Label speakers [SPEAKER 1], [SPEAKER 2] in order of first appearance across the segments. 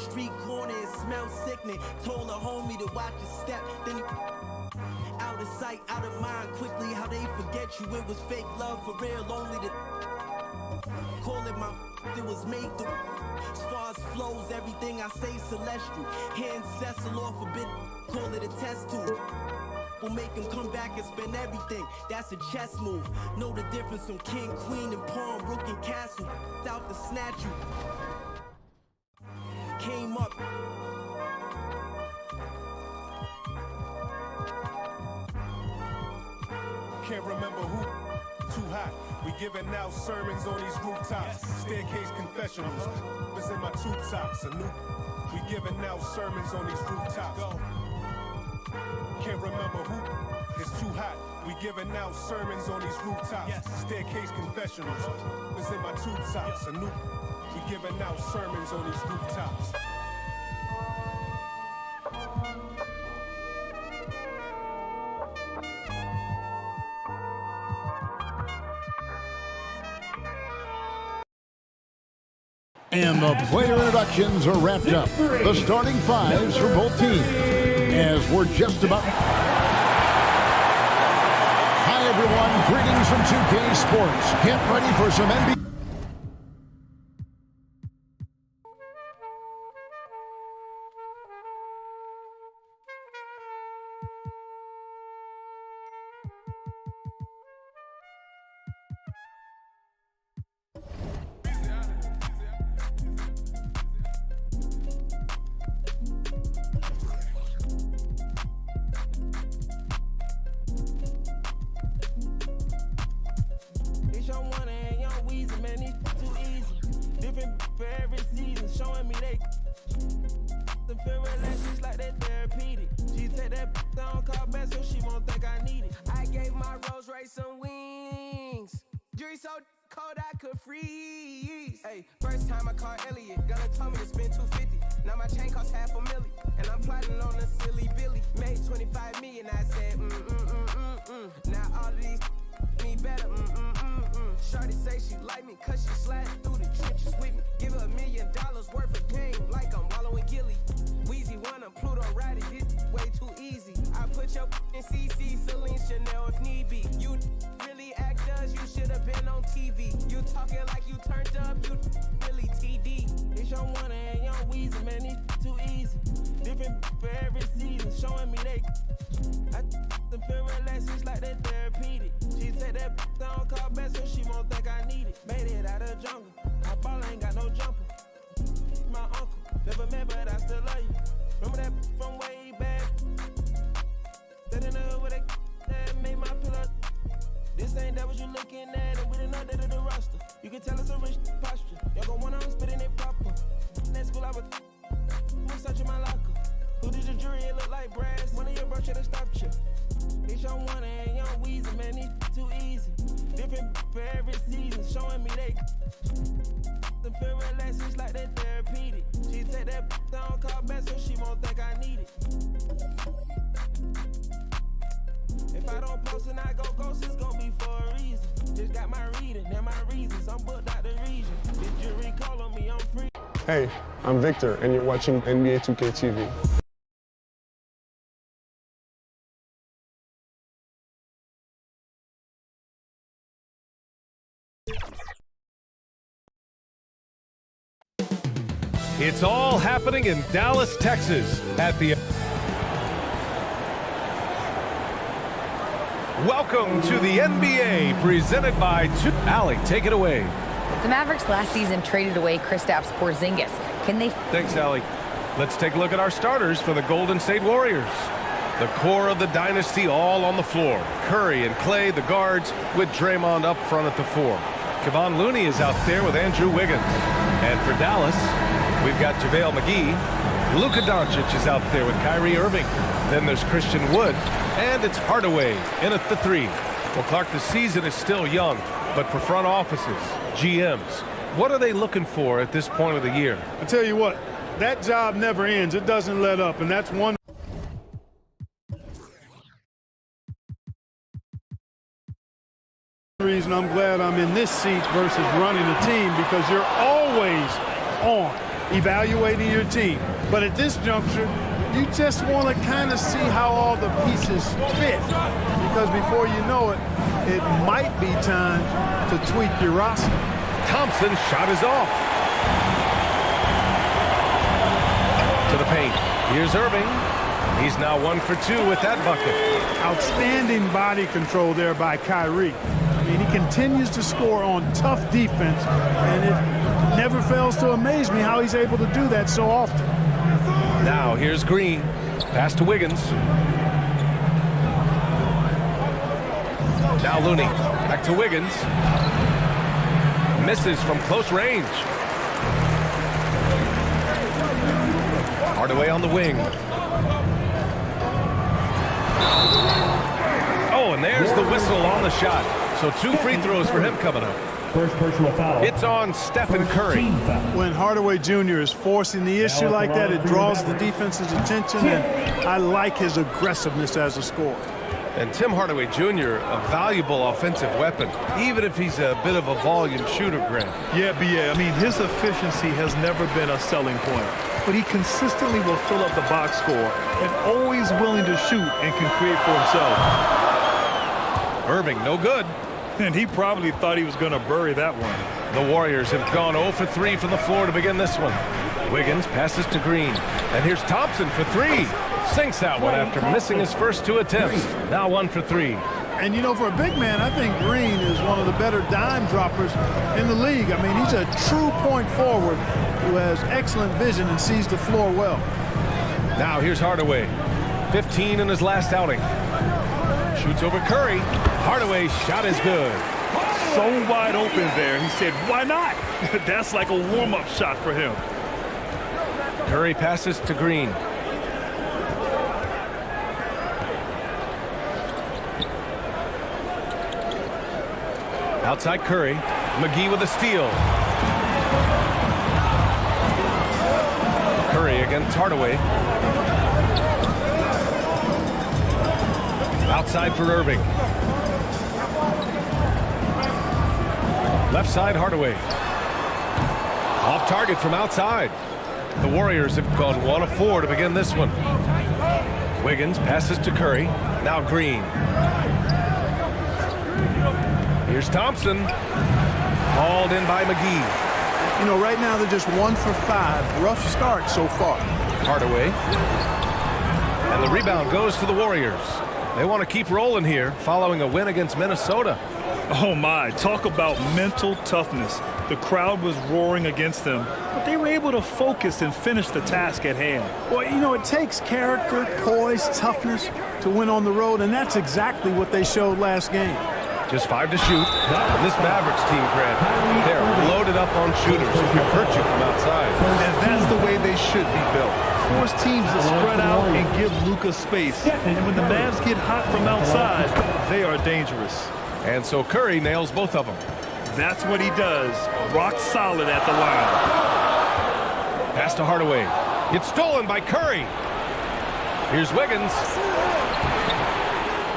[SPEAKER 1] street corner, it smells sickening. Told a homie to watch his step, then he out of sight, out of mind. Quickly, how they forget you? It was fake love for real, only the call it my. It was made through. As far as flows, everything I say celestial. Hand Cecil off a bit, call it a test tube. Will make him come back and spend everything. That's a chess move. Know the difference from king, queen, and pawn, rook and castle. Out to snatch you. Came up.
[SPEAKER 2] Can't remember who. Too hot. We giving out sermons on these rooftops. Staircase confessionals. Was in my tube tops. We giving out sermons on these rooftops. Can't remember who. It's too hot. We giving out sermons on these rooftops. Staircase confessionals. Was in my tube tops. We giving out sermons on these rooftops.
[SPEAKER 3] And the player introductions are wrapped up. The starting fives for both teams. As we're just about... Hi, everyone. Greetings from 2K Sports. Get ready for some NBA...
[SPEAKER 4] First time I called Elliot, Gunna told me to spend $250. Now my chain costs $500,000, and I'm plotting on a silly Billy. Made 25 million, I said Now all of these me better, Shorty say she like me, cause she sliding through the trenches with me. Give her $1 million worth of game, like I'm wallowing Gilly. Weezy one, I'm Pluto riding, it way too easy. I put your in CC, Celine, Chanel if need be. You really actors, you should have been on TV. You talking like you turned up, you really TD. It's your one and young Weezy, man, it's too easy. Different for every season, showing me they. I them feel relaxed, it's like they therapeutic. She take that down, call back so she won't think I need it. Made it out of the jungle, my ball ain't got no jumper. My uncle, never met but I still love you. Remember that from way back? That in the hood where that made my pillow. This ain't that what you looking at, and we didn't know that of the roster. You can tell it's a rich posture. Y'all gon' want on spitting it proper. That school I was searching my locker. Who did your jury? It look like brass. One of your bro should've stopped you. It's your one and young Weezy, man, it's too easy. Different for every season, showing me they. Them feel relaxed, it's like they therapeutic. She take that down, call back so she won't think I need it. If I don't post and I go ghost, it's gon' be for a reason. Just got my reading and my reasons. I'm booked out the region. If jury call on me, I'm free.
[SPEAKER 5] Hey, I'm Victor, and you're watching NBA 2K TV.
[SPEAKER 6] It's all happening in Dallas, Texas at the... Welcome to the NBA, presented by... Allie, take it away.
[SPEAKER 7] The Mavericks last season traded away Kristaps Porzingis. Can they...
[SPEAKER 6] Thanks, Allie. Let's take a look at our starters for the Golden State Warriors. The core of the dynasty all on the floor. Curry and Clay, the guards, with Draymond up front at the 4. Kevon Looney is out there with Andrew Wiggins. And for Dallas, we've got JaVale McGee. Luka Doncic is out there with Kyrie Irving. Then there's Christian Wood, and it's Hardaway in at the 3. Well, Clark, the season is still young, but for front offices, GMs, what are they looking for at this point of the year?
[SPEAKER 8] I tell you what, that job never ends. It doesn't let up, and that's one I'm glad I'm in this seat versus running a team, because you're always on. evaluating your team. But at this juncture, you just want to kind of see how all the pieces fit. Because before you know it, it might be time to tweak your roster.
[SPEAKER 6] Thompson's shot is off. To the paint. Here's Irving. He's now 1 for 2 with that bucket.
[SPEAKER 8] Outstanding body control there by Kyrie. I mean, he continues to score on tough defense, and it never fails to amaze me how he's able to do that so often.
[SPEAKER 6] Now here's Green. Pass to Wiggins. Now Looney. Back to Wiggins. Misses from close range. Hardaway on the wing. Oh, and there's the whistle on the shot. So 2 free throws for him coming up.
[SPEAKER 9] First personal foul.
[SPEAKER 6] It's on Stephen Curry.
[SPEAKER 8] When Hardaway Jr. is forcing the issue like that, it draws the defense's attention, and I like his aggressiveness as a scorer.
[SPEAKER 6] And Tim Hardaway Jr., a valuable offensive weapon, even if he's a bit of a volume shooter, Grant.
[SPEAKER 10] Yeah, B.A. I mean, his efficiency has never been a selling point, but he consistently will fill up the box score and always willing to shoot and can create for himself.
[SPEAKER 6] Irving, no good.
[SPEAKER 10] And he probably thought he was going to bury that one.
[SPEAKER 6] The Warriors have gone 0 for 3 from the floor to begin this one. Wiggins passes to Green. And here's Thompson for 3. Sinks that one after missing his first 2 attempts. Now 1 for 3.
[SPEAKER 8] And, you know, for a big man, I think Green is one of the better dime droppers in the league. I mean, he's a true point forward who has excellent vision and sees the floor well.
[SPEAKER 6] Now here's Hardaway. 15 in his last outing. Shoots over Curry. Hardaway's shot is good.
[SPEAKER 10] So wide open there. He said, why not? That's like a warm-up shot for him.
[SPEAKER 6] Curry passes to Green. Outside Curry. McGee with a steal. Curry against Hardaway. Outside for Irving. Left side Hardaway. Off target from outside. The Warriors have gone 1 of 4 to begin this one. Wiggins passes to Curry. Now Green. Here's Thompson. Hauled in by McGee.
[SPEAKER 8] You know, right now they're just 1 for 5. Rough start so far.
[SPEAKER 6] Hardaway. And the rebound goes to the Warriors. They want to keep rolling here following a win against Minnesota.
[SPEAKER 10] Oh my, talk about mental toughness. The crowd was roaring against them, but they were able to focus and finish the task at hand.
[SPEAKER 8] Well, you know, it takes character, poise, toughness to win on the road, and that's exactly what they showed last game.
[SPEAKER 6] Just 5 to shoot. This Mavericks team, Grant, they're loaded up on shooters who can hurt you from outside.
[SPEAKER 10] And that's the way they should be built. Force teams to spread out and give Luka space. And when the Mavs get hot from outside, they are dangerous.
[SPEAKER 6] And so Curry nails both of them.
[SPEAKER 10] That's what he does. Rock solid at the line.
[SPEAKER 6] Pass to Hardaway. It's stolen by Curry. Here's Wiggins.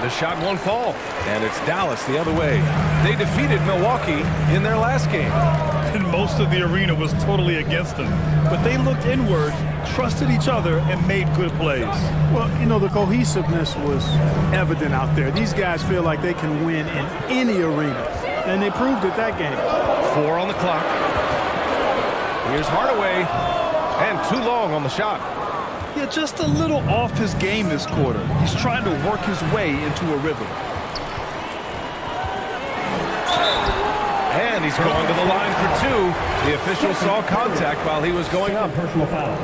[SPEAKER 6] The shot won't fall. And it's Dallas the other way. They defeated Milwaukee in their last game.
[SPEAKER 10] And most of the arena was totally against them. But they looked inward, trusted each other, and made good plays.
[SPEAKER 8] Well, you know, the cohesiveness was evident out there. These guys feel like they can win in any arena. And they proved it that game.
[SPEAKER 6] 4 on the clock. Here's Hardaway. And too long on the shot.
[SPEAKER 10] Yeah, just a little off his game this quarter. He's trying to work his way into a rhythm.
[SPEAKER 6] And he's going to the line for 2. The official saw contact while he was going up.
[SPEAKER 9] Personal foul.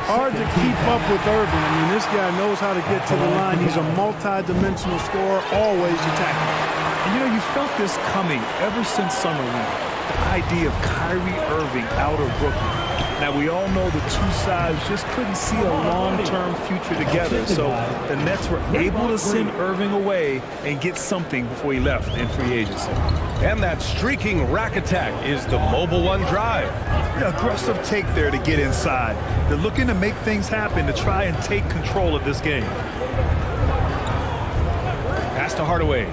[SPEAKER 8] Hard to keep up with Irving. I mean, this guy knows how to get to the line. He's a multi-dimensional scorer, always attacking.
[SPEAKER 10] And you know, you felt this coming ever since Summer League. The idea of Kyrie Irving out of Brooklyn. Now, we all know the two sides just couldn't see a long-term future together, so the Nets were able to send Irving away and get something before he left in free agency.
[SPEAKER 6] And that streaking rack attack is the Mobile One drive.
[SPEAKER 10] An aggressive take there to get inside. They're looking to make things happen to try and take control of this game.
[SPEAKER 6] Pass to Hardaway.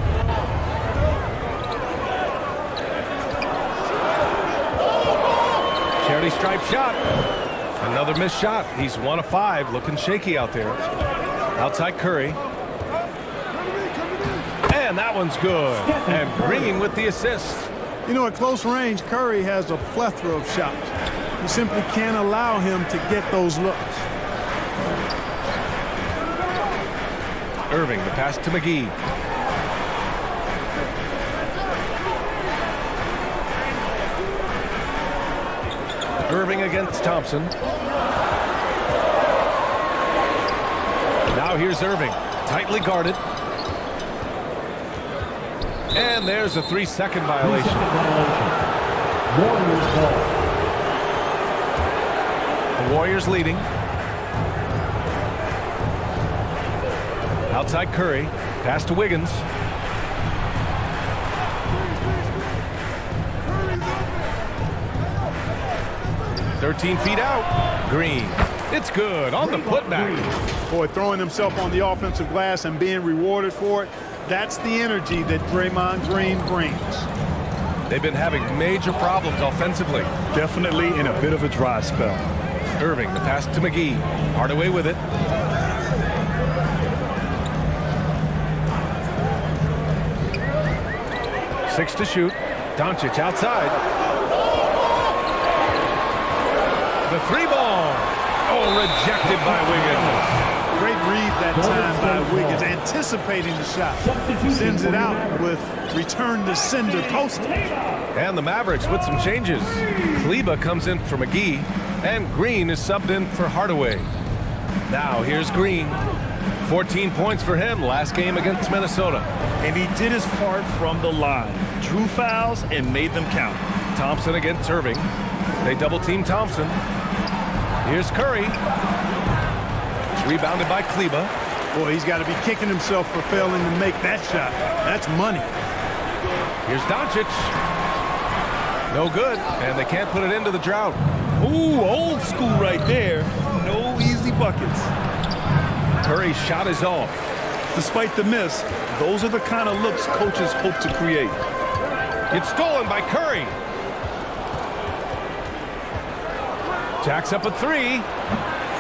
[SPEAKER 6] Charity stripe shot. Another missed shot. He's 1 of 5, looking shaky out there. Outside Curry. And that one's good. And Green with the assist.
[SPEAKER 8] You know, at close range, Curry has a plethora of shots. You simply can't allow him to get those looks.
[SPEAKER 6] Irving, the pass to McGee. Irving against Thompson. Now here's Irving, tightly guarded. And there's a 3-second violation. The Warriors leading. Outside Curry, pass to Wiggins. "13 feet out." Green. It's good on the putback.
[SPEAKER 8] Boy, throwing himself on the offensive glass and being rewarded for it, that's the energy that Draymond Green brings.
[SPEAKER 6] They've been having major problems offensively.
[SPEAKER 10] Definitely in a bit of a dry spell.
[SPEAKER 6] Irving, the pass to McGee. Hardaway with it. Six to shoot. Doncic outside. The 3-ball. Oh, rejected by Wiggins.
[SPEAKER 8] Great read that time by Wiggins, anticipating the shot. Sends it out with return to sender posted.
[SPEAKER 6] And the Mavericks with some changes. Kleber comes in for McGee, and Green is subbed in for Hardaway. Now here's Green. 14 points for him last game against Minnesota.
[SPEAKER 10] And he did his part from the line. Drew fouls and made them count.
[SPEAKER 6] Thompson against Irving. They double-team Thompson. Here's Curry. It's rebounded by Kleber.
[SPEAKER 8] Boy, he's got to be kicking himself for failing to make that shot. That's money.
[SPEAKER 6] Here's Doncic. No good, and they can't put it into the drought.
[SPEAKER 10] Ooh, old school right there. No easy buckets.
[SPEAKER 6] Curry's shot is off.
[SPEAKER 10] Despite the miss, those are the kind of looks coaches hope to create.
[SPEAKER 6] It's stolen by Curry. Jacks up a 3.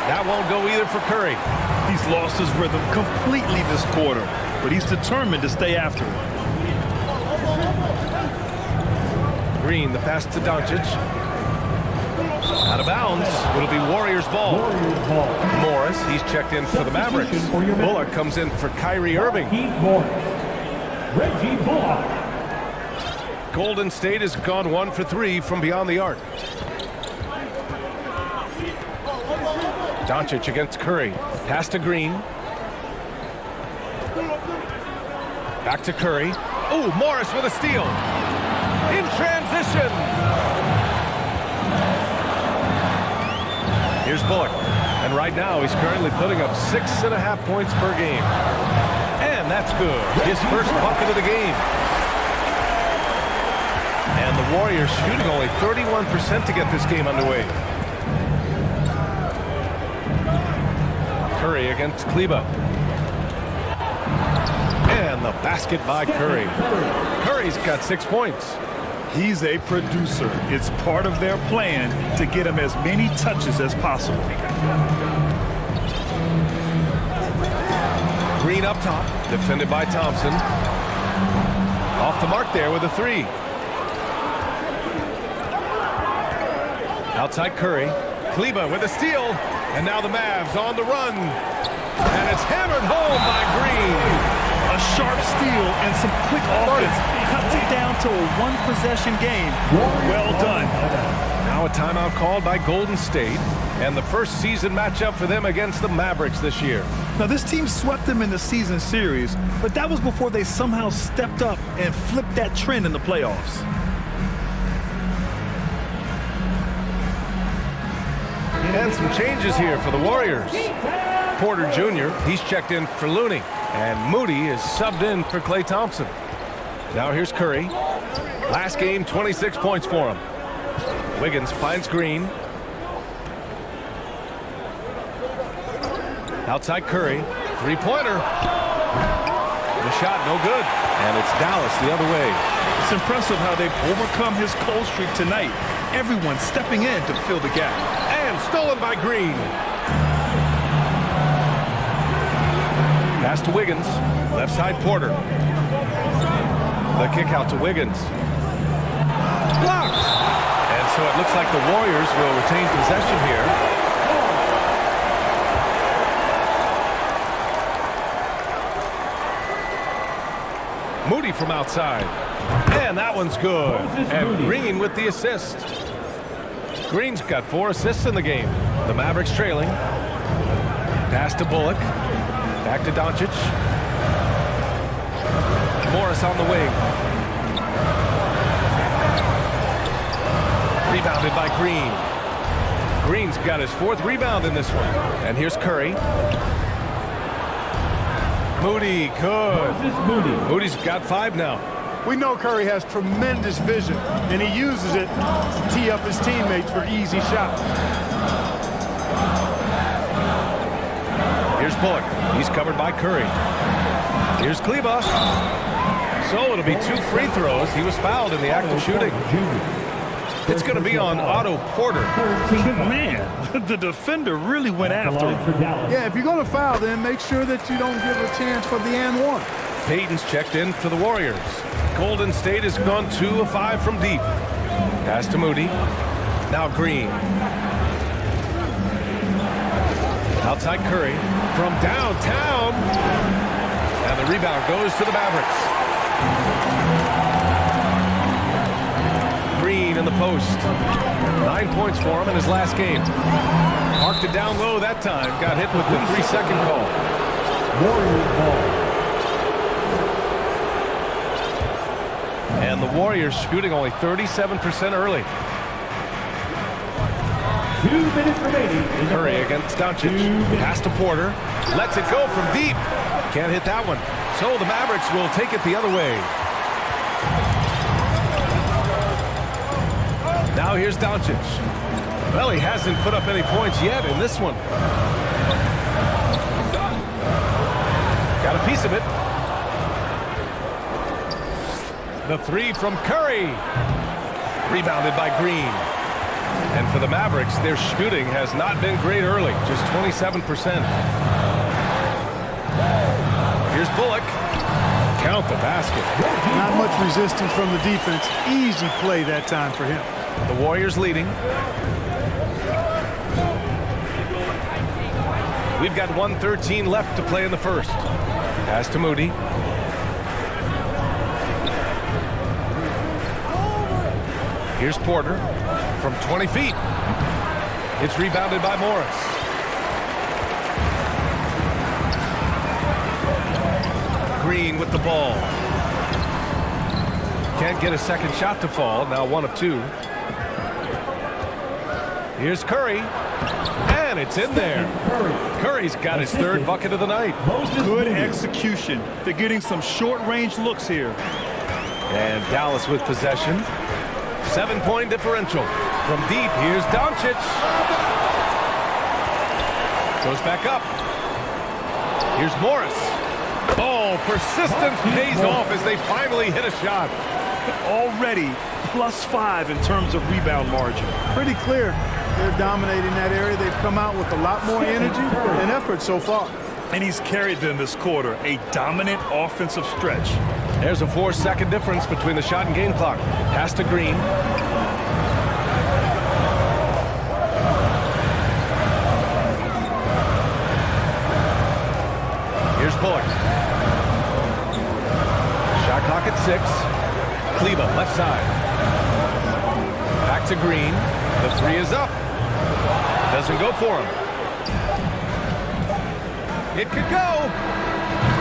[SPEAKER 6] That won't go either for Curry.
[SPEAKER 10] He's lost his rhythm completely this quarter, but he's determined to stay after it.
[SPEAKER 6] Green, the pass to Doncic. Out of bounds. It'll be Warriors ball. Morris, he's checked in for the Mavericks. Bullock comes in for Kyrie Irving.
[SPEAKER 9] Reggie Bullock.
[SPEAKER 6] Golden State has gone 1 for 3 from beyond the arc. Doncic against Curry. Pass to Green. Back to Curry. Oh, Morris with a steal. In transition. Here's Bullock. And right now he's currently putting up 6.5 points per game. And that's good. His first bucket of the game. And the Warriors shooting only 31% to get this game underway. Curry against Kleber. And the basket by Curry. Curry's got 6 points.
[SPEAKER 10] He's a producer. It's part of their plan to get him as many touches as possible.
[SPEAKER 6] Green up top, defended by Thompson. Off the mark there with a 3. Outside Curry. Kleber with a steal. And now the Mavs on the run. And it's hammered home by Green.
[SPEAKER 10] A sharp steal and some quick offense cuts it down to a one-possession game. Well done.
[SPEAKER 6] Now a timeout called by Golden State. And the first season matchup for them against the Mavericks this year.
[SPEAKER 10] Now this team swept them in the season series, but that was before they somehow stepped up and flipped that trend in the playoffs.
[SPEAKER 6] And some changes here for the Warriors. Porter Jr., he's checked in for Looney. And Moody is subbed in for Klay Thompson. Now here's Curry. Last game, 26 points for him. Wiggins finds Green. Outside Curry. Three-pointer. The shot no good. And it's Dallas the other way.
[SPEAKER 10] It's impressive how they've overcome his cold streak tonight. Everyone stepping in to fill the gap.
[SPEAKER 6] And stolen by Green. Pass to Wiggins. Left side Porter. The kick out to Wiggins. Blocked. And so it looks like the Warriors will retain possession here. Moody from outside. And that one's good. And Green with the assist. Green's got 4 assists in the game. The Mavericks trailing. Pass to Bullock. Back to Doncic. Morris on the wing. Rebounded by Green. Green's got his 4th rebound in this one. And here's Curry. Moody, good. Moody's got 5 now.
[SPEAKER 8] We know Curry has tremendous vision, and he uses it to tee up his teammates for easy shots.
[SPEAKER 6] Here's Bullock. He's covered by Curry. Here's Kleba. So it'll be 2 free throws. He was fouled in the act of shooting. It's going to be on Otto Porter.
[SPEAKER 10] Man, the defender really went after him.
[SPEAKER 8] Yeah, if you're going to foul, then make sure that you don't give a chance for the and one.
[SPEAKER 6] Payton's checked in for the Warriors. Golden State has gone 2 of 5 from deep. Pass to Moody. Now Green. Outside Curry from downtown. And the rebound goes to the Mavericks. Green in the post. 9 points for him in his last game. Marked it down low that time. Got hit with the 3-second call.
[SPEAKER 3] Warrior ball.
[SPEAKER 6] And the Warriors shooting only 37% early.
[SPEAKER 3] 2 minutes remaining.
[SPEAKER 6] Curry against Doncic. Pass to Porter. Lets it go from deep. Can't hit that one. So the Mavericks will take it the other way. Now here's Doncic. Well, he hasn't put up any points yet in this one. Got a piece of it. The 3 from Curry. Rebounded by Green. And for the Mavericks, their shooting has not been great early. Just 27%. Here's Bullock. Count the basket.
[SPEAKER 8] Not much resistance from the defense. Easy play that time for him.
[SPEAKER 6] The Warriors leading. We've got 1:13 left to play in the first. Pass to Moody. Here's Porter from 20 feet. It's rebounded by Morris. Green with the ball. Can't get a second shot to fall. Now 1 of 2. Here's Curry. And it's in there. Curry's got his 3rd bucket of the night.
[SPEAKER 10] Good execution. They're getting some short-range looks here.
[SPEAKER 6] And Dallas with possession. 7-point differential. From deep, here's Doncic. Goes back up. Here's Morris. Oh, persistence pays off as they finally hit a shot.
[SPEAKER 10] Already +5 in terms of rebound margin.
[SPEAKER 8] Pretty clear. They're dominating that area. They've come out with a lot more energy and effort so far.
[SPEAKER 10] And he's carried them this quarter. A dominant offensive stretch.
[SPEAKER 6] There's a 4-second difference between the shot and game clock. Pass to Green. Here's Bullock. Shot clock at 6. Kleba, left side. Back to Green. The 3 is up. Doesn't go for him. It could go.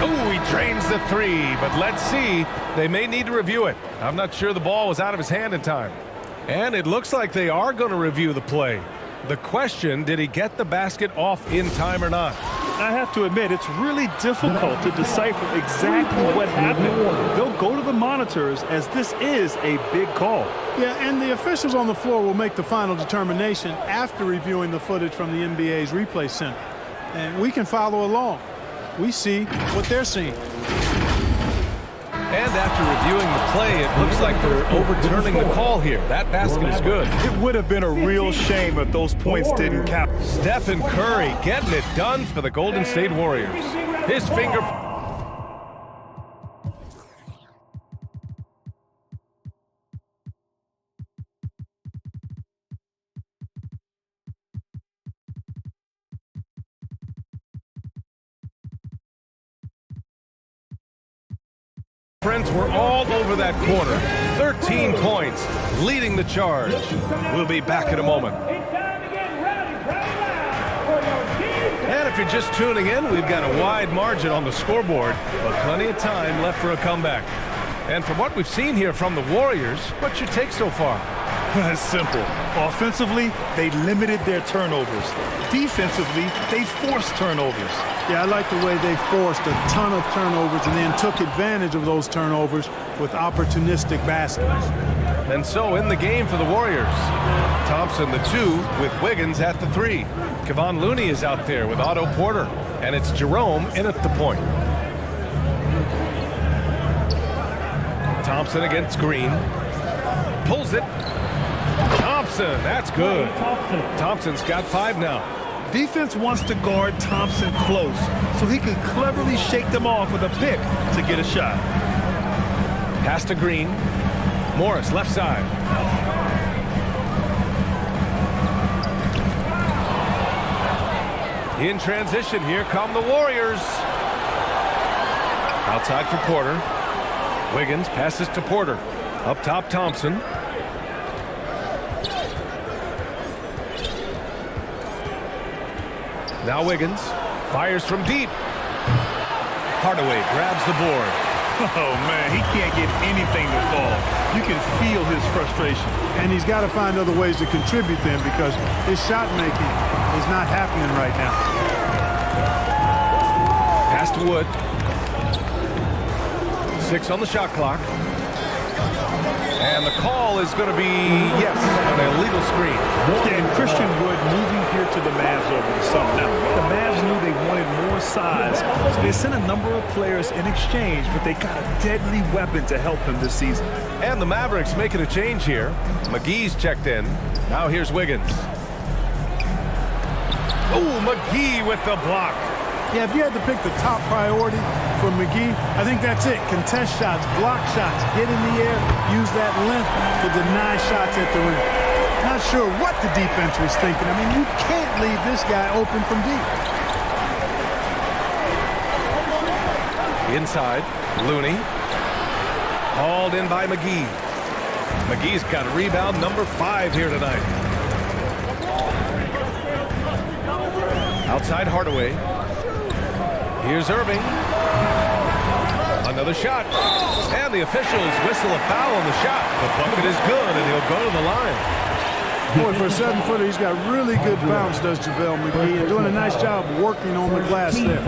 [SPEAKER 6] Oh, he drains the 3, but let's see. They may need to review it. I'm not sure the ball was out of his hand in time. And it looks like they are going to review the play. The question, did he get the basket off in time or not?
[SPEAKER 10] I have to admit, it's really difficult to decipher exactly what happened. They'll go to the monitors as this is a big call.
[SPEAKER 8] Yeah, and the officials on the floor will make the final determination after reviewing the footage from the NBA's replay center. And we can follow along. We see what they're seeing.
[SPEAKER 6] And after reviewing the play, it looks like they're overturning the call here. That basket is good.
[SPEAKER 10] It would have been a real shame if those points didn't count.
[SPEAKER 6] Stephen Curry getting it done for the Golden State Warriors. His finger... Friends were all over that quarter. 13 points, leading the charge. We'll be back in a moment. And if you're just tuning in, we've got a wide margin on the scoreboard, but plenty of time left for a comeback. And from what we've seen here from the Warriors, what's your take so far?
[SPEAKER 10] It's simple. Offensively, they limited their turnovers. Defensively, they forced turnovers.
[SPEAKER 8] Yeah, I like the way they forced a ton of turnovers and then took advantage of those turnovers with opportunistic baskets.
[SPEAKER 6] And so in the game for the Warriors, Thompson the 2 with Wiggins at the 3. Kevon Looney is out there with Otto Porter, and it's Jerome in at the point. Thompson against Green. Pulls it. Thompson, that's good. Thompson's got 5 now.
[SPEAKER 10] Defense wants to guard Thompson close so he can cleverly shake them off with a pick to get a shot.
[SPEAKER 6] Pass to Green. Morris, left side. In transition, here come the Warriors. Outside for Porter. Wiggins passes to Porter. Up top, Thompson. Now Wiggins fires from deep. Hardaway grabs the board.
[SPEAKER 10] Oh, man, he can't get anything to fall. You can feel his frustration.
[SPEAKER 8] And he's got to find other ways to contribute then because his shot making is not happening right now.
[SPEAKER 6] Pass to Wood. 6 on the shot clock. And the call is going to be, yes, an illegal screen.
[SPEAKER 10] Yeah, and Christian Wood moving here to the Mavs over the summer. Now, the Mavs knew they wanted more size, so they sent a number of players in exchange, but they got a deadly weapon to help them this season.
[SPEAKER 6] And the Mavericks making a change here. McGee's checked in. Now here's Wiggins. Oh, McGee with the block.
[SPEAKER 8] Yeah, if you had to pick the top priority for McGee, I think that's it. Contest shots, block shots, get in the air, use that length to deny shots at the rim. Not sure what the defense was thinking. I mean, you can't leave this guy open from deep.
[SPEAKER 6] Inside, Looney. Hauled in by McGee. McGee's got a rebound number 5 here tonight. Outside Hardaway. Here's Irving. Another shot. And the officials whistle a foul on the shot. The bucket is good, and he'll go to the line.
[SPEAKER 8] Boy, for a 7-footer, he's got really good bounce, does JaVale McGee, and doing a nice job working on the glass there.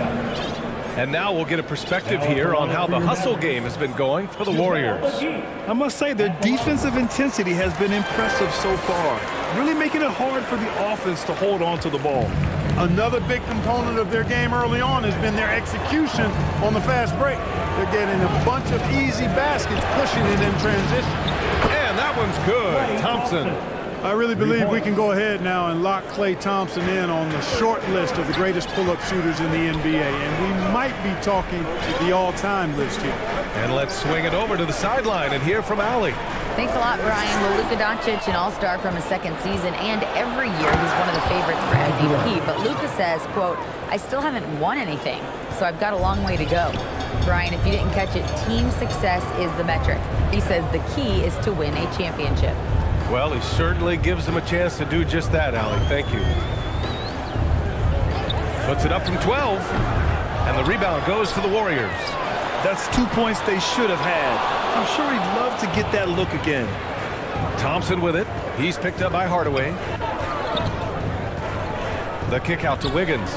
[SPEAKER 6] And now we'll get a perspective here on how the hustle game has been going for the Warriors.
[SPEAKER 10] I must say their defensive intensity has been impressive so far, really making it hard for the offense to hold on to the ball.
[SPEAKER 8] Another big component of their game early on has been their execution on the fast break. They're getting a bunch of easy baskets, pushing it in transition.
[SPEAKER 6] And that one's good. Thompson.
[SPEAKER 8] I really believe we can go ahead now and lock Klay Thompson in on the short list of the greatest pull-up shooters in the NBA, and we might be talking the all-time list here.
[SPEAKER 6] And let's swing it over to the sideline and hear from Allie.
[SPEAKER 7] Thanks a lot, Brian. Well, Luka Doncic, an all-star from his 2nd season, and every year he's one of the favorites for MVP. But Luka says, quote, I still haven't won anything, so I've got a long way to go. Brian, if you didn't catch it, team success is the metric. He says the key is to win a championship.
[SPEAKER 6] Well, he certainly gives them a chance to do just that, Allie. Thank you. Puts it up from 12, and the rebound goes to the Warriors.
[SPEAKER 10] That's 2 points they should have had. I'm sure he'd love to get that look again.
[SPEAKER 6] Thompson with it. He's picked up by Hardaway. The kick out to Wiggins.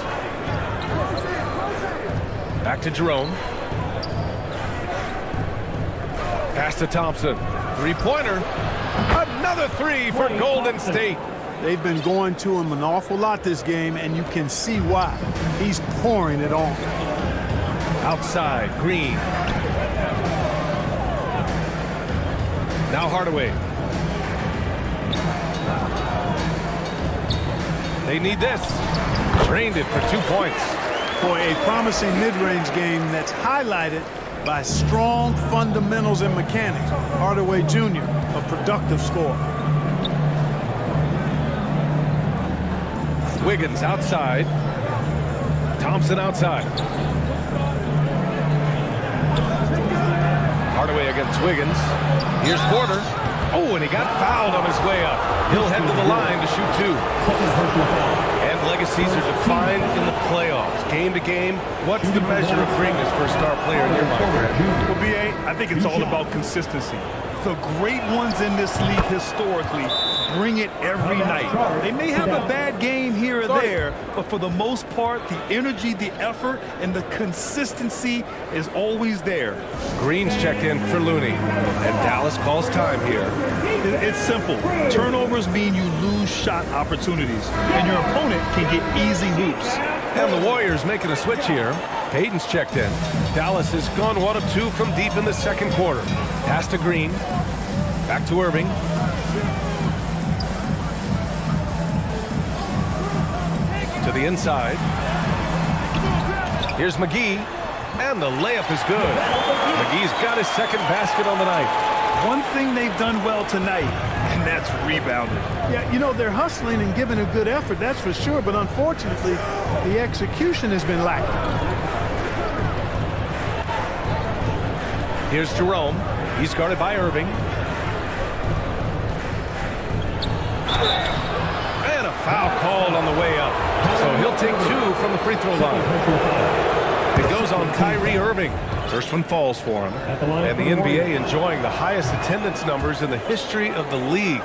[SPEAKER 6] Back to Jerome. Pass to Thompson. Three-pointer. Another 3 for Golden State.
[SPEAKER 8] They've been going to him an awful lot this game, and you can see why. He's pouring it on.
[SPEAKER 6] Outside, Green. Now Hardaway. They need this. Drained it for 2 points.
[SPEAKER 8] Boy, a promising mid-range game that's highlighted by strong fundamentals and mechanics. Hardaway Jr., a productive scorer.
[SPEAKER 6] Wiggins outside. Thompson outside. Hardaway against Wiggins. Here's Porter. Oh, and he got fouled on his way up. He'll head to the line to shoot 2. And legacies are defined in the playoffs. Game to game, what's the measure of greatness for a star player in your mind, Brad?
[SPEAKER 10] Well, B.A., I think it's all about consistency. The great ones in this league historically bring it every night. They may have a bad game here or there, but for the most part, the energy, the effort, and the consistency is always there.
[SPEAKER 6] Green's checked in for Looney, and Dallas calls time here.
[SPEAKER 10] It's simple. Turnovers mean you lose shot opportunities, and your opponent can get easy hoops.
[SPEAKER 6] And the Warriors making a switch here. Payton's checked in. Dallas has gone 1 of 2 from deep in the second quarter. Pass to Green. Back to Irving. To the inside. Here's McGee. And the layup is good. McGee's got his second basket on the night.
[SPEAKER 10] One thing they've done well tonight, and that's rebounding.
[SPEAKER 8] Yeah, you know, they're hustling and giving a good effort, that's for sure, but unfortunately, the execution has been lacking.
[SPEAKER 6] Here's Jerome. He's guarded by Irving. And a foul called on the way up. So he'll take 2 from the free throw line. It goes on Kyrie Irving. First one falls for him. And the NBA enjoying the highest attendance numbers in the history of the league.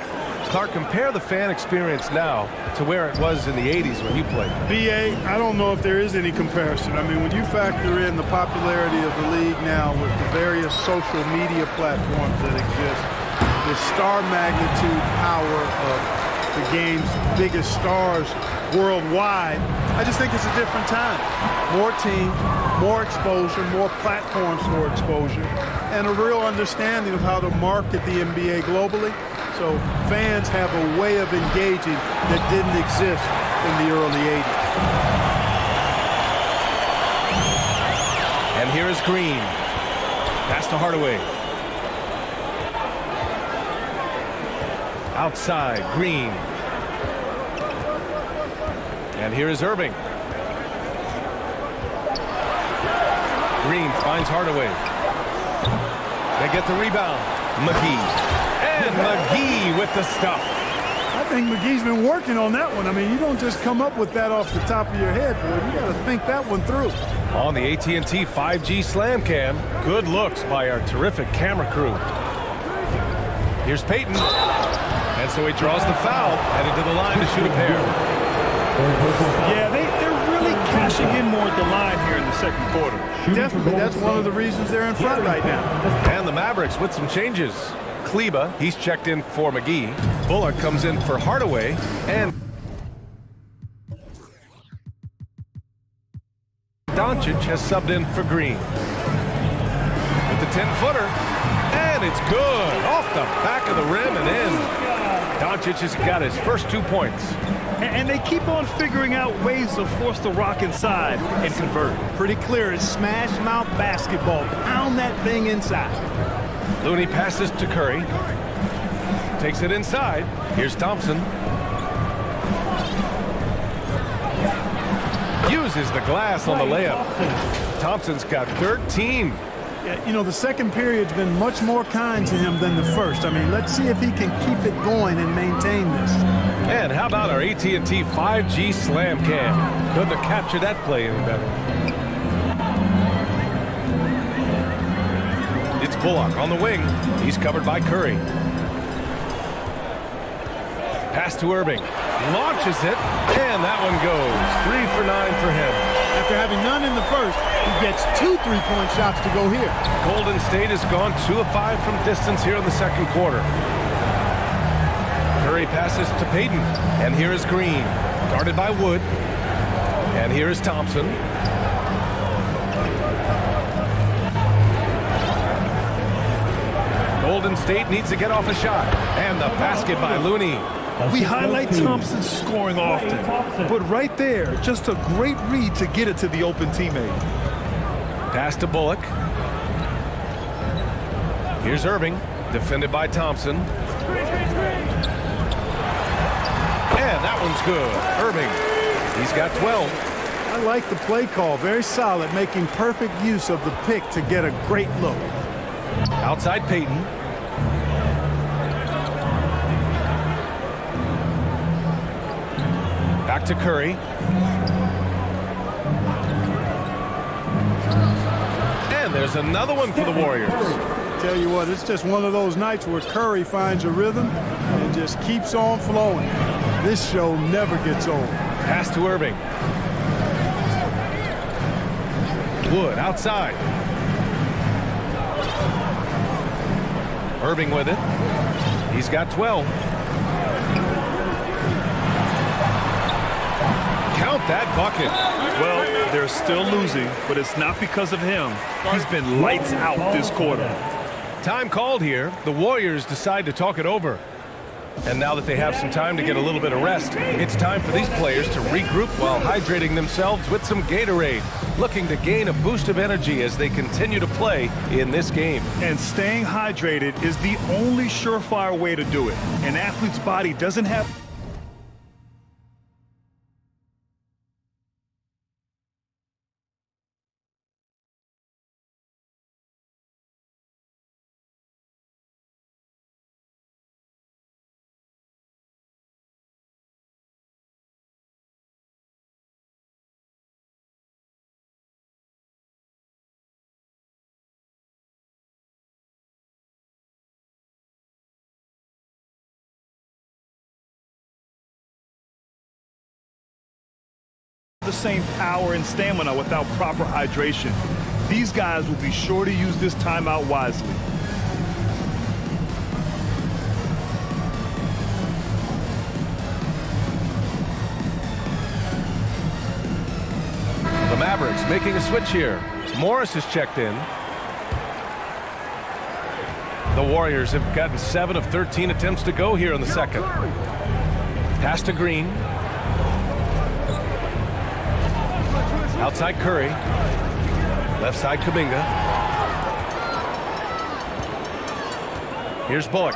[SPEAKER 6] Clark, compare the fan experience now to where it was in the 80s when you played.
[SPEAKER 8] B.A., I don't know if there is any comparison. I mean, when you factor in the popularity of the league now with the various social media platforms that exist, the star magnitude power of the game's biggest stars worldwide, I just think it's a different time. More teams, more exposure, more platforms for exposure, and a real understanding of how to market the NBA globally. So fans have a way of engaging that didn't exist in the early 80s.
[SPEAKER 6] And here is Green. Pass to Hardaway. Outside, Green. And here is Irving. Green finds Hardaway. They get the rebound. McGee. And McGee with the stuff.
[SPEAKER 8] I think McGee's been working on that one. I mean, you don't just come up with that off the top of your head, boy. You got to think that one through.
[SPEAKER 6] On the AT&T 5G Slam Cam, good looks by our terrific camera crew. Here's Payton. And so he draws the foul, headed to the line to shoot a pair.
[SPEAKER 10] Yeah, they're really cashing in more at the line here in the second quarter.
[SPEAKER 8] Definitely, that's one of the reasons they're in front right now.
[SPEAKER 6] And the Mavericks with some changes. Kleba, he's checked in for McGee. Bullock comes in for Hardaway. And Doncic has subbed in for Green. With the 10-footer. And it's good. Off the back of the rim and in. Doncic has got his first 2 points.
[SPEAKER 10] And they keep on figuring out ways to force the rock inside and convert.
[SPEAKER 8] Pretty clear. It's smash mouth basketball. Pound that thing inside.
[SPEAKER 6] Looney passes to Curry. Takes it inside. Here's Thompson. Uses the glass on the layup. Thompson's got 13.
[SPEAKER 8] Yeah, you know, the second period's been much more kind to him than the first. I mean, let's see if he can keep it going and maintain this.
[SPEAKER 6] And how about our AT&T 5G Slam Cam? Couldn't have captured that play any better. It's Bullock on the wing. He's covered by Curry. Pass to Irving. Launches it, and that one goes. 3 for 9 for him.
[SPEAKER 8] After having none in the first, he gets 2 3-point shots to go here.
[SPEAKER 6] Golden State has gone 2 of 5 from distance here in the second quarter. Curry passes to Payton, and here is Green, guarded by Wood. And here is Thompson. Golden State needs to get off a shot. And the basket by Looney.
[SPEAKER 10] We highlight Thompson's scoring often, but right there, just a great read to get it to the open teammate.
[SPEAKER 6] Pass to Bullock. Here's Irving, defended by Thompson. And that one's good. Irving, he's got 12.
[SPEAKER 8] I like the play call. Very solid, making perfect use of the pick to get a great look.
[SPEAKER 6] Outside Payton. Back to Curry. And there's another one for the Warriors.
[SPEAKER 8] Tell you what, it's just one of those nights where Curry finds a rhythm and just keeps on flowing. This show never gets old.
[SPEAKER 6] Pass to Irving. Wood outside. Irving with it. He's got 12. Count that bucket.
[SPEAKER 10] Well, they're still losing, but it's not because of him. He's been lights out this quarter.
[SPEAKER 6] Time called here. The Warriors decide to talk it over. And now that they have some time to get a little bit of rest, it's time for these players to regroup while hydrating themselves with some Gatorade, looking to gain a boost of energy as they continue to play in this game.
[SPEAKER 10] And staying hydrated is the only surefire way to do it. An athlete's body doesn't have... the same power and stamina without proper hydration. These guys will be sure to use this timeout wisely.
[SPEAKER 6] The Mavericks making a switch here. Morris has checked in. The Warriors have gotten 7 of 13 attempts to go here in the second. Pass to Green. Outside Curry. Left side Kuminga. Here's Bullock.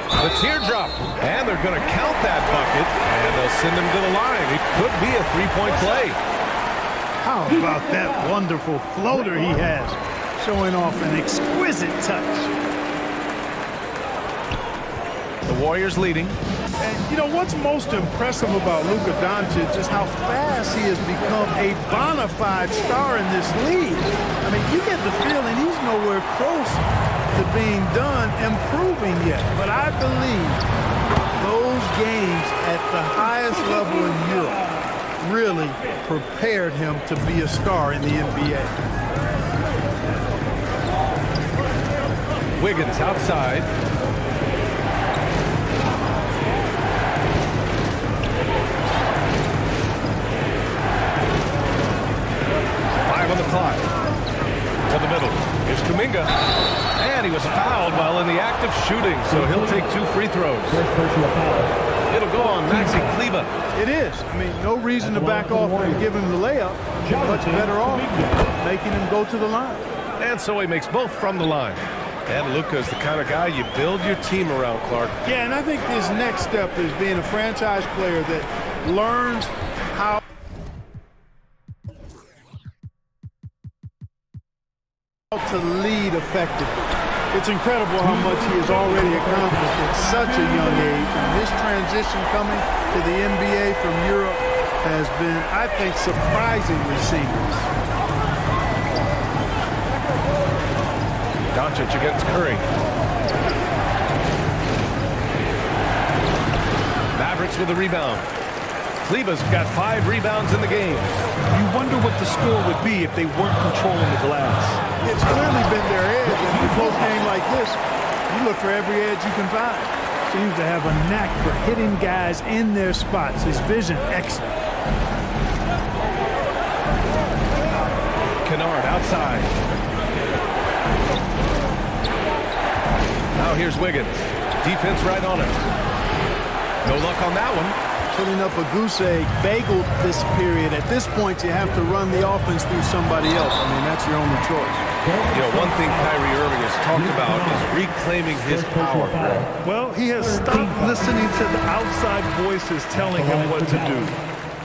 [SPEAKER 6] The teardrop. And they're going to count that bucket. And they'll send him to the line. It could be a three-point play.
[SPEAKER 8] How about that wonderful floater he has, showing off an exquisite touch.
[SPEAKER 6] The Warriors leading.
[SPEAKER 8] And you know what's most impressive about Luka Doncic is how fast he has become a bona fide star in this league. I mean, you get the feeling he's nowhere close to being done improving yet. But I believe those games at the highest level in Europe really prepared him to be a star in the NBA.
[SPEAKER 6] Wiggins outside. On the clock. To the middle. Here's Kuminga. And he was fouled while in the act of shooting, so he'll take 2 free throws. It'll go on Maxi Kleber.
[SPEAKER 8] It is. I mean, no reason to back off and give him the layup. Much better off making him go to the line.
[SPEAKER 6] And so he makes both from the line. And Luka is the kind of guy you build your team around, Clark.
[SPEAKER 8] Yeah, and I think his next step is being a franchise player that learns how to lead effectively. It's incredible how much he has already accomplished at such a young age. And this transition coming to the NBA from Europe has been, I think, surprisingly seamless.
[SPEAKER 6] Doncic against Curry. Mavericks with the rebound. Kleber's got 5 rebounds in the game.
[SPEAKER 10] You wonder what the score would be if they weren't controlling the glass.
[SPEAKER 8] It's clearly been their edge. In a close game like this, you look for every edge you can find. Seems to have a knack for hitting guys in their spots. His vision excellent.
[SPEAKER 6] Kennard outside. Now here's Wiggins. Defense right on it. No luck on that one.
[SPEAKER 8] Putting up a goose egg, bageled this period. At this point, you have to run the offense through somebody else. I mean, that's your only choice.
[SPEAKER 6] You know, one thing Kyrie Irving has talked about is reclaiming his power.
[SPEAKER 10] Well, he has stopped listening to the outside voices telling him what to do,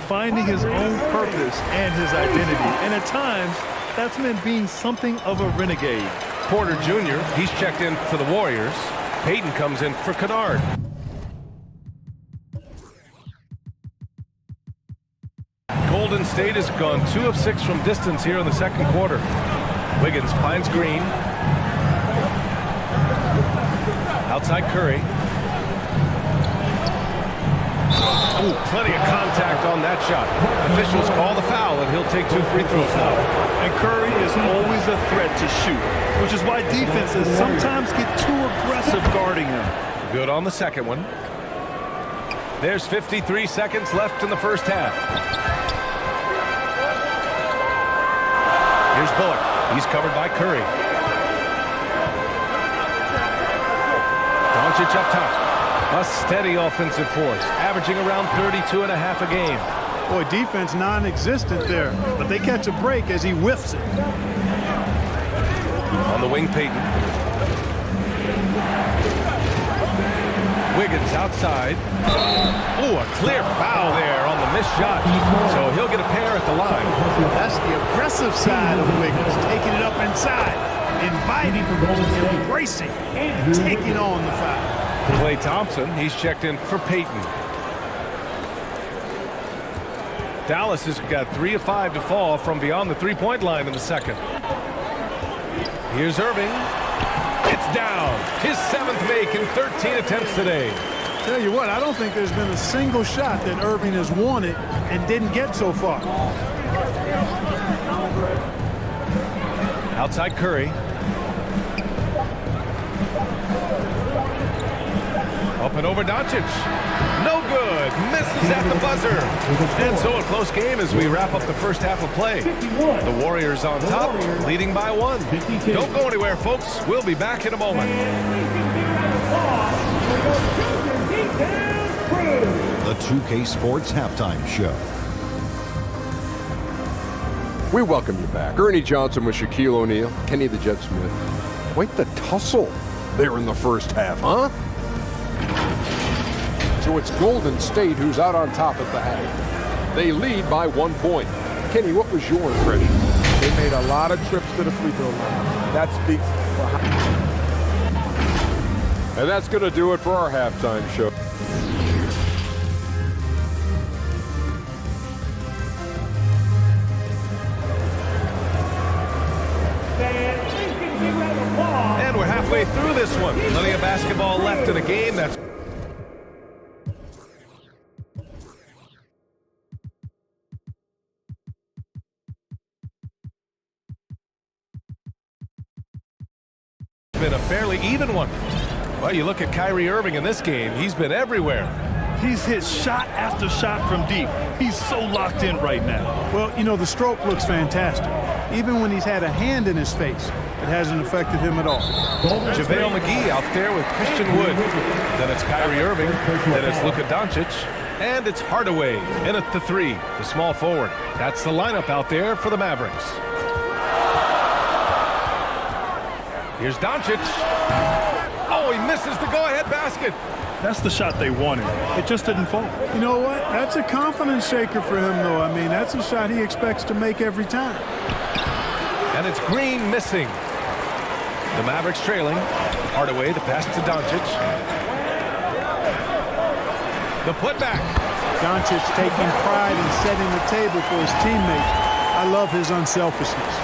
[SPEAKER 10] finding his own purpose and his identity. And at times, that's meant being something of a renegade.
[SPEAKER 6] Porter Jr., he's checked in for the Warriors. Payton comes in for Kennard. Golden State has gone 2 of 6 from distance here in the second quarter. Wiggins finds Green. Outside Curry. Ooh, plenty of contact on that shot. Officials call the foul, and he'll take 2 free throws now.
[SPEAKER 10] And Curry is always a threat to shoot, which is why defenses sometimes get too aggressive guarding him.
[SPEAKER 6] Good on the second one. There's 53 seconds left in the first half. Here's Bullock. He's covered by Curry. Doncic up top. A steady offensive force, averaging around 32.5 a game.
[SPEAKER 8] Boy, defense non-existent there, but they catch a break as he whiffs it.
[SPEAKER 6] On the wing, Payton. Wiggins outside. Ooh, a clear foul there on the missed shot. So he'll get a pair at the line.
[SPEAKER 8] That's the aggressive side of Wiggins, taking it up inside, inviting, embracing, and taking on the foul.
[SPEAKER 6] Klay Thompson, he's checked in for Payton. Dallas has got 3 of 5 to fall from beyond the three-point line in the second. Here's Irving. It's down. His 7th make in 13 attempts today.
[SPEAKER 8] Tell you what, I don't think there's been a single shot that Irving has wanted and didn't get so far.
[SPEAKER 6] Outside Curry. Up and over Doncic. No good. Misses at the buzzer. And so a close game as we wrap up the first half of play. The Warriors on top, leading by 1. Don't go anywhere, folks. We'll be back in a moment.
[SPEAKER 3] The 2K Sports Halftime Show.
[SPEAKER 9] We welcome you back. Ernie Johnson with Shaquille O'Neal, Kenny the Jet Smith. Quite the tussle there in the first half, huh? So it's Golden State who's out on top at the half. They lead by 1 point. Kenny, what was your impression?
[SPEAKER 5] They made a lot of trips to the free throw line. That speaks for how.
[SPEAKER 9] And that's going to do it for our halftime show.
[SPEAKER 6] And we're halfway through this one. Plenty of basketball left in a game that's been a fairly even one. Well, you look at Kyrie Irving in this game, he's been everywhere.
[SPEAKER 10] He's hit shot after shot from deep. He's so locked in right now.
[SPEAKER 8] Well, you know, the stroke looks fantastic. Even when he's had a hand in his face, it hasn't affected him at all.
[SPEAKER 6] JaVale McGee out there with Christian Wood. Then it's Kyrie Irving. Then it's Luka Doncic. And it's Hardaway in at the 3, the small forward. That's the lineup out there for the Mavericks. Here's Doncic. Oh, he misses the go-ahead basket.
[SPEAKER 10] That's the shot they wanted. It just didn't fall.
[SPEAKER 8] You know what? That's a confidence shaker for him, though. I mean, that's a shot he expects to make every time.
[SPEAKER 6] And it's Green missing. The Mavericks trailing. Hardaway, the pass to Doncic. The putback.
[SPEAKER 8] Doncic taking pride in setting the table for his teammates. I love his unselfishness.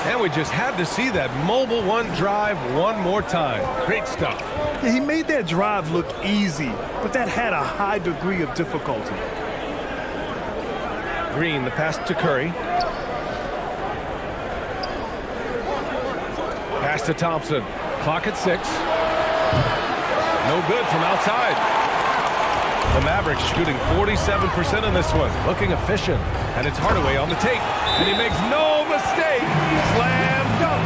[SPEAKER 6] And we just had to see that mobile one drive one more time. Great stuff.
[SPEAKER 10] Yeah, he made that drive look easy, but that had a high degree of difficulty.
[SPEAKER 6] Green, the pass to Curry. Pass to Thompson. Clock at 6. No good from outside. The Mavericks shooting 47% in this one, looking efficient. And it's Hardaway on the take, and he makes no mistake. Slam dunk.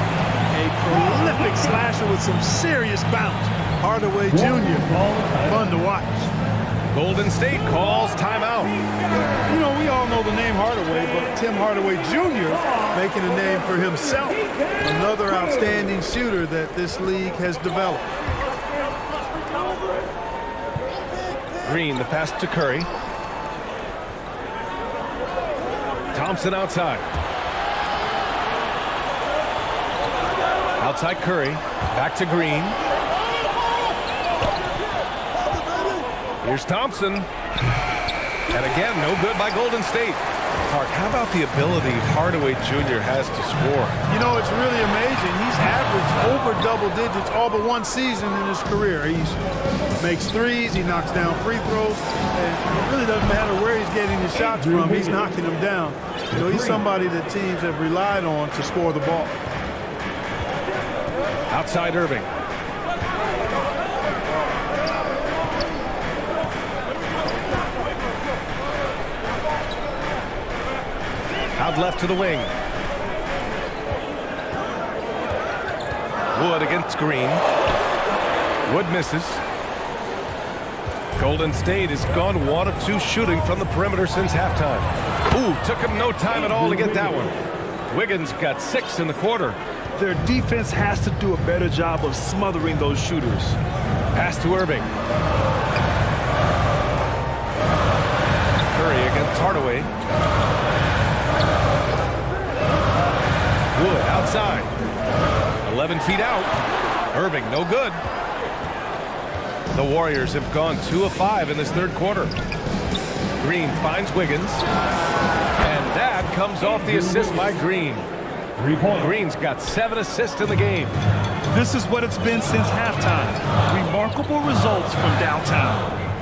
[SPEAKER 8] A prolific slasher with some serious bounce. Hardaway Jr., fun to watch.
[SPEAKER 6] Golden State calls timeout.
[SPEAKER 8] You know, we all know the name Hardaway, but Tim Hardaway Jr. making a name for himself. Another outstanding shooter that this league has developed.
[SPEAKER 6] Green, the pass to Curry. Thompson outside. Outside Curry. Back to Green. Here's Thompson. And again, no good by Golden State. Clark, how about the ability Hardaway Jr. has to score?
[SPEAKER 8] You know, it's really amazing. He's averaged over double digits all but one season in his career. He makes threes, he knocks down free throws, and it really doesn't matter where he's getting his shots from, he's knocking them down. You know, he's somebody that teams have relied on to score the ball.
[SPEAKER 6] Outside Irving. Out left to the wing. Wood against Green. Wood misses. Golden State has gone 1 of 2 shooting from the perimeter since halftime. Ooh, took him no time at all to get that one. Wiggins got 6 in the quarter.
[SPEAKER 10] Their defense has to do a better job of smothering those shooters.
[SPEAKER 6] Pass to Irving. Curry against Hardaway. Wood outside. 11 feet out. Irving, no good. The Warriors have gone 2 of 5 in this third quarter. Green finds Wiggins. And that comes off the assist by Green. Green's got 7 assists in the game.
[SPEAKER 10] This is what it's been since halftime. Remarkable results from downtown.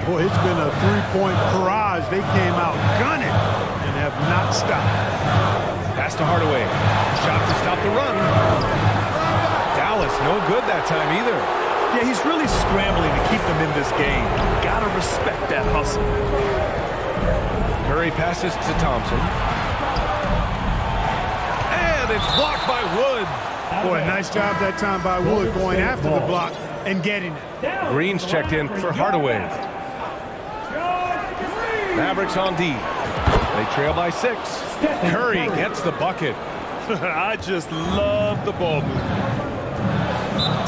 [SPEAKER 8] Boy, it's been a three-point barrage. They came out gunning and have not stopped.
[SPEAKER 6] Pass to Hardaway. Shot to stop the run. Dallas, no good that time either.
[SPEAKER 10] Yeah, he's really scrambling to keep them in this game. Gotta respect that hustle.
[SPEAKER 6] Curry passes to Thompson. And it's blocked by Wood.
[SPEAKER 8] Boy, nice job that time by Wood going after the block and getting it.
[SPEAKER 6] Green's checked in for Hardaway. Mavericks on D. They trail by 6. Curry gets the bucket.
[SPEAKER 10] I just love the ball movement.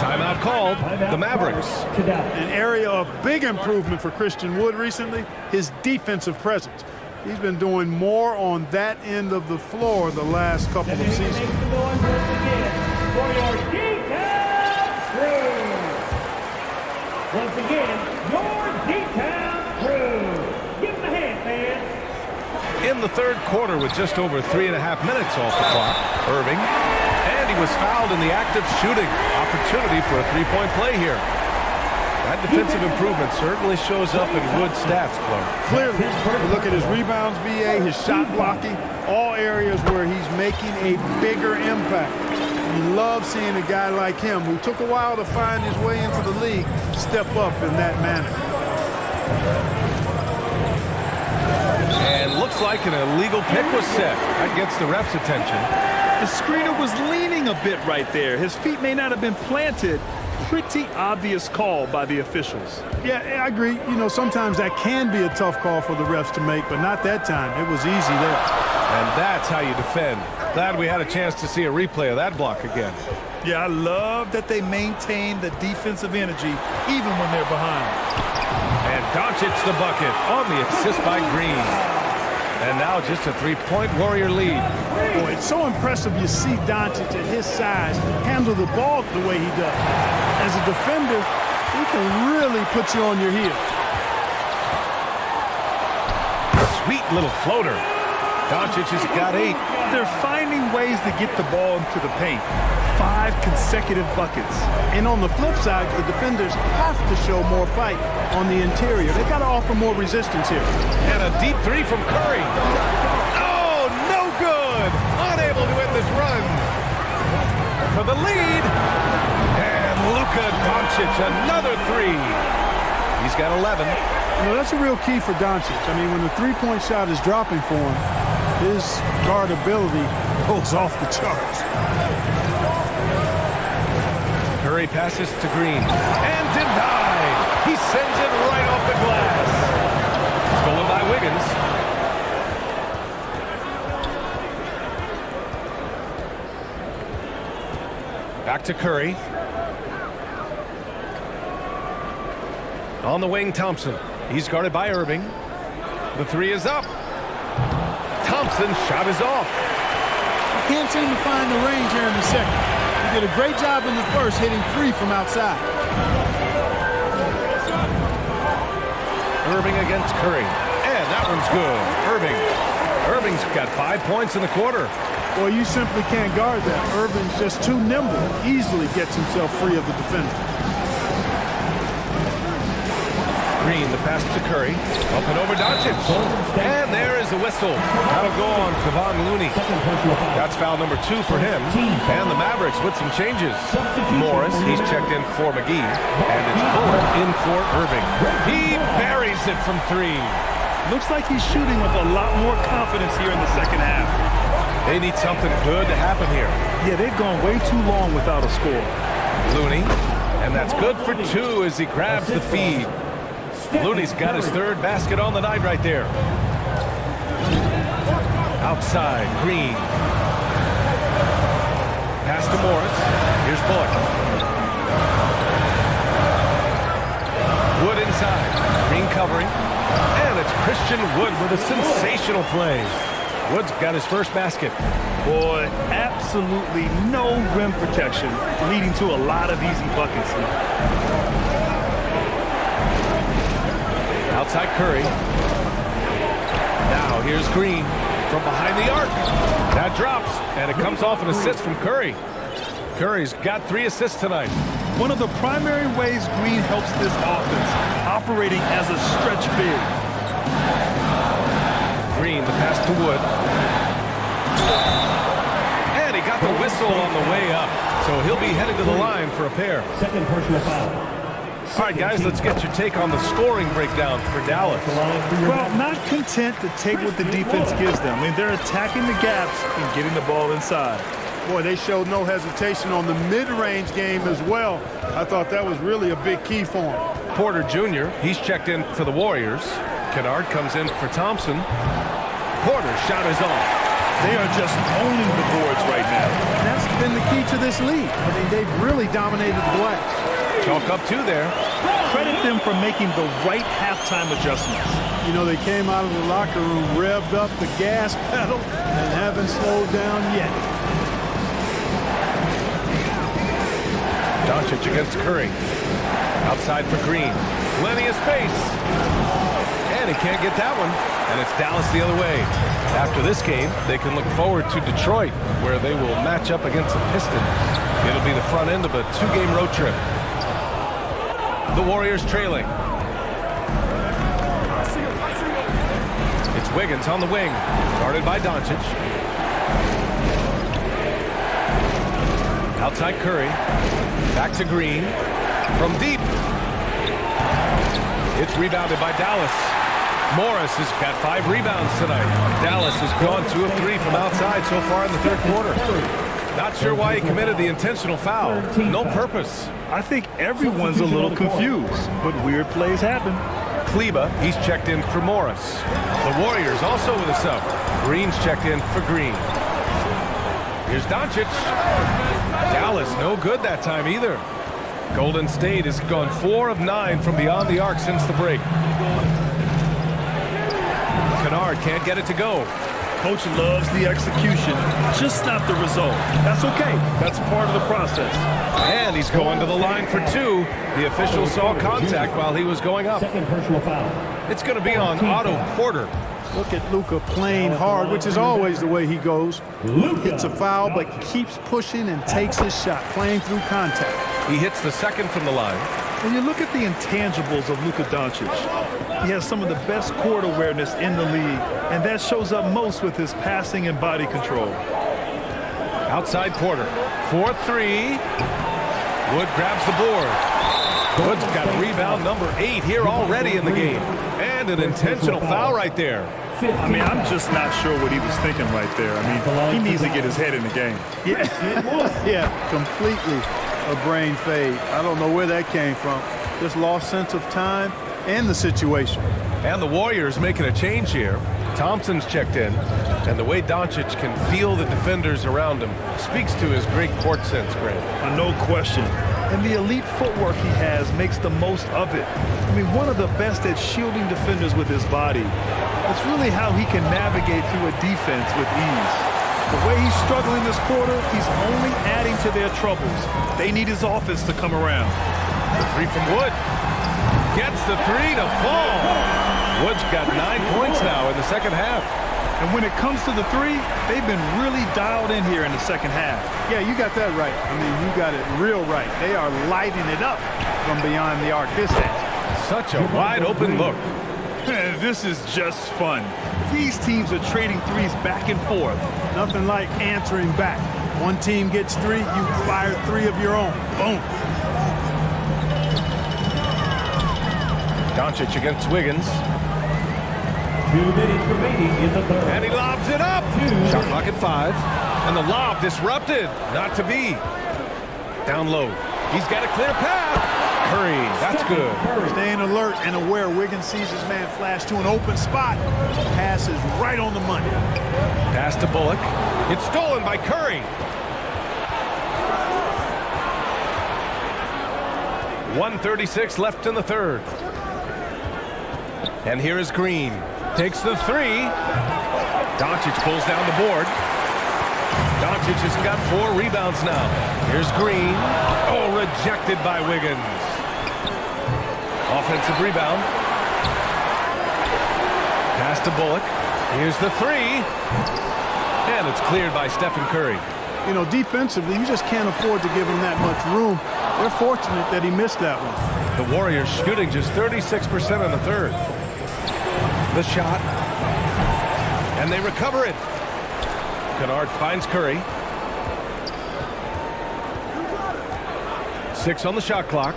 [SPEAKER 6] Timeout called. The Mavericks.
[SPEAKER 8] An area of big improvement for Christian Wood recently, his defensive presence. He's been doing more on that end of the floor the last couple of seasons.
[SPEAKER 11] Once again, your D-Town crew. Give them a hand, fans.
[SPEAKER 6] In the third quarter with just over 3.5 minutes off the clock, Irving. And he was fouled in the act of shooting. Opportunity for a 3-point play here. That defensive improvement certainly shows up in Wood's stats, Clark.
[SPEAKER 8] Clearly, you look at his rebounds, BA, his shot blocking, all areas where he's making a bigger impact. You love seeing a guy like him who took a while to find his way into the league step up in that manner.
[SPEAKER 6] And looks like an illegal pick was set. That gets the ref's attention.
[SPEAKER 10] The screener was leaning a bit right there. His feet may not have been planted. Pretty obvious call by the officials.
[SPEAKER 8] Yeah, I agree. You know, sometimes that can be a tough call for the refs to make, but not that time. It was easy there.
[SPEAKER 6] And that's how you defend. Glad we had a chance to see a replay of that block again.
[SPEAKER 10] Yeah, I love that they maintain the defensive energy even when they're behind.
[SPEAKER 6] And Doncic the bucket on the assist by Green. And now just a 3-point Warrior lead.
[SPEAKER 8] Boy, it's so impressive you see Doncic at his size handle the ball the way he does. As a defender, he can really put you on your heel.
[SPEAKER 6] Sweet little floater. Doncic has got 8.
[SPEAKER 10] They're finding ways to get the ball into the paint. 5 consecutive buckets.
[SPEAKER 8] And on the flip side, the defenders have to show more fight on the interior. They've got to offer more resistance here.
[SPEAKER 6] And a deep 3 from Curry. Oh, no good. Unable to end this run. For the lead. And Luka Doncic, another 3. He's got 11.
[SPEAKER 8] You know, that's a real key for Doncic. I mean, when the three-point shot is dropping for him, his guardability goes off the charts.
[SPEAKER 6] Curry passes to Green. And denied! He sends it right off the glass. Stolen by Wiggins. Back to Curry. On the wing, Thompson. He's guarded by Irving. The three is up. Thompson's shot is off.
[SPEAKER 8] Can't seem to find the range here in the second. He did a great job in the first, hitting three from outside.
[SPEAKER 6] Irving against Curry. And that one's good. Irving's got 5 points in the quarter.
[SPEAKER 8] Boy, you simply can't guard that. Irving's just too nimble. Easily gets himself free of the defender.
[SPEAKER 6] Green, the pass to Curry. Up and over Doncic. And there is the whistle. That'll go on Kevon Looney. That's foul number 2 for him. And the Mavericks with some changes. Morris, he's checked in for McGee. And it's Bullock in for Irving. He buries it from 3.
[SPEAKER 10] Looks like he's shooting with a lot more confidence here in the second half.
[SPEAKER 6] They need something good to happen here.
[SPEAKER 10] Yeah, they've gone way too long without a score.
[SPEAKER 6] Looney. And that's good for 2 as he grabs the feed. Looney's got his 3rd basket on the night right there. Outside, Green. Pass to Morris. Here's Bullock. Wood inside. Green covering. And it's Christian Wood with a sensational play. Wood's got his first basket.
[SPEAKER 10] Boy, absolutely no rim protection, leading to a lot of easy buckets here.
[SPEAKER 6] Outside Curry. Now here's Green from behind the arc. That drops, and it comes off an assist from Curry. Curry's got 3 assists tonight.
[SPEAKER 10] One of the primary ways Green helps this offense, operating as a stretch big.
[SPEAKER 6] Green, the pass to Wood. And he got the whistle on the way up, so he'll be headed to the line for a pair.
[SPEAKER 11] Second personal foul.
[SPEAKER 6] All right, guys, let's get your take on the scoring breakdown for Dallas.
[SPEAKER 10] Well, not content to take what the defense gives them. I mean, they're attacking the gaps and getting the ball inside.
[SPEAKER 8] Boy, they showed no hesitation on the mid-range game as well. I thought that was really a big key for him.
[SPEAKER 6] Porter Jr., he's checked in for the Warriors. Kennard comes in for Thompson. Porter's shot is off.
[SPEAKER 10] They are just owning the boards right now.
[SPEAKER 8] That's been the key to this league. I mean, they've really dominated the glass.
[SPEAKER 6] Chalk up 2 there.
[SPEAKER 10] Credit them for making the right halftime adjustments.
[SPEAKER 8] You know, they came out of the locker room, revved up the gas pedal, and haven't slowed down yet.
[SPEAKER 6] Doncic against Curry. Outside for Green. Plenty of space. And he can't get that one. And it's Dallas the other way. After this game, they can look forward to Detroit, where they will match up against the Pistons. It'll be the front end of a 2-game road trip. The Warriors trailing. It's Wiggins on the wing, guarded by Doncic. Outside Curry. Back to Green. From deep. It's rebounded by Dallas. Morris has got 5 rebounds tonight. Dallas has gone 2 of 3 from outside so far in the 3rd quarter. Not sure why he committed the intentional foul. No purpose.
[SPEAKER 10] I think everyone's a little confused, but weird plays happen.
[SPEAKER 6] Kleba, he's checked in for Morris. The Warriors also with a sub. Green's checked in for Green. Here's Doncic. Dallas, no good that time either. Golden State has gone 4 of 9 from beyond the arc since the break. Kennard can't get it to go.
[SPEAKER 10] Coach loves the execution, just not the result. That's okay. That's part of the process.
[SPEAKER 6] And he's going to the line for 2. The official saw contact while he was going up.
[SPEAKER 11] Second personal foul.
[SPEAKER 6] It's going to be on Otto Porter.
[SPEAKER 8] Look at Luka playing hard, which is always the way he goes. Hits a foul, but keeps pushing and takes his shot, playing through contact.
[SPEAKER 6] He hits the 2nd from the line.
[SPEAKER 10] When you look at the intangibles of Luka Doncic, he has some of the best court awareness in the league, and that shows up most with his passing and body control.
[SPEAKER 6] Outside Porter. 4-3. Wood grabs the board. Wood's got rebound number 8 here already in the game. And an intentional foul right there.
[SPEAKER 10] I mean, I'm just not sure what he was thinking right there. I mean, he needs to get his head in the game.
[SPEAKER 8] Yeah, completely a brain fade. I don't know where that came from. Just lost sense of time and the situation.
[SPEAKER 6] And the Warriors making a change here. Thompson's checked in, and the way Doncic can feel the defenders around him speaks to his great court sense, Grant.
[SPEAKER 10] No question. And the elite footwork he has makes the most of it. I mean, one of the best at shielding defenders with his body. It's really how he can navigate through a defense with ease. The way he's struggling this quarter, he's only adding to their troubles. They need his offense to come around.
[SPEAKER 6] The three from Wood. Gets the three to fall. Wood's got 9 points now in the second half.
[SPEAKER 10] And when it comes to the three, they've been really dialed in here in the second half.
[SPEAKER 8] Yeah, you got that right. I mean, you got it real right. They are lighting it up from beyond the arc. This is
[SPEAKER 6] such a wide open look.
[SPEAKER 10] This is just fun. These teams are trading threes back and forth.
[SPEAKER 8] Nothing like answering back. One team gets three, you fire three of your own. Boom.
[SPEAKER 6] Doncic against Wiggins.
[SPEAKER 11] 2 minutes remaining in the third.
[SPEAKER 6] And he lobs it up. Shot clock at 5. And the lob disrupted. Not to be. Down low. He's got a clear path. Curry, that's good.
[SPEAKER 8] Staying alert and aware. Wiggins sees his man flash to an open spot. Pass is right on the money.
[SPEAKER 6] Pass to Bullock. It's stolen by Curry. 1:36 left in the third. And here is Green. Takes the three. Doncic pulls down the board. Doncic has got 4 rebounds now. Here's Green. Oh, rejected by Wiggins. Offensive rebound. Pass to Bullock. Here's the three. And it's cleared by Stephen Curry.
[SPEAKER 8] You know, defensively, you just can't afford to give him that much room. They're fortunate that he missed that one.
[SPEAKER 6] The Warriors shooting just 36% in the third. The shot. And they recover it. Kennard finds Curry. 6 on the shot clock.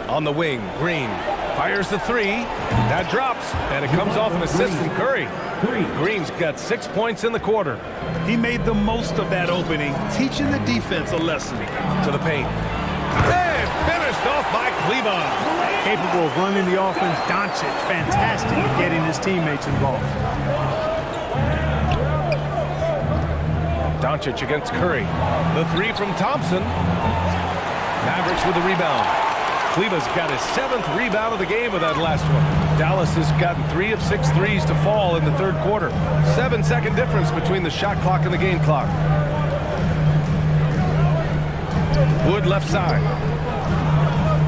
[SPEAKER 6] On the wing, Green fires the three. That drops, and it comes off an assist from Curry. Green's got 6 points in the quarter.
[SPEAKER 10] He made the most of that opening, teaching the defense a lesson.
[SPEAKER 6] To the paint. And finished off by Cleveland.
[SPEAKER 8] Capable of running the offense. Doncic, fantastic at getting his teammates involved.
[SPEAKER 6] Doncic against Curry. The three from Thompson. Mavericks with the rebound. Kleba's got his 7th rebound of the game with that last one. Dallas has gotten 3 of 6 threes to fall in the third quarter. 7-second difference between the shot clock and the game clock. Wood left side.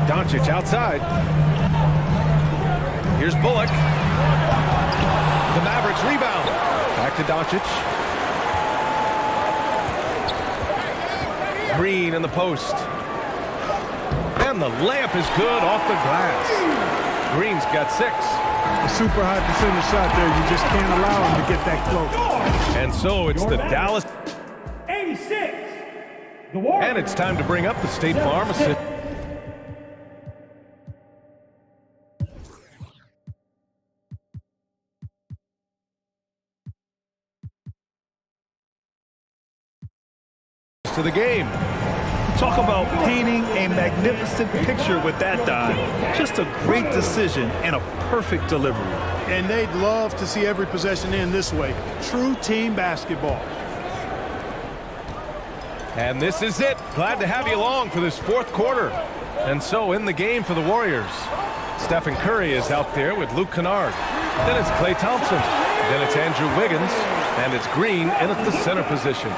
[SPEAKER 6] Doncic outside. Here's Bullock. The Mavericks rebound. Back to Doncic. Green in the post. And the layup is good off the glass. Green's got 6.
[SPEAKER 8] A super high percentage shot there. You just can't allow him to get that close.
[SPEAKER 6] And so it's the Dallas.
[SPEAKER 11] 86. The Warriors.
[SPEAKER 6] And it's time to bring up the State Farm assist. To the game.
[SPEAKER 10] Talk about painting a magnificent picture with that dive. Just a great decision and a perfect delivery.
[SPEAKER 8] And they'd love to see every possession end this way. True team basketball.
[SPEAKER 6] And this is it. Glad to have you along for this fourth quarter. And so in the game for the Warriors, Stephen Curry is out there with Luke Kennard. Then it's Klay Thompson. Then it's Andrew Wiggins. And it's Green in at the center position.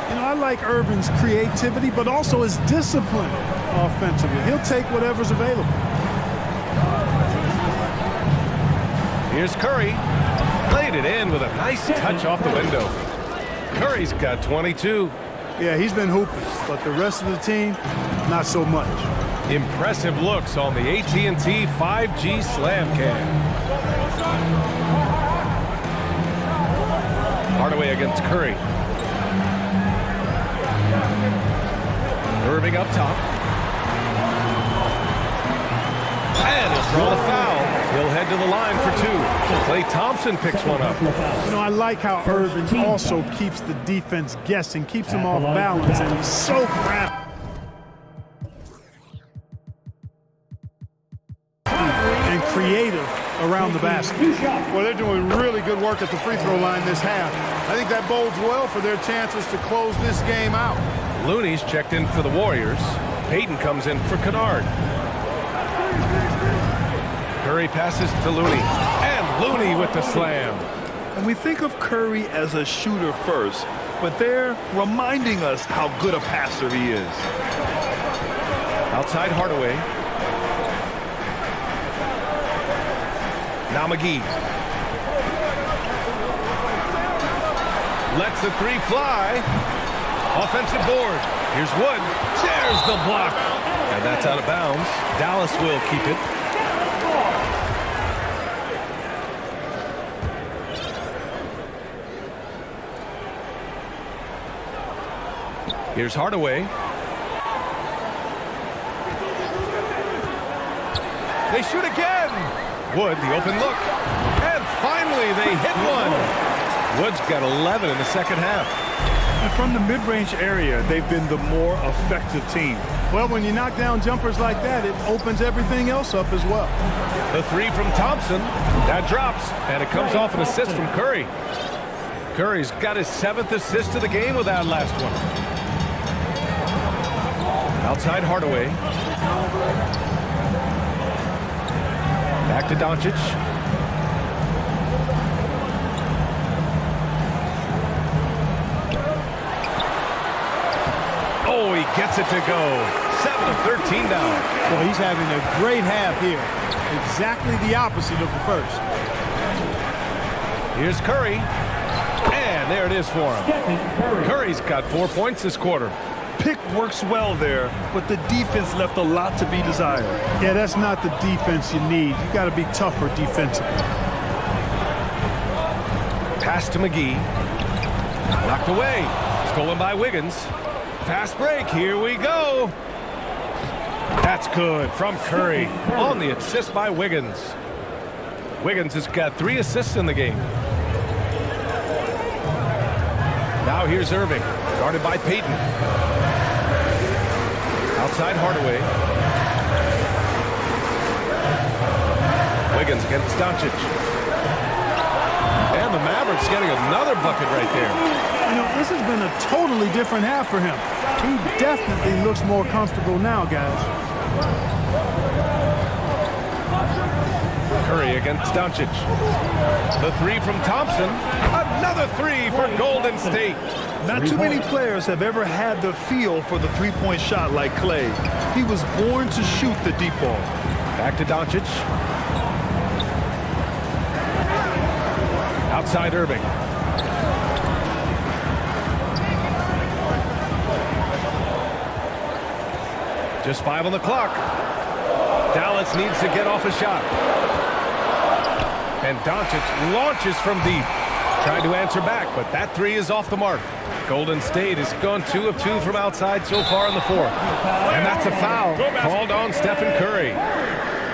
[SPEAKER 8] You know, I like Irvin's creativity, but also his discipline offensively. He'll take whatever's available.
[SPEAKER 6] Here's Curry. Laid it in with a nice touch off the window. Curry's got 22.
[SPEAKER 8] Yeah, he's been hooping, but the rest of the team, not so much.
[SPEAKER 6] Impressive looks on the AT&T 5G Slam Cam. Hardaway against Curry. Irving up top. And he'll draw the foul. He'll head to the line for two. Klay Thompson picks one up.
[SPEAKER 8] You know, I like how Irving also keeps the defense guessing, keeps them off balance, and he's so crafty and creative around the basket. Well, they're doing really good work at the free throw line this half. I think that bodes well for their chances to close this game out.
[SPEAKER 6] Looney's checked in for the Warriors. Payton comes in for Kennard. Curry passes to Looney. And Looney with the slam.
[SPEAKER 10] And we think of Curry as a shooter first, but they're reminding us how good a passer he is.
[SPEAKER 6] Outside Hardaway. Now McGee. Lets the three fly. Offensive board. Here's Wood. There's the block. And that's out of bounds. Dallas will keep it. Here's Hardaway. They shoot again. Wood, the open look. And finally, they hit one. Wood's got 11 in the second half.
[SPEAKER 10] And from the mid-range area, they've been the more effective team.
[SPEAKER 8] Well, when you knock down jumpers like that, it opens everything else up as well.
[SPEAKER 6] The three from Thompson. That drops, and it comes off an assist from Curry. Curry's got his 7th assist of the game with that last one. Outside Hardaway. Back to Doncic. Oh, he gets it to go. 7 of 13 down.
[SPEAKER 8] Well, he's having a great half here. Exactly the opposite of the first.
[SPEAKER 6] Here's Curry. And there it is for him. Curry's got 4 points this quarter.
[SPEAKER 10] Pick works well there, but the defense left a lot to be desired.
[SPEAKER 8] Yeah, that's not the defense you need. You got to be tougher defensively.
[SPEAKER 6] Pass to McGee. Knocked away. Stolen by Wiggins. Fast break. Here we go. That's good from Curry on the assist by Wiggins. Wiggins has got 3 assists in the game. Now here's Irving, guarded by Payton. Outside Hardaway. Wiggins against Doncic. And the Mavericks getting another bucket right there.
[SPEAKER 8] You know, this has been a totally different half for him. He definitely looks more comfortable now, guys.
[SPEAKER 6] Curry against Doncic. The three from Thompson. Another three for Golden State.
[SPEAKER 10] Not too many players have ever had the feel for the three-point shot like Klay. He was born to shoot the deep ball.
[SPEAKER 6] Back to Doncic. Outside Irving. Just 5 on the clock. Dallas needs to get off a shot. And Doncic launches from deep. Trying to answer back, but that three is off the mark. Golden State has gone 2 of 2 from outside so far in the fourth. And that's a foul called on Stephen Curry.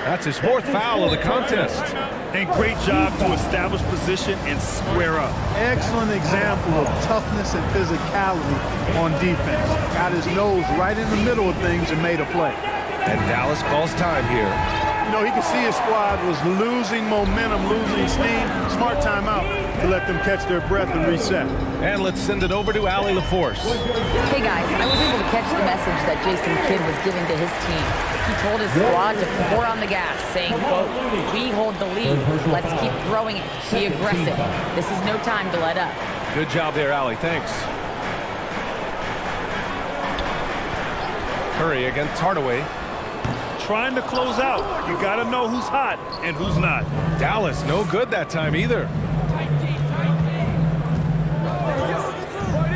[SPEAKER 6] That's his 4th foul of the contest.
[SPEAKER 10] And great job to establish position and square up.
[SPEAKER 8] Excellent example of toughness and physicality on defense. Got his nose right in the middle of things and made a play.
[SPEAKER 6] And Dallas calls time here.
[SPEAKER 8] You know, he could see his squad was losing momentum, losing steam. Smart timeout to let them catch their breath and reset.
[SPEAKER 6] And let's send it over to Allie LaForce.
[SPEAKER 7] Hey guys, I was able to catch the message that Jason Kidd was giving to his team. He told his squad to pour on the gas, saying, quote, "We hold the lead. Let's keep throwing it. Be aggressive. This is no time to let up."
[SPEAKER 6] Good job there, Allie. Thanks. Curry against Hardaway.
[SPEAKER 10] Trying to close out. You got to know who's hot and who's not.
[SPEAKER 6] Dallas, no good that time either.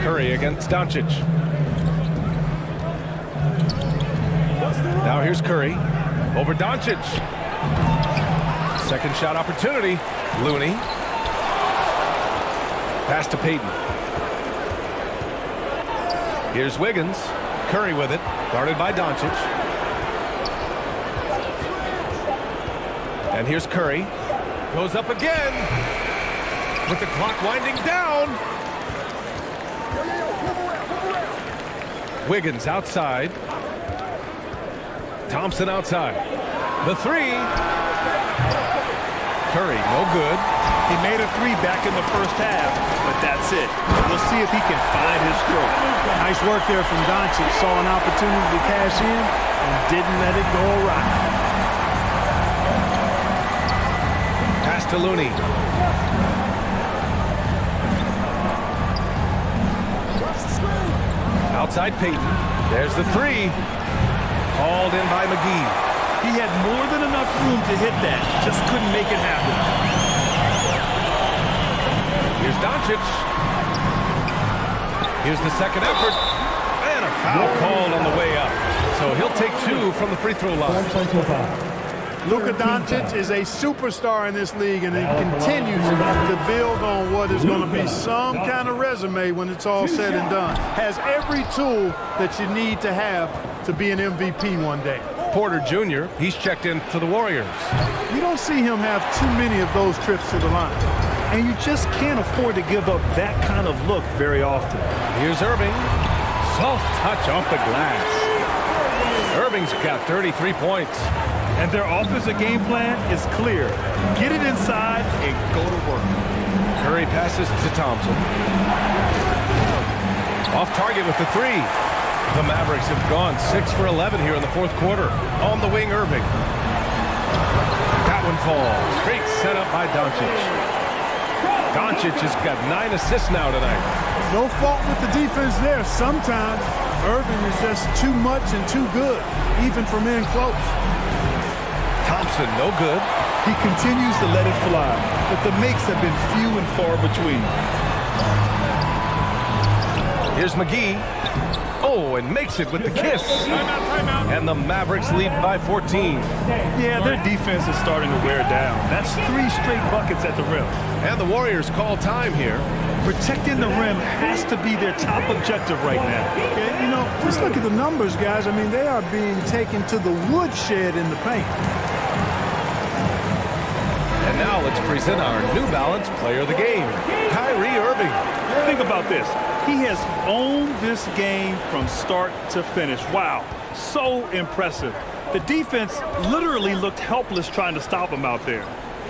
[SPEAKER 6] Curry against Doncic. Now here's Curry over Doncic. Second shot opportunity. Looney. Pass to Payton. Here's Wiggins. Curry with it. Guarded by Doncic. And here's Curry. Goes up again. With the clock winding down. Wiggins outside. Thompson outside. The three. Curry, no good.
[SPEAKER 10] He made a three back in the first half, but that's it. We'll see if he can find his stroke.
[SPEAKER 8] Nice work there from Doncic. Saw an opportunity to cash in and didn't let it go awry.
[SPEAKER 6] Pass to Looney. Outside Payton. There's the three. Hauled in by McGee.
[SPEAKER 10] He had more than enough room to hit that. Just couldn't make it happen.
[SPEAKER 6] Here's Doncic. Here's the second effort. And a foul called on the way up. So he'll take 2 from the free throw line.
[SPEAKER 8] Luka Doncic is a superstar in this league, and he continues to build on what is going to be some kind of resume when it's all said and done. Has every tool that you need to have to be an MVP one day.
[SPEAKER 6] Porter Jr., he's checked in for the Warriors.
[SPEAKER 8] You don't see him have too many of those trips to the line.
[SPEAKER 10] And you just can't afford to give up that kind of look very often.
[SPEAKER 6] Here's Irving. Soft touch off the glass. Irving's got 33 points.
[SPEAKER 10] And their offensive game plan is clear. Get it inside and go to work.
[SPEAKER 6] Curry passes to Thompson. Off target with the three. The Mavericks have gone 6 for 11 here in the fourth quarter. On the wing, Irving. That one falls. Great setup by Doncic. Doncic has got 9 assists now tonight.
[SPEAKER 8] No fault with the defense there. Sometimes Irving is just too much and too good, even from in close.
[SPEAKER 6] Thompson, no good.
[SPEAKER 10] He continues to let it fly, but the makes have been few and far between.
[SPEAKER 6] Here's McGee. Oh, and makes it with the kiss. And the Mavericks lead by 14.
[SPEAKER 10] Yeah, their defense is starting to wear down. That's 3 straight buckets at the rim.
[SPEAKER 6] And the Warriors call time here.
[SPEAKER 10] Protecting the rim has to be their top objective right now.
[SPEAKER 8] Yeah, you know, just look at the numbers, guys. I mean, they are being taken to the woodshed in the paint.
[SPEAKER 6] And now let's present our New Balance Player of the Game, Kyrie Irving.
[SPEAKER 10] Think about this. He has owned this game from start to finish. Wow, so impressive. The defense literally looked helpless trying to stop him out there.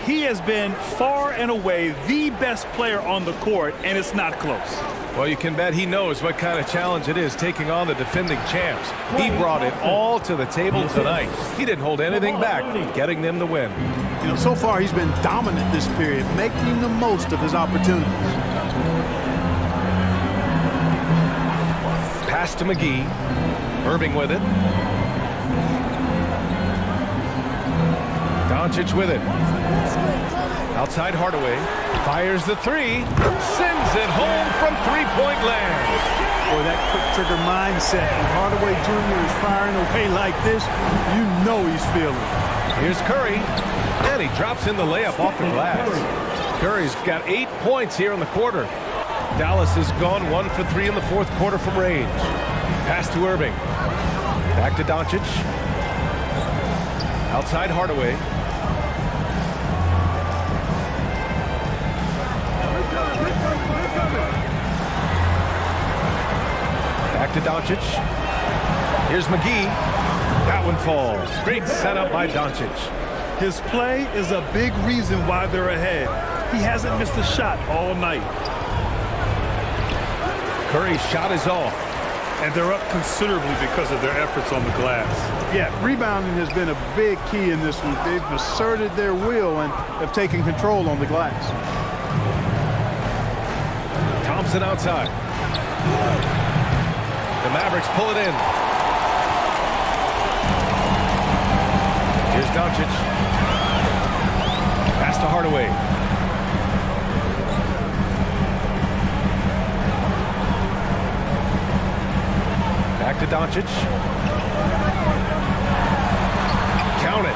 [SPEAKER 10] He has been far and away the best player on the court, and it's not close.
[SPEAKER 6] Well, you can bet he knows what kind of challenge it is taking on the defending champs. He brought it all to the table tonight. He didn't hold anything back, getting them the win.
[SPEAKER 8] You know, so far he's been dominant this period, making the most of his opportunities.
[SPEAKER 6] Pass to McGee. Irving with it. Doncic with it. Outside Hardaway. Fires the three. Sends it home from three-point land.
[SPEAKER 8] Boy, that quick trigger mindset. When Hardaway Jr. is firing away like this, you know he's feeling it.
[SPEAKER 6] Here's Curry. And he drops in the layup off the glass. Curry's got 8 points here in the quarter. Dallas has gone 1 for 3 in the fourth quarter from range. Pass to Irving. Back to Doncic. Outside Hardaway. Back to Doncic. Here's McGee. That one falls. Great setup by Doncic.
[SPEAKER 10] His play is a big reason why they're ahead. He hasn't missed a shot all night.
[SPEAKER 6] Curry's shot is off.
[SPEAKER 10] And they're up considerably because of their efforts on the glass.
[SPEAKER 8] Yeah, rebounding has been a big key in this one. They've asserted their will and have taken control on the glass.
[SPEAKER 6] Thompson outside. The Mavericks pull it in. Here's Doncic. Pass to Hardaway. Back to Doncic. Count it.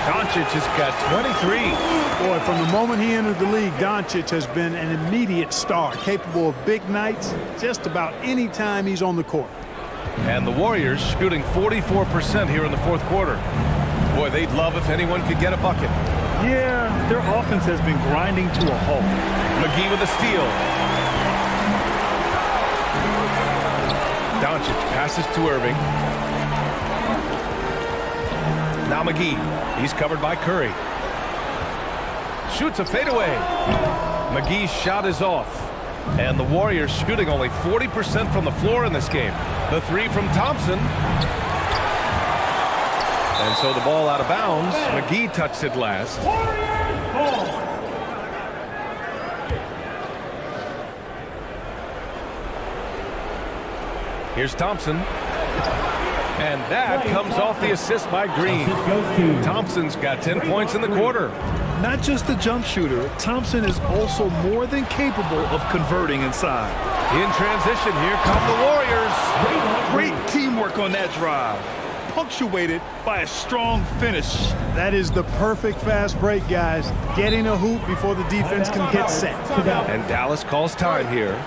[SPEAKER 6] Doncic has got 23.
[SPEAKER 8] Boy, from the moment he entered the league, Doncic has been an immediate star, capable of big nights just about any time he's on the court.
[SPEAKER 6] And the Warriors shooting 44% here in the fourth quarter. Boy, they'd love if anyone could get a bucket.
[SPEAKER 10] Yeah, their offense has been grinding to a halt.
[SPEAKER 6] McGee with a steal. Doncic passes to Irving. Now McGee. He's covered by Curry. Shoots a fadeaway. McGee's shot is off. And the Warriors shooting only 40% from the floor in this game. The three from Thompson. And so the ball out of bounds. McGee touched it last. Here's Thompson. And that comes off the assist by Green. Thompson's got 10 points in the quarter.
[SPEAKER 10] Not just a jump shooter, Thompson is also more than capable of converting inside.
[SPEAKER 6] In transition, here come the Warriors.
[SPEAKER 10] Great teamwork on that drive, punctuated by a strong finish.
[SPEAKER 8] That is the perfect fast break, guys. Getting a hoop before the defense can get set.
[SPEAKER 6] And Dallas calls time here.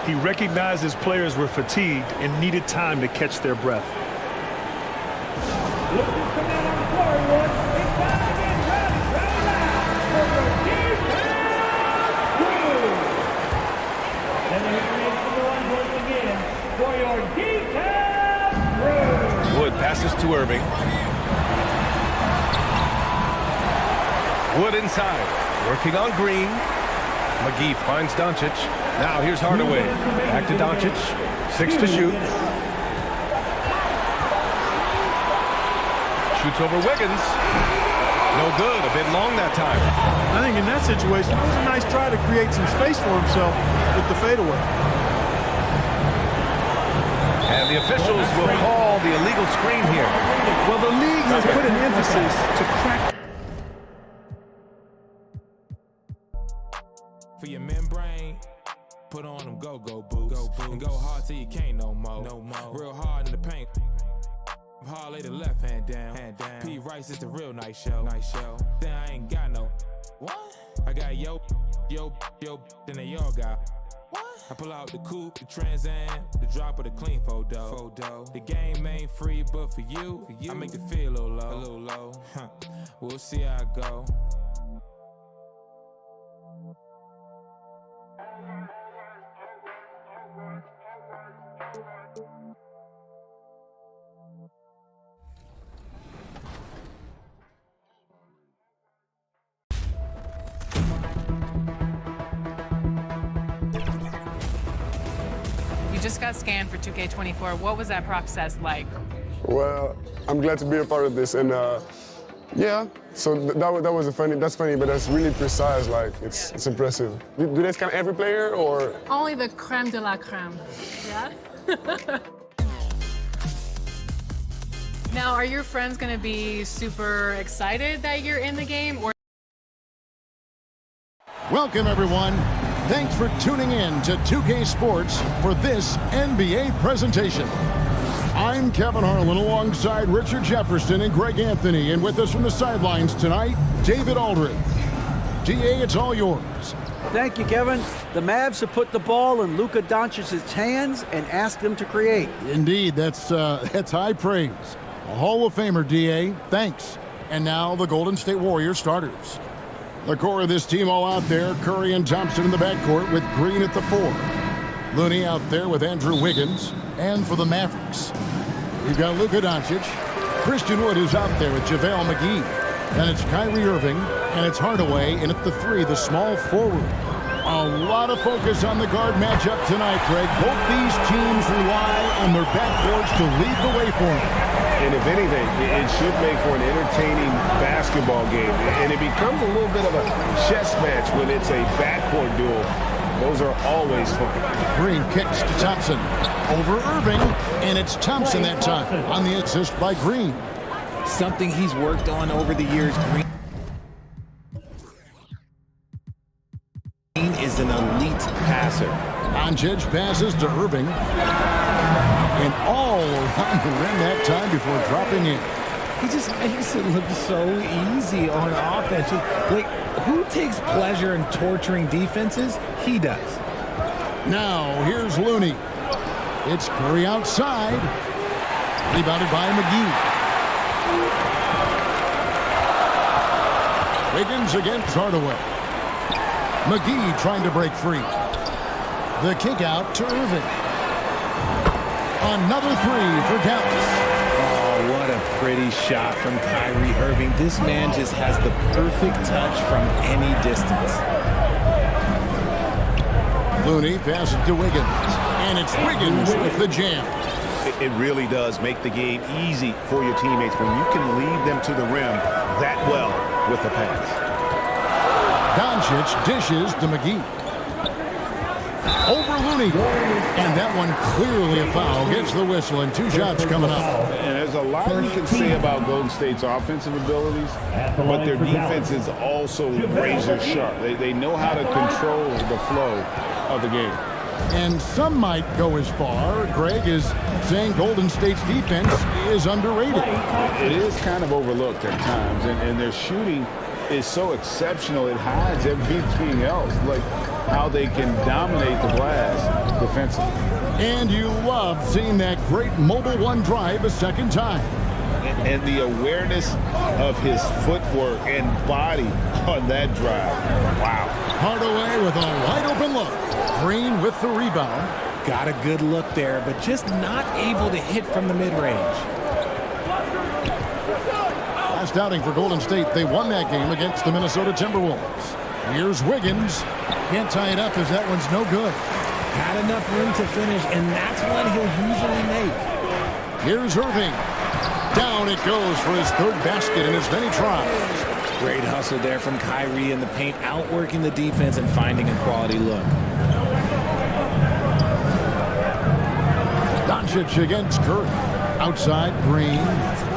[SPEAKER 10] He recognized his players were fatigued and needed time to catch their breath.
[SPEAKER 6] Wood passes to Irving. Wood inside, working on Green. McGee finds Doncic. Now here's Hardaway. Back to Doncic. 6 to shoot. Shoots over Wiggins. No good. A bit long that time.
[SPEAKER 8] I think in that situation, it was a nice try to create some space for himself with the fadeaway.
[SPEAKER 6] And the officials will call the illegal screen here.
[SPEAKER 10] Well, the league has put an emphasis to crack.
[SPEAKER 12] For your membrane, put on them go-go boots. And go hard till you can't no more. Real hard in the paint. Hard lay the left hand down. P. Rice is the real nice show. Then I ain't got no. What? I got yo, then they all got. What? I pull out the coupe, the Trans Am, the drop of the clean photo. The game ain't free, but for you, I make it feel a little low. We'll see how it go.
[SPEAKER 13] Just got scanned for 2K24. What was that process like?
[SPEAKER 14] Well, I'm glad to be a part of this, and yeah. So that's funny, but that's really precise. Like it's impressive. Do they scan every player or?
[SPEAKER 13] Only the creme de la creme. Yeah. Now, are your friends going to be super excited that you're in the game, or?
[SPEAKER 3] Welcome, everyone. Thanks for tuning in to 2K Sports for this NBA presentation. I'm Kevin Harlan alongside Richard Jefferson and Greg Anthony, and with us from the sidelines tonight, David Aldridge. DA, it's all yours.
[SPEAKER 15] Thank you, Kevin. The Mavs have put the ball in Luka Doncic's hands and asked him to create.
[SPEAKER 3] Indeed, that's high praise. A Hall of Famer, DA. Thanks. And now the Golden State Warriors starters. The core of this team all out there, Curry and Thompson in the backcourt with Green at the 4. Looney out there with Andrew Wiggins. And for the Mavericks, we've got Luka Doncic. Christian Wood is out there with JaVale McGee. And it's Kyrie Irving, and it's Hardaway, and at the 3, the small forward. A lot of focus on the guard matchup tonight, Greg. Both these teams rely on their backcourts to lead the way for them.
[SPEAKER 16] And if anything, it should make for an entertaining basketball game. And it becomes a little bit of a chess match when it's a backcourt duel. Those are always fun.
[SPEAKER 3] Green kicks to Thompson. Over Irving, and it's Thompson that time on the assist by Green.
[SPEAKER 17] Something he's worked on over the years. Green is an elite passer.
[SPEAKER 3] Doncic passes to Irving. And all around the rim that time before dropping in.
[SPEAKER 17] He just makes it look so easy on offense. Like, who takes pleasure in torturing defenses? He does.
[SPEAKER 3] Now, here's Looney. It's Curry outside. Rebounded by McGee. Wiggins against Hardaway. McGee trying to break free. The kick out to Irving. Another three for Dallas.
[SPEAKER 17] Oh, what a pretty shot from Kyrie Irving. This man just has the perfect touch from any distance.
[SPEAKER 3] Looney passes to Wiggins. And it's Wiggins with the jam.
[SPEAKER 18] It really does make the game easy for your teammates when you can lead them to the rim that well with the pass.
[SPEAKER 3] Doncic dishes to McGee. Over Looney. And that one clearly a foul. Gets the whistle and 2 shots coming up.
[SPEAKER 16] And there's a lot you can say about Golden State's offensive abilities, but their defense is also razor sharp. They know how to control the flow of the game.
[SPEAKER 3] And some might go as far, Greg, is saying Golden State's defense is underrated.
[SPEAKER 16] It is kind of overlooked at times, and their shooting is so exceptional it hides everything else, like how they can dominate the glass defensively.
[SPEAKER 3] And you love seeing that great mobile one drive a second time.
[SPEAKER 16] And the awareness of his footwork and body on that drive. Wow.
[SPEAKER 3] Hardaway with a wide open look. Green with the rebound.
[SPEAKER 17] Got a good look there, but just not able to hit from the mid-range.
[SPEAKER 3] Last outing for Golden State. They won that game against the Minnesota Timberwolves. Here's Wiggins. Can't tie it up as that one's no good.
[SPEAKER 17] Had enough room to finish, and that's one he'll usually make.
[SPEAKER 3] Here's Irving. Down it goes for his 3rd basket in as many tries.
[SPEAKER 17] Great hustle there from Kyrie in the paint, outworking the defense and finding a quality look.
[SPEAKER 3] Doncic against Curry. Outside, Green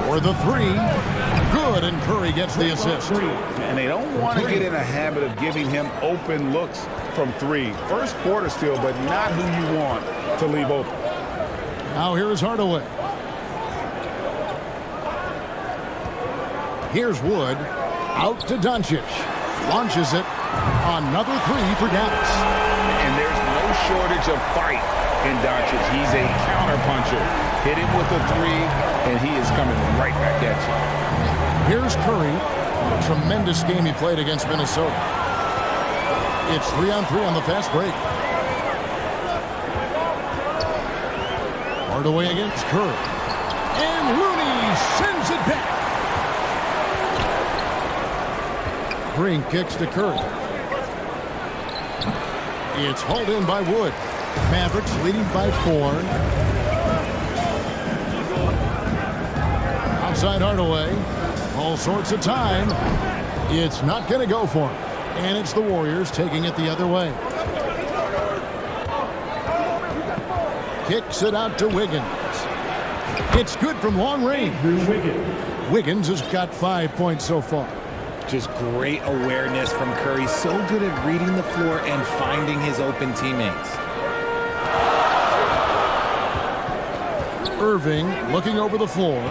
[SPEAKER 3] for the 3. Good, and Curry gets the assist.
[SPEAKER 16] And they don't want to get in a habit of giving him open looks from 3. First quarter still, but not who you want to leave open.
[SPEAKER 3] Now here is Hardaway. Here's Wood. Out to Doncic. Launches it. Another 3 for Dallas.
[SPEAKER 16] And there's no shortage of fight in Doncic. He's a counterpuncher. Hit him with a 3, and he is coming right back at you.
[SPEAKER 3] Here's Curry. Tremendous game he played against Minnesota. It's 3-on-3 on the fast break. Hardaway against Curry. And Looney sends it back. Green kicks to Curry. It's hauled in by Wood. Mavericks leading by 4. Outside Hardaway. All sorts of time. It's not going to go for him. And it's the Warriors taking it the other way. Kicks it out to Wiggins. It's good from long range. Wiggins has got 5 points so far.
[SPEAKER 17] Just great awareness from Curry. So good at reading the floor and finding his open teammates.
[SPEAKER 3] Irving looking over the floor.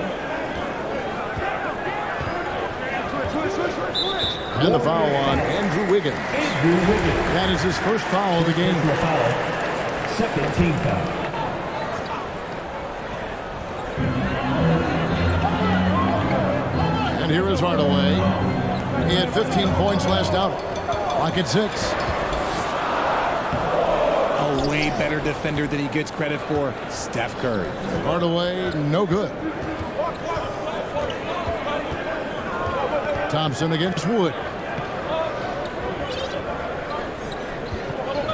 [SPEAKER 3] And the foul on Andrew Wiggins. That is his first foul of the game.
[SPEAKER 11] Second team foul.
[SPEAKER 3] And here is Hardaway. He had 15 points last outing. Clock at 6.
[SPEAKER 17] A way better defender than he gets credit for, Steph Curry.
[SPEAKER 3] Hardaway, no good. Thompson against Wood.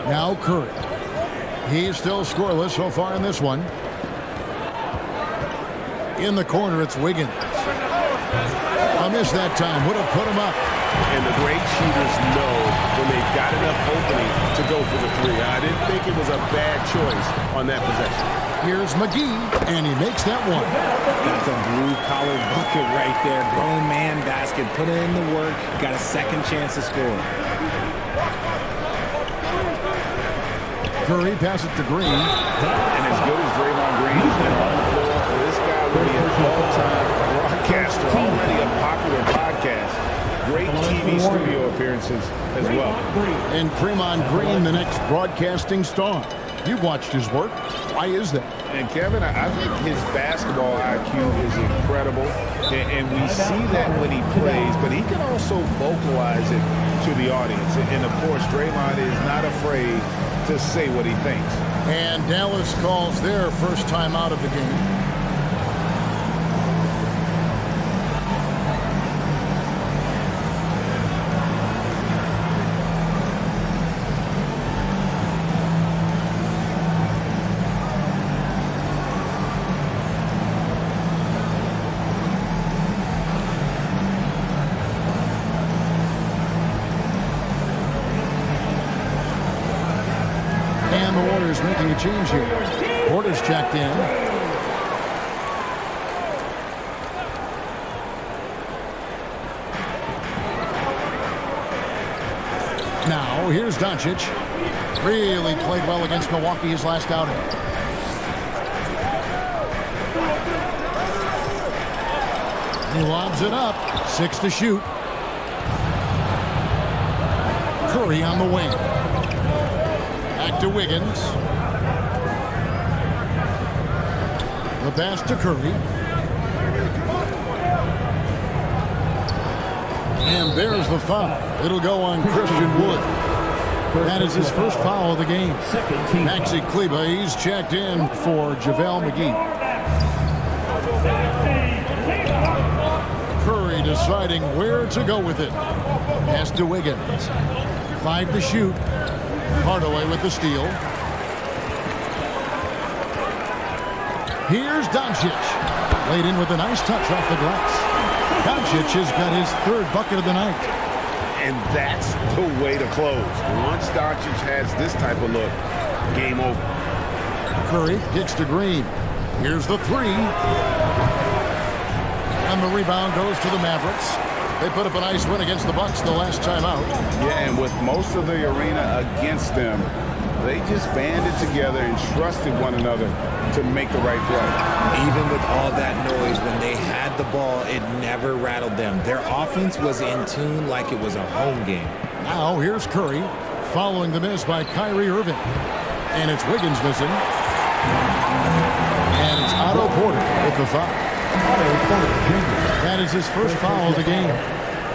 [SPEAKER 3] Now Curry. He's still scoreless so far in this one. In the corner, it's Wiggins. A miss that time. Would have put him up.
[SPEAKER 16] And the great shooters know when they've got enough opening to go for the 3. I didn't think it was a bad choice on that possession.
[SPEAKER 3] Here's McGee, and he makes that one.
[SPEAKER 17] That's a blue-collar bucket right there. Grown man basket. Put in the work. Got a second chance to score.
[SPEAKER 3] Curry passes to Green.
[SPEAKER 16] And as good as Draymond Green has been on the floor, this guy will be an all-time broadcaster, already a popular podcast. Great TV studio appearances as well.
[SPEAKER 3] And Draymond Green, the next broadcasting star. You've watched his work. Why is that?
[SPEAKER 16] And Kevin, I think his basketball IQ is incredible, and we see that when he plays, but he can also vocalize it to the audience. And of course, Draymond is not afraid to say what he thinks.
[SPEAKER 3] And Dallas calls their first time out of the game. And the Warriors making a change here. Porter's checked in. Now, here's Doncic. Really played well against Milwaukee his last outing. He lobs it up. 6 to shoot. Curry on the wing. Back to Wiggins. The pass to Curry. And there's the foul. It'll go on Christian Wood. That is his first foul of the game. Maxi Kleber, he's checked in for JaVale McGee. Curry deciding where to go with it. Pass to Wiggins. 5 to shoot. Hardaway with the steal. Here's Doncic. Laid in with a nice touch off the glass. Doncic has got his 3rd bucket of the night.
[SPEAKER 18] And that's the way to close. Once Doncic has this type of look, game over.
[SPEAKER 3] Curry kicks to Green. Here's the 3. And the rebound goes to the Mavericks. They put up a nice win against the Bucks the last time out.
[SPEAKER 16] Yeah, and with most of the arena against them, they just banded together and trusted one another to make the right play.
[SPEAKER 17] Even with all that noise, when they had the ball, it never rattled them. Their offense was in tune like it was a home game.
[SPEAKER 3] Now here's Curry following the miss by Kyrie Irving. And it's Wiggins missing. And it's Otto Porter with the foul. That is his first foul of the game.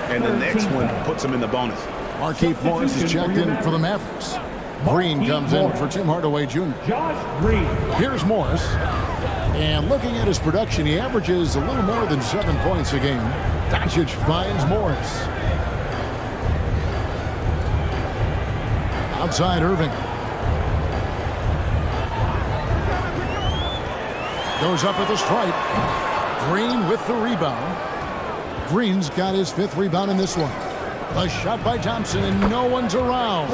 [SPEAKER 18] And the next one puts him in the bonus.
[SPEAKER 3] Markieff Morris is checked in for the Mavericks. Green comes in for Tim Hardaway Jr. Here's Morris. And looking at his production, he averages a little more than 7 points a game. Doncic finds Morris. Outside Irving. Goes up with a stripe. Green with the rebound. Green's got his 5th rebound in this one. A shot by Thompson, and no one's around.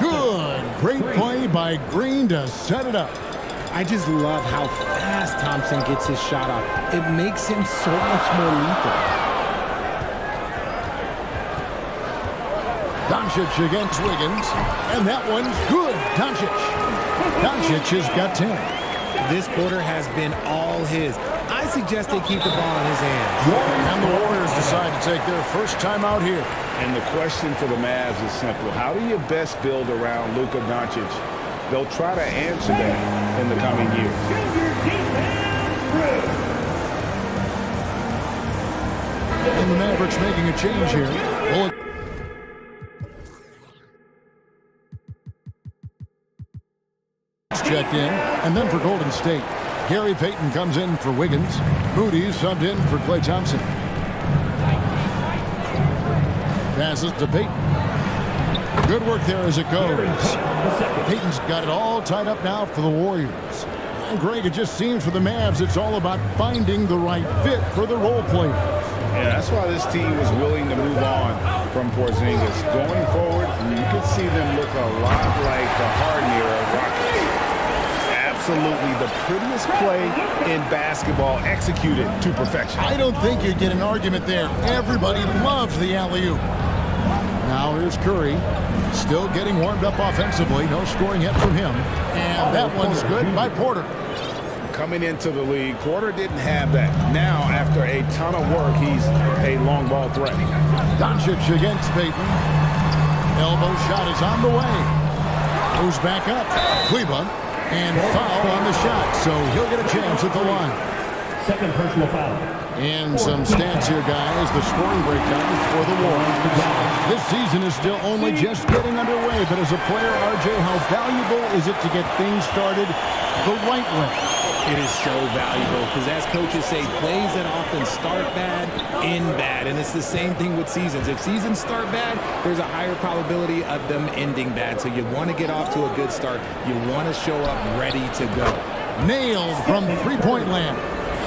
[SPEAKER 3] Good. Great play by Green to set it up.
[SPEAKER 17] I just love how fast Thompson gets his shot off. It makes him so much more lethal.
[SPEAKER 3] Doncic against Wiggins, and that one's good. Doncic has got 10.
[SPEAKER 17] This quarter has been all his. I suggest they keep the ball in his hands.
[SPEAKER 3] And the Warriors decide to take their first time out here.
[SPEAKER 16] And the question for the Mavs is simple. How do you best build around Luka Doncic? They'll try to answer that in the coming years.
[SPEAKER 3] And the Mavericks making a change here. Checked in, and then for Golden State, Gary Payton comes in for Wiggins. Moody subbed in for Klay Thompson. Passes to Payton. Good work there as it goes. Payton's got it all tied up now for the Warriors. And Greg, it just seems for the Mavs, it's all about finding the right fit for the role players.
[SPEAKER 16] Yeah, that's why this team was willing to move on from Porzingis. Going forward, you can see them look a lot like the Harden era Rockets. Absolutely the prettiest play in basketball, executed to perfection.
[SPEAKER 3] I don't think you'd get an argument there. Everybody loves the alley-oop. Now here's Curry, still getting warmed up offensively. No scoring hit from him. And that one's good by Porter.
[SPEAKER 16] Coming into the league, Porter didn't have that. Now, after a ton of work, he's a long ball threat.
[SPEAKER 3] Doncic against Payton. Elbow shot is on the way. Moves back up. Kleber. And foul on the shot, so he'll get a chance at the line.
[SPEAKER 11] Second personal foul.
[SPEAKER 3] And some stats here, guys. The scoring breakdown for the Warriors. This season is still only just getting underway, but as a player, RJ, how valuable is it to get things started the right way?
[SPEAKER 17] It is so valuable because, as coaches say, plays that often start bad, end bad. And it's the same thing with seasons. If seasons start bad, there's a higher probability of them ending bad. So you want to get off to a good start. You want to show up ready to go.
[SPEAKER 3] Nailed from three-point land.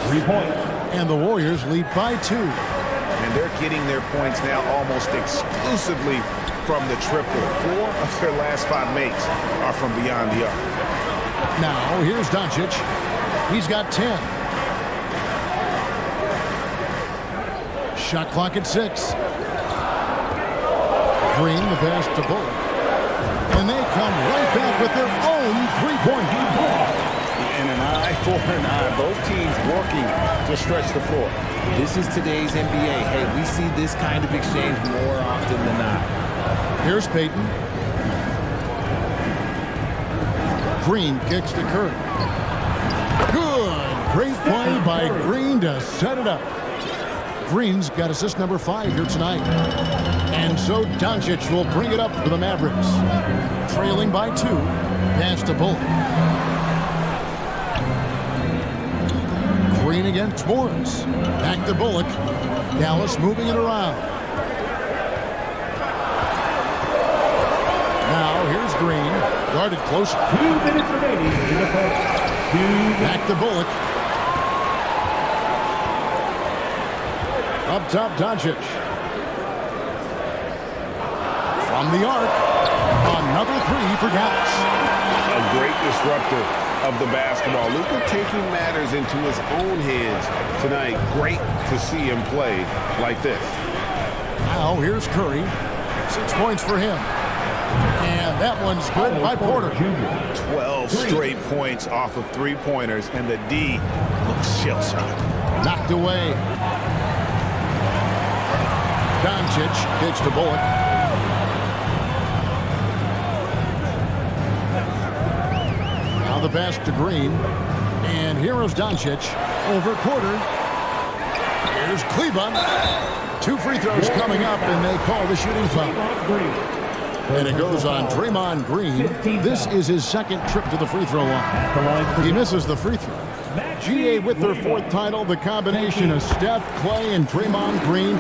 [SPEAKER 11] 3 points.
[SPEAKER 3] And the Warriors lead by 2.
[SPEAKER 18] And they're getting their points now almost exclusively from the triple. 4 of their last 5 makes are from beyond the arc.
[SPEAKER 3] Now, here's Doncic. He's got 10. Shot clock at 6. Green, the pass to Bullock. And they come right back with their own three-point.
[SPEAKER 16] And an eye for an eye. Both teams working to stretch the floor.
[SPEAKER 17] This is today's NBA. Hey, we see this kind of exchange more often than not.
[SPEAKER 3] Here's Payton. Green kicks to Curry. Good. Great play by Green to set it up. Green's got assist number 5 here tonight. And so Doncic will bring it up for the Mavericks. Trailing by 2. Pass to Bullock. Green against Morris. Back to Bullock. Dallas moving it around. Now here's Green. Guarded close.
[SPEAKER 11] 2 minutes remaining in the first.
[SPEAKER 3] Back to Bullock. Up top, Doncic. From the arc. Another 3 for Dallas.
[SPEAKER 18] A great disruptor of the basketball. Luka taking matters into his own hands tonight. Great to see him play like this.
[SPEAKER 3] Now here's Curry. 6 points for him. And that one's good by Porter.
[SPEAKER 18] 12 straight points off of 3-pointers, and the D looks shell-shocked.
[SPEAKER 3] Knocked away. Doncic kicks to Bullock. Now the pass to Green. And here is Doncic over Porter. Here's Kleber. 2 free throws coming up, and they call the shooting foul. And it goes on Draymond Green. This is his second trip to the free throw line. He misses the free throw. GA with their 4th title, the combination of Steph, Clay, and Draymond Green,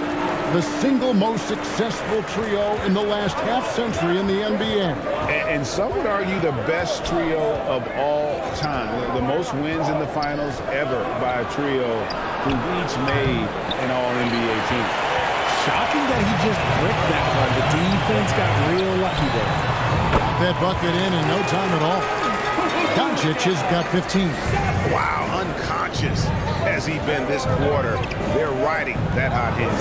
[SPEAKER 3] the single most successful trio in the last half-century in the NBA.
[SPEAKER 16] And some would argue the best trio of all time. The most wins in the finals ever by a trio who've each made an All-NBA team.
[SPEAKER 17] Shocking that he just bricked that one. The defense got real lucky there.
[SPEAKER 3] Got that bucket in no time at all. Doncic has got 15.
[SPEAKER 18] Wow, unconscious has he been this quarter. They're riding that hot hand.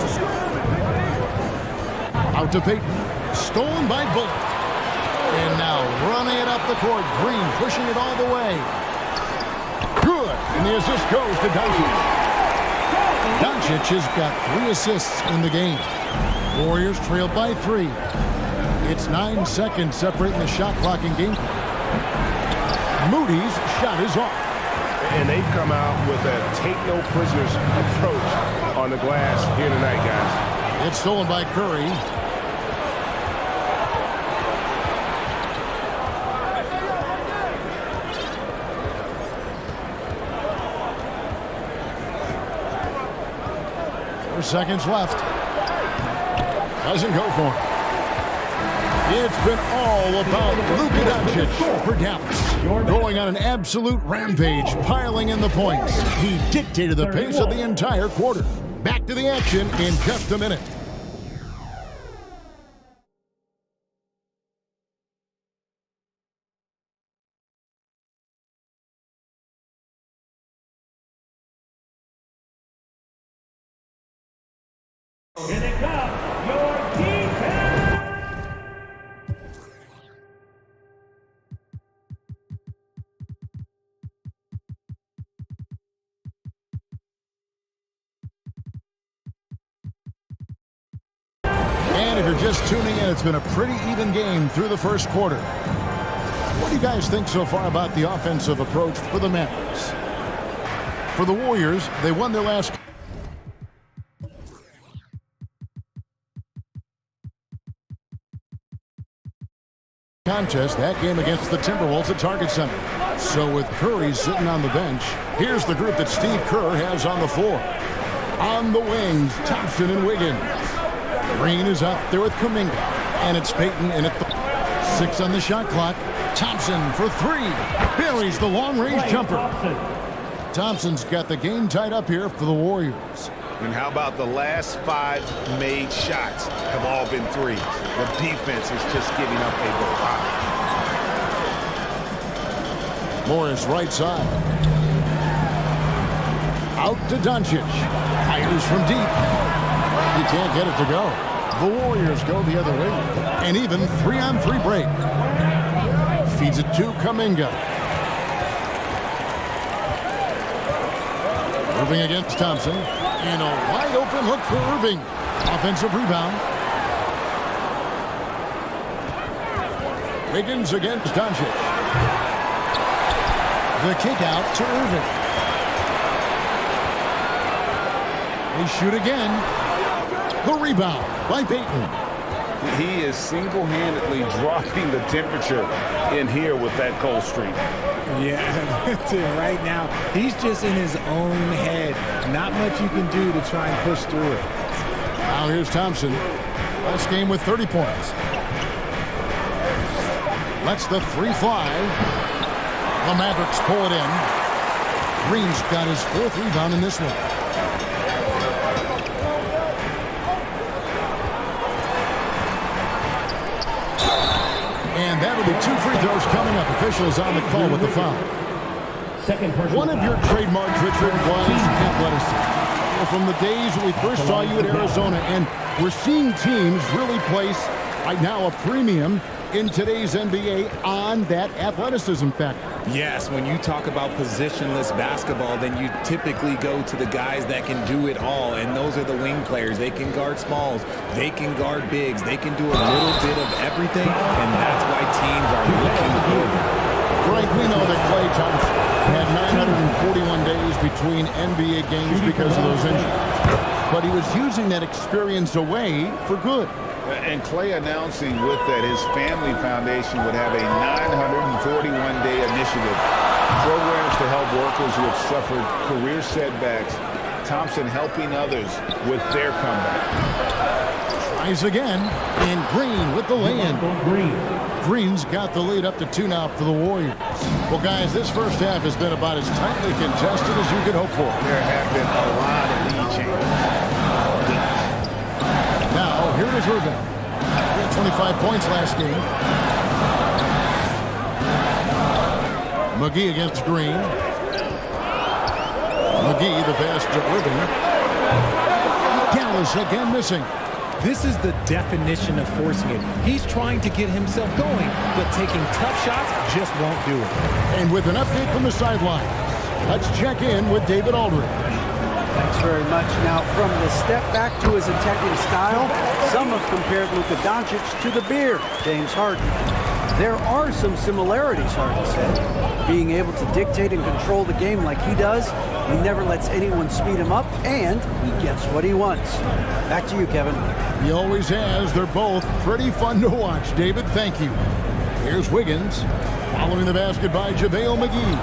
[SPEAKER 3] Out to Payton. Stolen by Bullock. And now running it up the court. Green pushing it all the way. Good. And the assist goes to Doncic. Doncic has got 3 assists in the game. Warriors trail by 3. It's 9 seconds separating the shot clock and game clock. Moody's shot is off.
[SPEAKER 2] And they've come out with a take-no-prisoners approach on the glass here tonight, guys.
[SPEAKER 3] It's stolen by Curry. Seconds left. Doesn't go for it. It's been all about Luka Doncic for Dallas. Going on an absolute rampage, piling in the points. He dictated the pace of the entire quarter. Back to the action in just a minute.
[SPEAKER 11] Here they come, your defense. And
[SPEAKER 3] if you're just tuning in, it's been a pretty even game through the first quarter. What do you guys think so far about the offensive approach for the Mavericks? For the Warriors, they won their last contest, that game against the Timberwolves at Target Center. So with Curry sitting on the bench, here's the group that Steve Kerr has on the floor. On the wings, Thompson and Wiggins. Green is out there with Kuminga. And it's Payton in at the 6 on the shot clock. Thompson for 3. Buries the long-range jumper. Thompson's got the game tied up here for the Warriors.
[SPEAKER 18] And how about the last 5 made shots have all been threes? The defense is just giving up a barrage.
[SPEAKER 3] Morris right side. Out to Doncic. Fires from deep. You can't get it to go. The Warriors go the other way. An even 3-on-3 break. Feeds it to Kuminga. Irving against Thompson. And a wide open look for Irving. Offensive rebound. Wiggins against Doncic. The kick out to Irving. They shoot again. The rebound by Payton.
[SPEAKER 18] He is single-handedly dropping the temperature in here with that cold streak.
[SPEAKER 17] Yeah, that's it. Right now, he's just in his own head. Not much you can do to try and push through it.
[SPEAKER 3] Now here's Thompson. Last game with 30 points. Lets the 3 fly. The Mavericks pull it in. Green's got his 4th rebound in this one. And that'll be 2 free throws coming up. Officials on the call with the foul. One of your trademarks, Richard, was athleticism. From the days when we first saw you at Arizona, and we're seeing teams really place right now a premium in today's NBA on that athleticism factor.
[SPEAKER 17] Yes, when you talk about positionless basketball, then you typically go to the guys that can do it all, and those are the wing players. They can guard smalls, they can guard bigs, they can do a little bit of everything, and that's why teams are looking good.
[SPEAKER 3] Frank, we know that Klay Thompson had 941 days between NBA games because of those injuries, but he was using that experience away for good.
[SPEAKER 18] And Klay announcing with that his family foundation would have a 941-day initiative. Programs to help workers who have suffered career setbacks. Thompson helping others with their comeback.
[SPEAKER 3] Tries again, and Green with the lay-in. Green's got the lead up to 2 now for the Warriors. Well, guys, this first half has been about as tightly contested as you could hope for.
[SPEAKER 18] There have been a lot of lead changes.
[SPEAKER 3] Now, here is Irving. He had 25 points last game. McGee against Green. McGee, the pass to Irving. Dallas again missing.
[SPEAKER 17] This is the definition of forcing it. He's trying to get himself going, but taking tough shots just won't do it.
[SPEAKER 3] And with an update from the sideline, let's check in with David Aldridge.
[SPEAKER 15] Thanks very much. Now, from the step back to his attacking style, some have compared Luka Doncic to the beard, James Harden. There are some similarities, Harden said. Being able to dictate and control the game like he does, he never lets anyone speed him up, and he gets what he wants. Back to you, Kevin.
[SPEAKER 3] He always has. They're both pretty fun to watch. David, thank you. Here's Wiggins. Following the basket by JaVale McGee.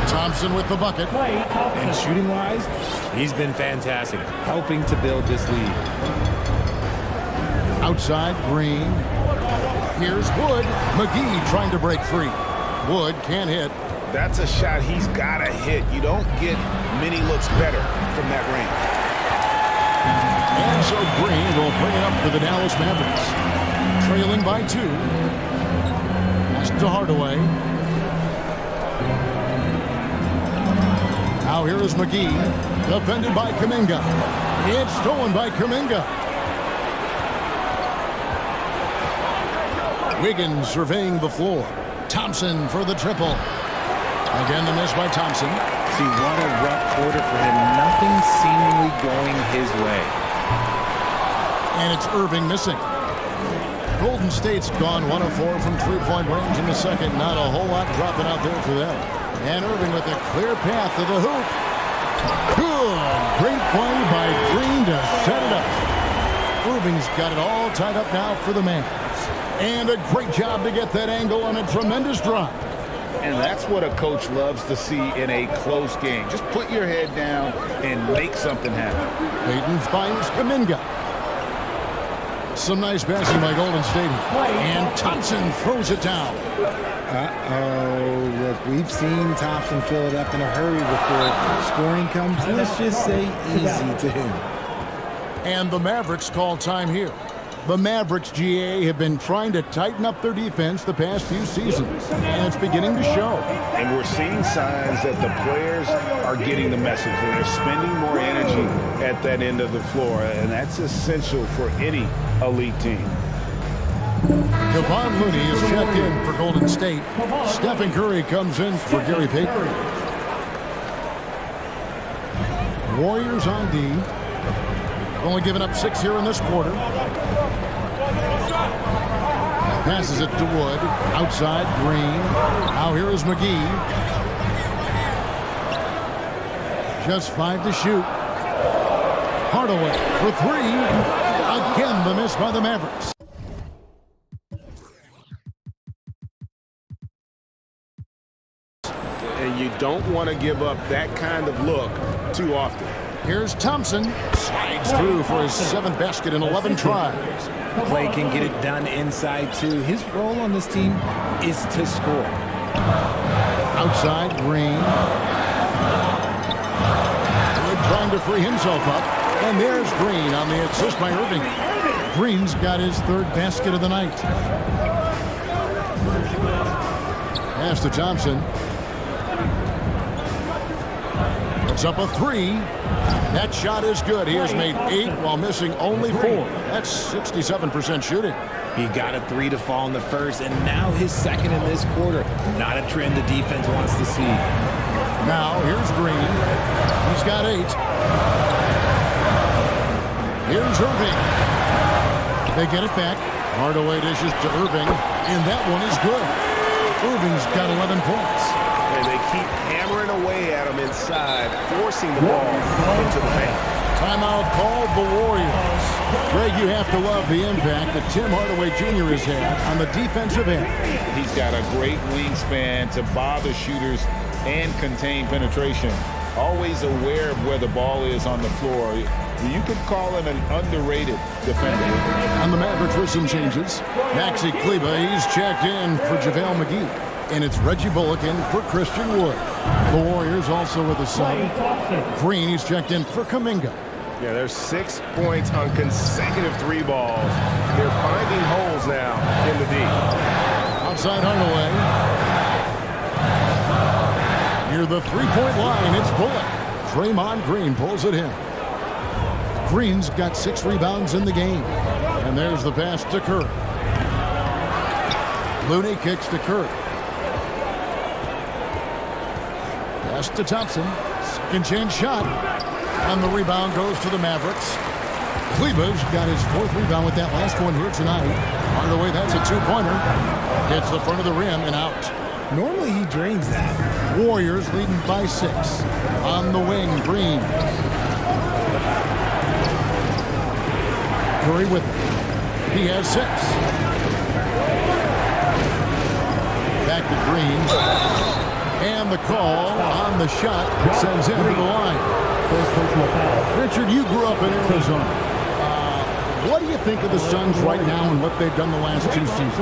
[SPEAKER 3] Thompson with the bucket.
[SPEAKER 17] And shooting-wise, he's been fantastic, helping to build this lead.
[SPEAKER 3] Outside, Green. Here's Wood. McGee trying to break free. Wood can't hit.
[SPEAKER 18] That's a shot he's got to hit. You don't get many looks better from that range.
[SPEAKER 3] And so Green will bring it up for the Dallas Mavericks. Trailing by 2. Pass to Hardaway. Now here is McGee. Defended by Kuminga. It's stolen by Kuminga. Wiggins surveying the floor. Thompson for the triple. Again, the miss by Thompson.
[SPEAKER 17] See, what a rough quarter for him. Nothing seemingly going his way.
[SPEAKER 3] And it's Irving missing. Golden State's gone 1 of 4 from three-point range in the second. Not a whole lot dropping out there for them. And Irving with a clear path to the hoop. Good. Great play by Green to set it up. Irving's got it all tied up now for the Mavs. And a great job to get that angle on a tremendous drop.
[SPEAKER 18] And that's what a coach loves to see in a close game. Just put your head down and make something happen.
[SPEAKER 3] Payton finds Kuminga. Some nice passing by Golden State. And Thompson throws it down.
[SPEAKER 17] Uh-oh. Look, we've seen Thompson fill it up in a hurry before scoring comes, let's just say, easy to him.
[SPEAKER 3] And the Mavericks call time here. The Mavericks, GA, have been trying to tighten up their defense the past few seasons, and it's beginning to show.
[SPEAKER 18] And we're seeing signs that the players are getting the message. They're spending more energy at that end of the floor, and that's essential for any elite team.
[SPEAKER 3] Kevon Looney is checked in for Golden State. Stephen Curry comes in for Gary Payton. Warriors on D. Only giving up 6 here in this quarter. Passes it to Wood. Outside, Green. Now here is McGee. Just 5 to shoot. Hardaway for 3. Again, the miss by the Mavericks.
[SPEAKER 18] And you don't want to give up that kind of look too often.
[SPEAKER 3] Here's Thompson. Slides through for his 7th basket in 11 tries.
[SPEAKER 17] Clay can get it done inside, too. His role on this team is to score.
[SPEAKER 3] Outside, Green. Wood trying to free himself up. And there's Green on the assist by Irving. Green's got his 3rd basket of the night. Pass to Thompson. It's up a 3. That shot is good. He has made 8 while missing only 4. That's 67% shooting.
[SPEAKER 17] He got a 3 to fall in the first, and now his 2nd in this quarter. Not a trend the defense wants to see.
[SPEAKER 3] Now here's Green. He's got 8. Here's Irving. They get it back. Hardaway dishes to Irving, and that one is good. Irving's got 11 points.
[SPEAKER 6] And they keep hammering away at him inside, forcing the ball into the paint.
[SPEAKER 3] Timeout called the Warriors. Greg, you have to love the impact that Tim Hardaway Jr. has had on the defensive end.
[SPEAKER 18] He's got a great wingspan to bother shooters and contain penetration. Always aware of where the ball is on the floor. You could call him an underrated defender.
[SPEAKER 3] On the Mavericks with some changes. Maxi Kleber, he's checked in for JaVale McGee. And it's Reggie Bullock in for Christian Wood. The Warriors also with a sub. Green, he's checked in for Kuminga.
[SPEAKER 6] Yeah, there's 6 points on consecutive 3 balls. They're finding holes now in the D.
[SPEAKER 3] Outside Hardaway. Near the 3-point line, it's Bullock. Draymond Green pulls it in. Green's got 6 rebounds in the game. And there's the pass to Curry. Looney kicks to Curry. Pass to Thompson. Second chance shot. And the rebound goes to the Mavericks. Kleber's got his 4th rebound with that last one here tonight. Hardaway, that's a 2-pointer. Hits the front of the rim and out.
[SPEAKER 17] Normally he drains that.
[SPEAKER 3] Warriors leading by 6. On the wing, Green. Curry with it. He has 6. Back to Green. And the call on the shot sends him to the line. Richard, you grew up in Arizona. What do you think of the Suns right now and what they've done the last 2 seasons?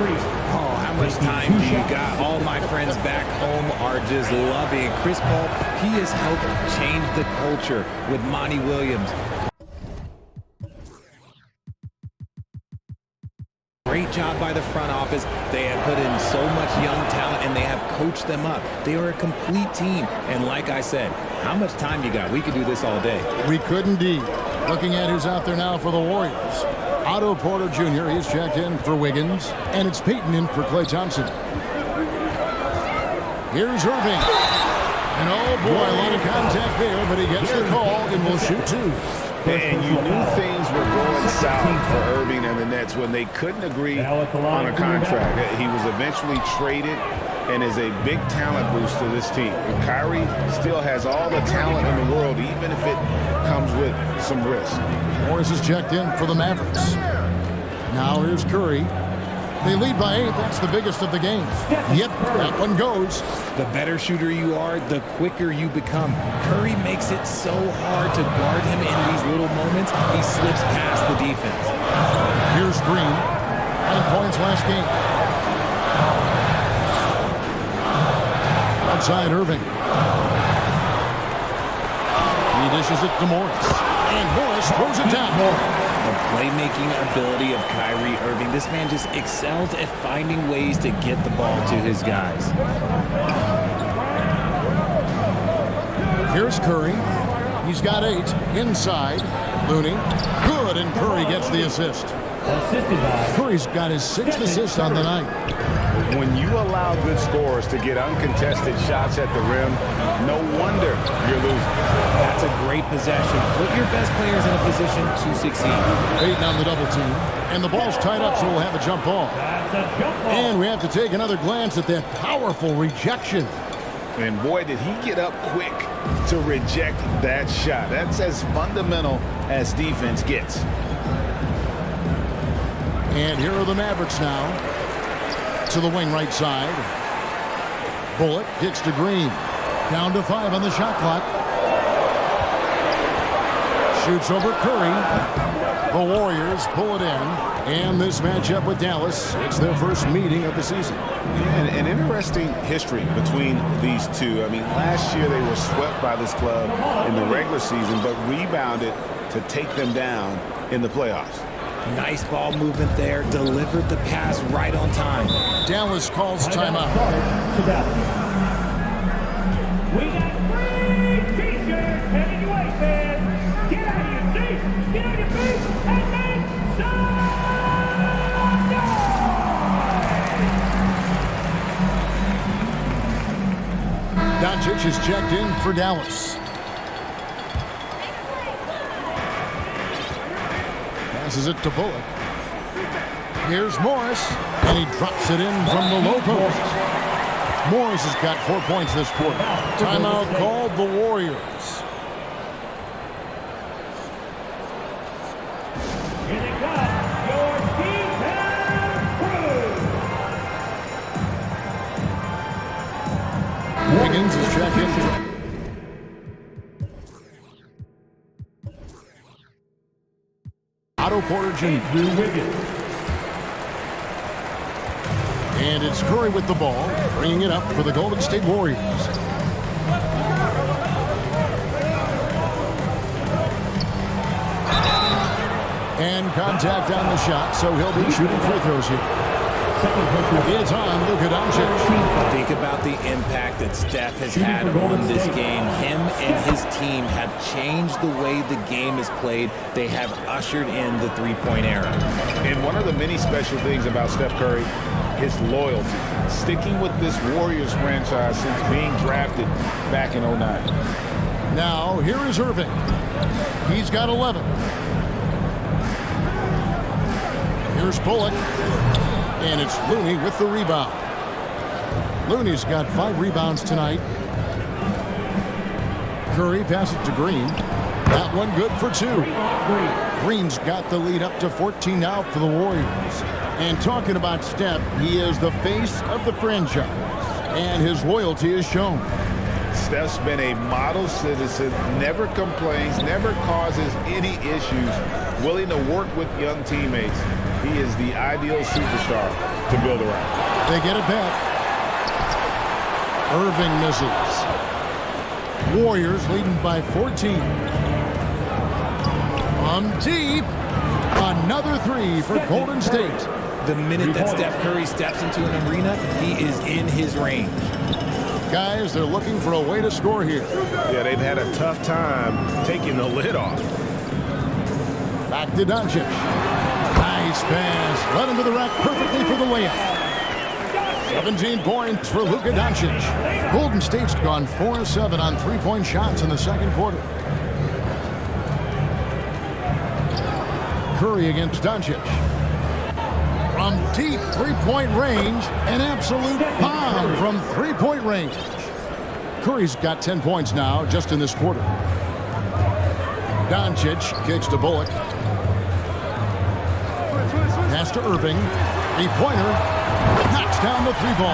[SPEAKER 17] Oh, how much time do you got? All my friends back home are just loving Chris Paul. He has helped change the culture with Monty Williams. Great job by the front office. They have put in so much young talent, and they have coached them up. They are a complete team. And like I said, how much time you got? We could do this all day.
[SPEAKER 3] We could indeed. Looking at who's out there now for the Warriors. Otto Porter Jr., he's checked in for Wiggins. And it's Payton in for Klay Thompson. Here's Irving. And oh boy, a lot of contact there, but he gets the call and will shoot 2.
[SPEAKER 18] And you knew things were going south for Irving and the Nets when they couldn't agree on a contract. He was eventually traded and is a big talent boost to this team. And Kyrie still has all the talent in the world, even if it comes with some risk.
[SPEAKER 3] Morris is checked in for the Mavericks. Now here's Curry. They lead by 8. That's the biggest of the games. Yep, that one goes.
[SPEAKER 17] The better shooter you are, the quicker you become. Curry makes it so hard to guard him in these little moments. He slips past the defense.
[SPEAKER 3] Here's Green. 9 points last game. Outside Irving. He dishes it to Morris. And Morris throws it down.
[SPEAKER 17] The playmaking ability of Kyrie Irving. This man just excels at finding ways to get the ball to his guys.
[SPEAKER 3] Here's Curry. He's got 8. Inside. Looney. Good, and Curry gets the assist. Curry's got his 6th assist on the night.
[SPEAKER 18] When you allow good scorers to get uncontested shots at the rim, no wonder you're losing.
[SPEAKER 17] That's a great possession. Put your best players in a position to succeed.
[SPEAKER 3] Ayton on the double team. And the ball's tied up, so we'll have a jump ball. And we have to take another glance at that powerful rejection.
[SPEAKER 18] And boy, did he get up quick to reject that shot. That's as fundamental as defense gets.
[SPEAKER 3] And here are the Mavericks now. To the wing right side. Bullock kicks to Green. Down to 5 on the shot clock. Shoots over Curry. The Warriors pull it in. And this matchup with Dallas, it's their first meeting of the season.
[SPEAKER 18] Yeah, an interesting history between these two. I mean, last year they were swept by this club in the regular season, but rebounded to take them down in the playoffs.
[SPEAKER 17] Nice ball movement there. Delivered the pass right on time.
[SPEAKER 3] Dallas calls timeout.
[SPEAKER 11] We got free t-shirts heading your way, fans. Get out of your seats, get on your feet, and make some noise!
[SPEAKER 3] Doncic is checked in for Dallas. Passes it to Bullock. Here's Morris, and he drops it in from the low post. Morris has got 4 points this quarter. Timeout called the Warriors.
[SPEAKER 11] Here they come, your D-Town crew!
[SPEAKER 3] Wiggins is checked in. Otto Porter Jr. And it's Curry with the ball, bringing it up for the Golden State Warriors. And contact on the shot, so he'll be shooting free throws here. It's on Luka Doncic.
[SPEAKER 17] Think about the impact that Steph has had on this game. Him and his team have changed the way the game is played. They have ushered in the three-point era.
[SPEAKER 18] And one of the many special things about Steph Curry, his loyalty. Sticking with this Warriors franchise since being drafted back in 09.
[SPEAKER 3] Now, here is Irving. He's got 11. Here's Bullock. And it's Looney with the rebound. Looney's got 5 rebounds tonight. Curry passes it to Green. That one good for 2. Green's got the lead up to 14 now for the Warriors. And talking about Steph, he is the face of the franchise. And his loyalty is shown.
[SPEAKER 18] Steph's been a model citizen, never complains, never causes any issues, willing to work with young teammates. He is the ideal superstar to build around.
[SPEAKER 3] They get it back. Irving misses. Warriors leading by 14. On deep. Another 3 for Golden State.
[SPEAKER 17] The minute that Steph Curry steps into an arena, he is in his range.
[SPEAKER 3] Guys, they're looking for a way to score here.
[SPEAKER 18] Yeah, they've had a tough time taking the lid off.
[SPEAKER 3] Back to Doncic. Nice pass. Led him to the rack perfectly for the layup. 17 points for Luka Doncic. Golden State's gone 4-7 on 3-point shots in the second quarter. Curry against Doncic. From deep three-point range, an absolute bomb from three-point range. Curry's got 10 points now just in this quarter. Doncic kicks to Bullock. Pass to Irving. Three-pointer. Knocks down the three ball.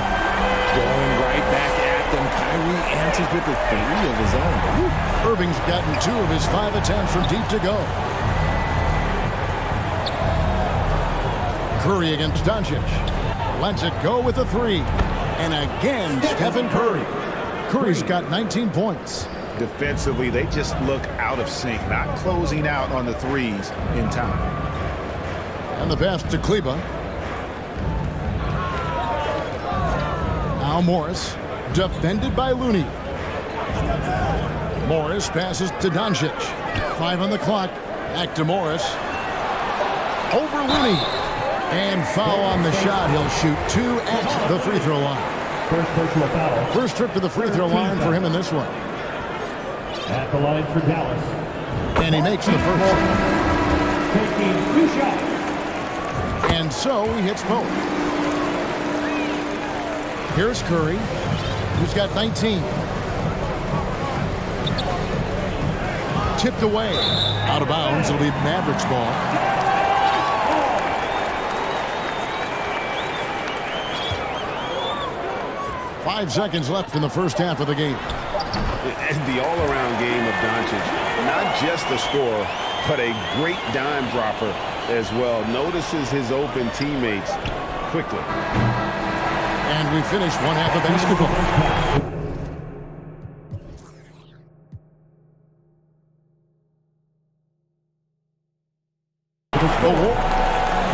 [SPEAKER 17] Going right back at them. Kyrie answers with a three of his own. Woo.
[SPEAKER 3] Irving's gotten 2 of his 5 attempts from deep to go. Curry against Doncic. Lets it go with a 3. And again, Stephen Curry. Curry's got 19 points.
[SPEAKER 18] Defensively, they just look out of sync, not closing out on the threes in time.
[SPEAKER 3] And the pass to Kleba. Now Morris, defended by Looney. Morris passes to Doncic. 5 on the clock. Back to Morris. Over Looney. And foul on the shot. He'll shoot 2 at the free throw line.
[SPEAKER 11] First personal foul.
[SPEAKER 3] First trip to the free throw line for him in this one.
[SPEAKER 11] At the line for Dallas.
[SPEAKER 3] And he makes the first.
[SPEAKER 11] Taking 2 shots.
[SPEAKER 3] And so he hits both. Here's Curry, who's got 19. Tipped away. Out of bounds. It'll be Mavericks ball. Five seconds left in the first half of the game.
[SPEAKER 18] And the all-around game of Doncic, not just a scorer, but a great dime dropper as well. Notices his open teammates quickly.
[SPEAKER 3] And we finished one half of basketball.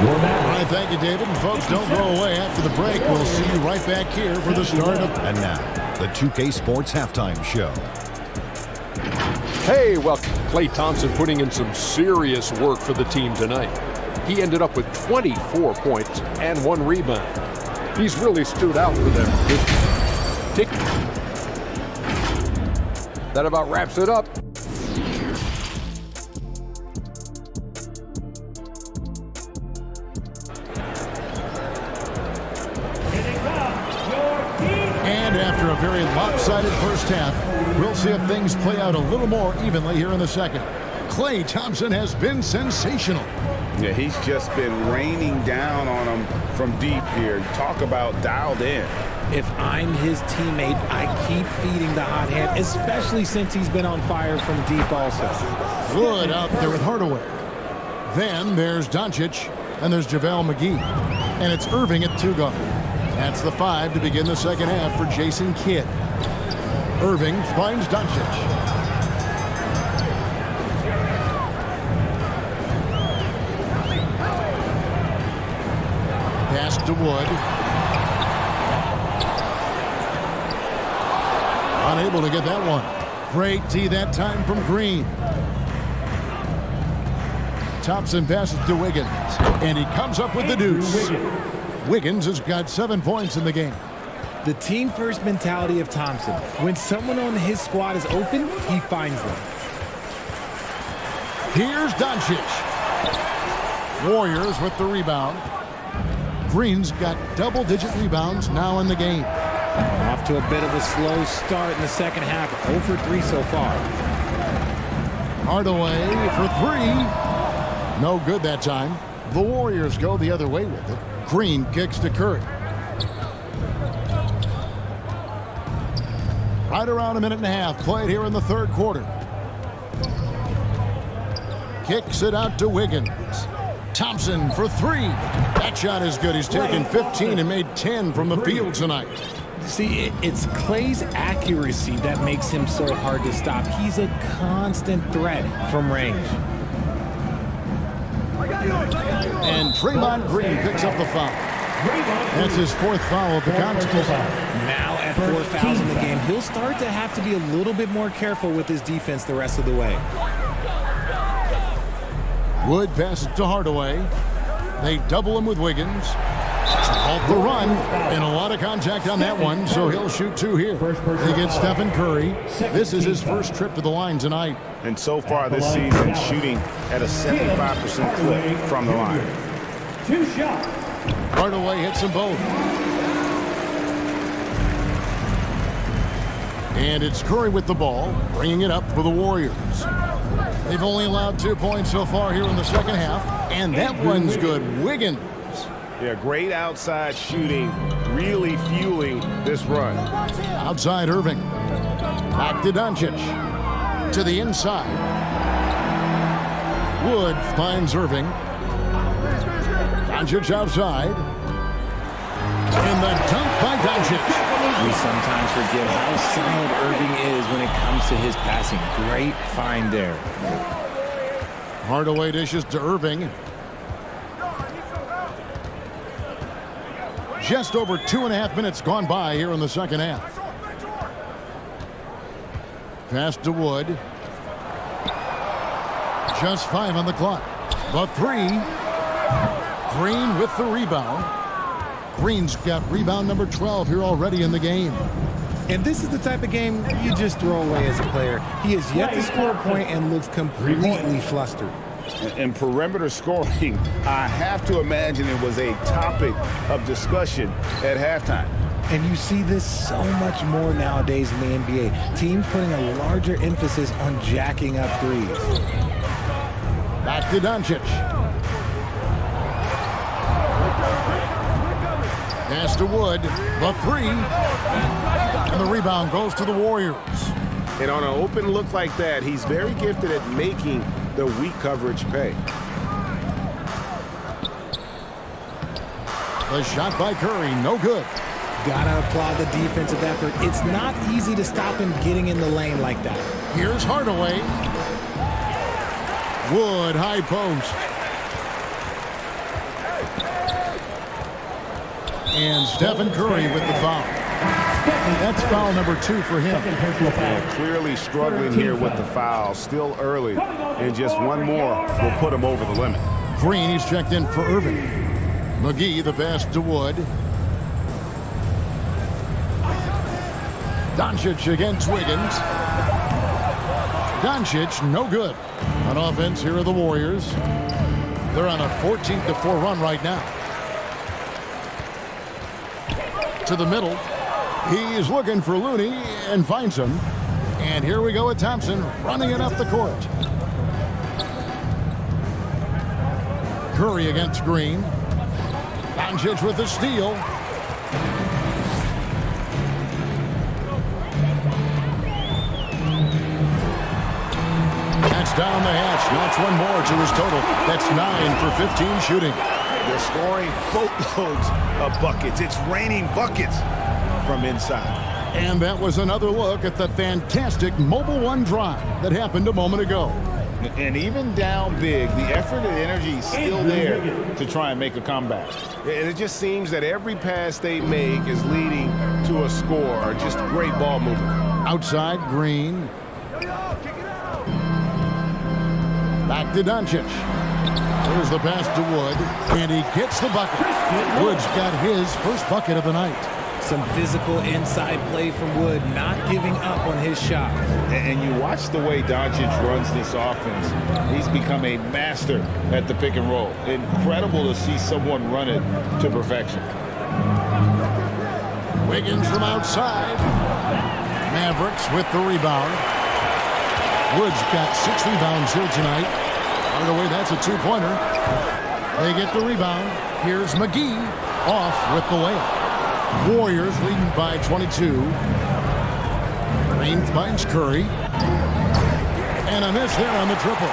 [SPEAKER 3] All right, thank you, David. And folks, don't go away after the break. We'll see you right back here for the start of...
[SPEAKER 19] And now, the 2K Sports Halftime Show.
[SPEAKER 9] Hey, well, Klay Thompson putting in some serious work for the team tonight. He ended up with 24 points and 1 rebound. He's really stood out for them. That about wraps it up.
[SPEAKER 3] And after a very lopsided first half, we'll see if things play out a little more evenly here in the second. Klay Thompson has been sensational.
[SPEAKER 18] Yeah, he's just been raining down on him from deep here. Talk about dialed in.
[SPEAKER 17] If I'm his teammate, I keep feeding the hot hand, especially since he's been on fire from deep also.
[SPEAKER 3] Good out there with Hardaway. Then there's Doncic, and there's JaVale McGee. And it's Irving at 2 guard. That's the 5 to begin the second half for Jason Kidd. Irving finds Doncic. Pass to Wood. Unable to get that one. Great D that time from Green. Thompson passes to Wiggins. And he comes up with the deuce. Wiggins has got 7 points in the game.
[SPEAKER 17] The team-first mentality of Thompson. When someone on his squad is open, he finds them.
[SPEAKER 3] Here's Doncic. Warriors with the rebound. Green's got double-digit rebounds now in the game.
[SPEAKER 17] Off to a bit of a slow start in the second half. 0 for 3 so far.
[SPEAKER 3] Hardaway for 3. No good that time. The Warriors go the other way with it. Green kicks to Curry. Right around a minute and a half played here in the third quarter. Kicks it out to Wiggins. Thompson for 3. That shot is good. He's taken 15 and made 10 from the field tonight.
[SPEAKER 17] See, it's Klay's accuracy that makes him so hard to stop. He's a constant threat from range.
[SPEAKER 3] And Draymond Green picks up the foul. That's his 4th foul of the contest.
[SPEAKER 17] Now at 4 fouls in the game, he'll start to have to be a little bit more careful with his defense the rest of the way. Wood
[SPEAKER 3] passes to Hardaway. They double him with Wiggins. Off the run, and a lot of contact on that one, so he'll shoot 2 here. He gets Stephen Curry. This is his first trip to the line tonight.
[SPEAKER 18] And so far this season, shooting at a 75% clip from the line.
[SPEAKER 11] 2 shots.
[SPEAKER 3] Hardaway hits them both. And it's Curry with the ball, bringing it up for the Warriors. They've only allowed 2 points so far here in the second half, and that one's good. Wiggins.
[SPEAKER 18] Yeah, great outside shooting, really fueling this run.
[SPEAKER 3] Outside Irving. Back to Doncic. To the inside. Wood finds Irving. Doncic outside. And the dunk by Doncic.
[SPEAKER 17] We sometimes forget how solid Irving is when it comes to his passing. Great find there.
[SPEAKER 3] Hardaway dishes to Irving. Just over 2.5 minutes gone by here in the second half. Pass to Wood. Just 5 on the clock. The 3. Green with the rebound. Green's got rebound number 12 here already in the game.
[SPEAKER 17] And this is the type of game you just throw away as a player. He has yet to score a point and looks completely flustered.
[SPEAKER 18] In perimeter scoring, I have to imagine it was a topic of discussion at halftime.
[SPEAKER 17] And you see this so much more nowadays in the NBA. Teams putting a larger emphasis on jacking up threes.
[SPEAKER 3] Back to Doncic. Pass to Wood. The 3. And the rebound goes to the Warriors.
[SPEAKER 18] And on an open look like that, he's very gifted at making the weak coverage pay.
[SPEAKER 3] The shot by Curry, no good.
[SPEAKER 17] Gotta applaud the defensive effort. It's not easy to stop him getting in the lane like that.
[SPEAKER 3] Here's Hardaway. Wood, high post. And Stephen Curry with the foul. That's foul number 2 for him.
[SPEAKER 18] Yeah, clearly struggling here with the foul. Still early. And just one more will put him over the limit.
[SPEAKER 3] Green, he's checked in for Irving. McGee, the pass to Wood. Doncic against Wiggins. Doncic, no good. On offense, here are the Warriors. They're on a 14-4 run right now. To the middle. He is looking for Looney and finds him. And here we go with Thompson running it up the court. Curry against Green. Doncic with the steal. That's down the hatch. Knocks one more to his total. That's 9 for 15 shooting.
[SPEAKER 18] They're scoring boatloads of buckets. It's raining buckets from inside.
[SPEAKER 3] And that was another look at the fantastic Mobile One drive that happened a moment ago.
[SPEAKER 18] And even down big, the effort and energy is still there to try and make a comeback. And it just seems that every pass they make is leading to a score. Just great ball movement.
[SPEAKER 3] Outside, Green. Back to Doncic. There's the pass to Wood, and he gets the bucket. Wood's got his first bucket of the night.
[SPEAKER 17] Some physical inside play from Wood, not giving up on his shot.
[SPEAKER 18] And you watch the way Doncic runs this offense. He's become a master at the pick and roll. Incredible to see someone run it to perfection.
[SPEAKER 3] Wiggins from outside. Mavericks with the rebound. Wood's got 6 rebounds here tonight. Hardaway, that's a 2-pointer. They get the rebound. Here's McGee off with the layup. Warriors leading by 22. Green finds Curry. And a miss there on the triple.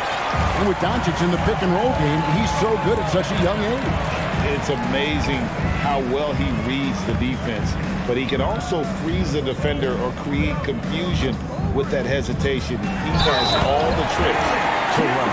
[SPEAKER 3] And with Doncic in the pick and roll game, he's so good at such a young age.
[SPEAKER 18] It's amazing how well he reads the defense, but he can also freeze the defender or create confusion with that hesitation. He has all the tricks to run.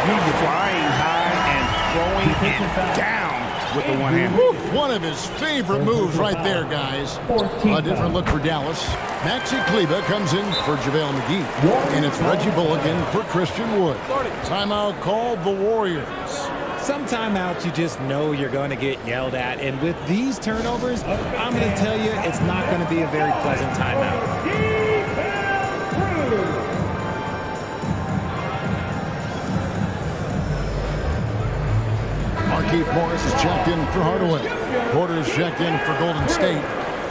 [SPEAKER 18] He's flying high and throwing it down with the one hand.
[SPEAKER 3] One of his favorite moves right there, guys. A different look for Dallas. Maxi Kleber comes in for JaVale McGee. And it's Reggie Bullock in for Christian Wood. Timeout called the Warriors.
[SPEAKER 17] Some timeouts, you just know you're going to get yelled at. And with these turnovers, I'm going to tell you it's not going to be a very pleasant timeout.
[SPEAKER 3] Markieff Morris is checked in for Hardaway. Porter is checked in for Golden State.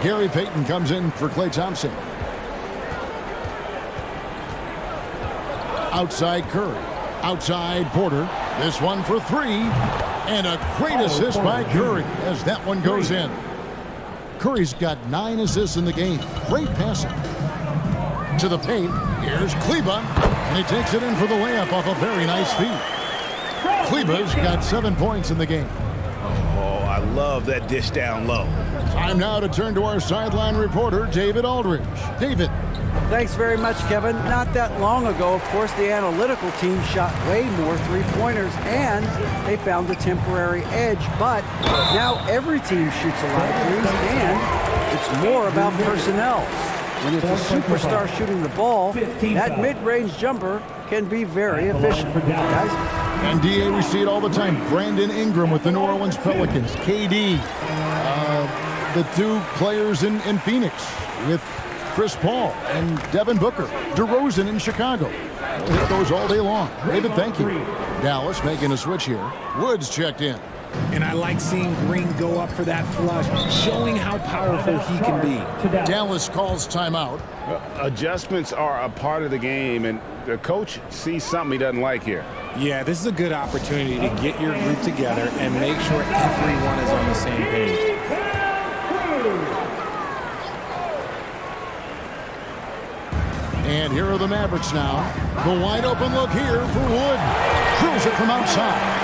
[SPEAKER 3] Gary Payton comes in for Klay Thompson. Outside Curry. Outside Porter. This one for three. And a great assist by Curry as that one goes in. Curry's got 9 assists in the game. Great passing. To the paint. Here's Kleba. And he takes it in for the layup off a very nice feed. Kleba's got 7 points in the game.
[SPEAKER 20] Oh, I love that dish down low.
[SPEAKER 3] Time now to turn to our sideline reporter, David Aldridge. David.
[SPEAKER 15] Thanks very much, Kevin. Not that long ago, of course, the analytical team shot way more three-pointers, and they found a temporary edge. But now every team shoots a lot of threes, and it's more about personnel. When it's a superstar shooting the ball, that mid-range jumper can be very efficient. Guys?
[SPEAKER 3] And DA, we see it all the time. Brandon Ingram with the New Orleans Pelicans. KD, the 2 players in Phoenix with Chris Paul and Devin Booker. DeRozan in Chicago. It goes all day long. David, thank you. Dallas making a switch here. Woods checked in.
[SPEAKER 17] And I like seeing Green go up for that flush, showing how powerful he can be.
[SPEAKER 3] Dallas calls timeout.
[SPEAKER 18] Adjustments are a part of the game, and the coach sees something he doesn't like here.
[SPEAKER 17] Yeah, this is a good opportunity to get your group together and make sure everyone is on the same page.
[SPEAKER 3] And here are the Mavericks now. The wide open look here for Wood. Drills it from outside.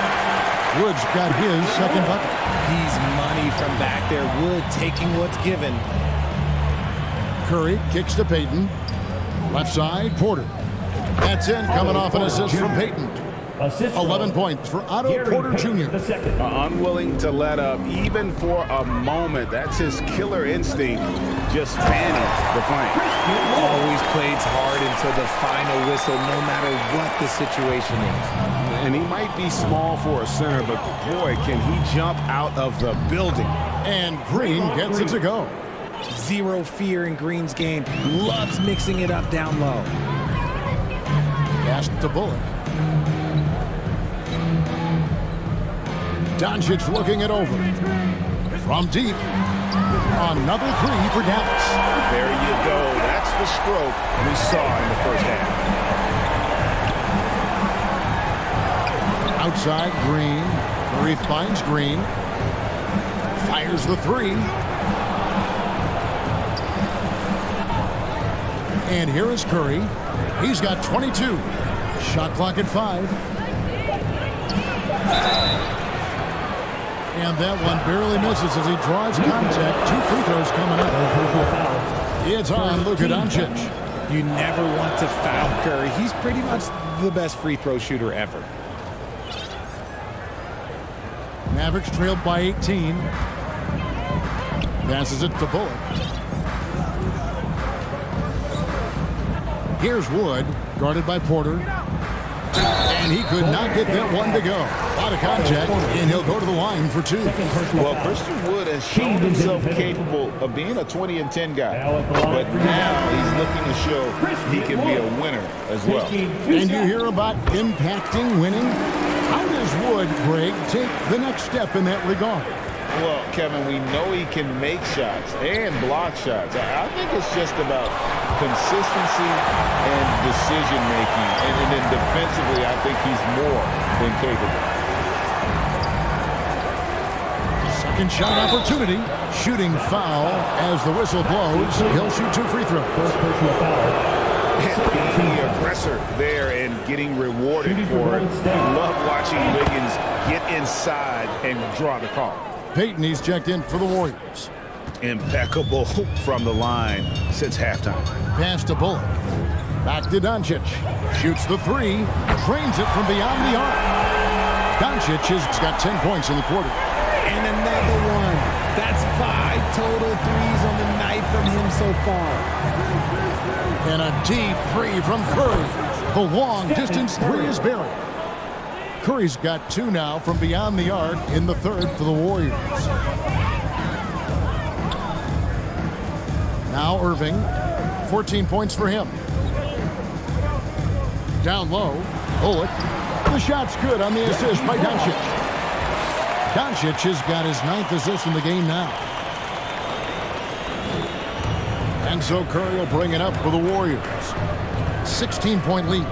[SPEAKER 3] Wood's got his second bucket.
[SPEAKER 17] He's money from back there. Wood taking what's given.
[SPEAKER 3] Curry kicks to Payton. Left side, Porter. That's in, coming off an assist from Payton. 11 points for Otto Porter Jr.
[SPEAKER 18] Unwilling to let up, even for a moment. That's his killer instinct, just fanning the flame.
[SPEAKER 17] Always plays hard until the final whistle, no matter what the situation is.
[SPEAKER 18] And he might be small for a center, but boy, can he jump out of the building.
[SPEAKER 3] And Green gets it to go.
[SPEAKER 17] Zero fear in Green's game. Loves mixing it up down low.
[SPEAKER 3] Pass to Bullock. Doncic looking it over. From deep. Another three for Dallas.
[SPEAKER 18] There you go. That's the stroke we saw in the first half.
[SPEAKER 3] Outside, Green. Murray finds Green. Fires the three. And here is Curry. He's got 22. Shot clock at 5. And that one barely misses as he draws contact. 2 free throws coming up. It's on Luka Doncic.
[SPEAKER 17] You never want to foul Curry. He's pretty much the best free throw shooter ever.
[SPEAKER 3] Mavericks trailed by 18. Passes it to Bullock. Here's Wood, guarded by Porter. And he could not get that one to go. Out of contact, and he'll go to the line for 2.
[SPEAKER 18] Well, Christian Wood has shown himself capable of being a 20-10 guy. But now he's looking to show he can be a winner as well.
[SPEAKER 3] And you hear about impacting winning? How does Wood, Greg, take the next step in that regard?
[SPEAKER 18] Well, Kevin, we know he can make shots and block shots. I think it's just about consistency and decision-making. And then defensively, I think he's more than capable.
[SPEAKER 3] Second shot opportunity. Shooting foul as the whistle blows. He'll shoot 2 free throws.
[SPEAKER 11] First personal foul.
[SPEAKER 18] Being the aggressor there and getting rewarded for it. Love watching Wiggins get inside and draw the call.
[SPEAKER 3] Payton, he's checked in for the Warriors.
[SPEAKER 18] Impeccable from the line since halftime.
[SPEAKER 3] Pass to Bullock. Back to Doncic. Shoots the 3. Trains it from beyond the arc. Doncic has got 10 points in the quarter.
[SPEAKER 17] And another one. That's 5 total threes on the night from him so far.
[SPEAKER 3] And a deep 3 from Curry. The long distance 3 is buried. Curry's got 2 now from beyond the arc in the third for the Warriors. Now Irving, 14 points for him. Down low, Bullock. The shot's good on the assist by Doncic. Doncic has got his 9th assist in the game now. And so Curry will bring it up for the Warriors. 16-point lead.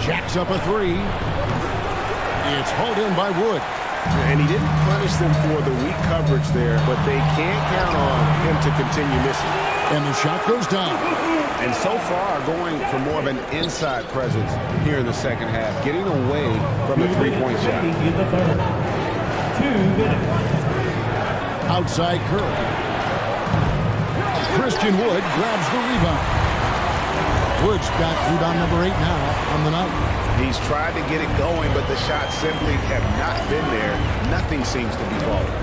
[SPEAKER 3] Jacks up a 3. It's hauled in by Wood.
[SPEAKER 20] And he didn't punish them for the weak coverage there, but they can't count on him to continue missing.
[SPEAKER 3] And the shot goes down.
[SPEAKER 20] And so far, going for more of an inside presence here in the second half, getting away from the three-point shot.
[SPEAKER 11] 2 minutes.
[SPEAKER 3] Outside Curry. Christian Wood grabs the rebound. Wood's got rebound number 8 now on the night.
[SPEAKER 20] He's tried to get it going, but the shots simply have not been there. Nothing seems to be falling.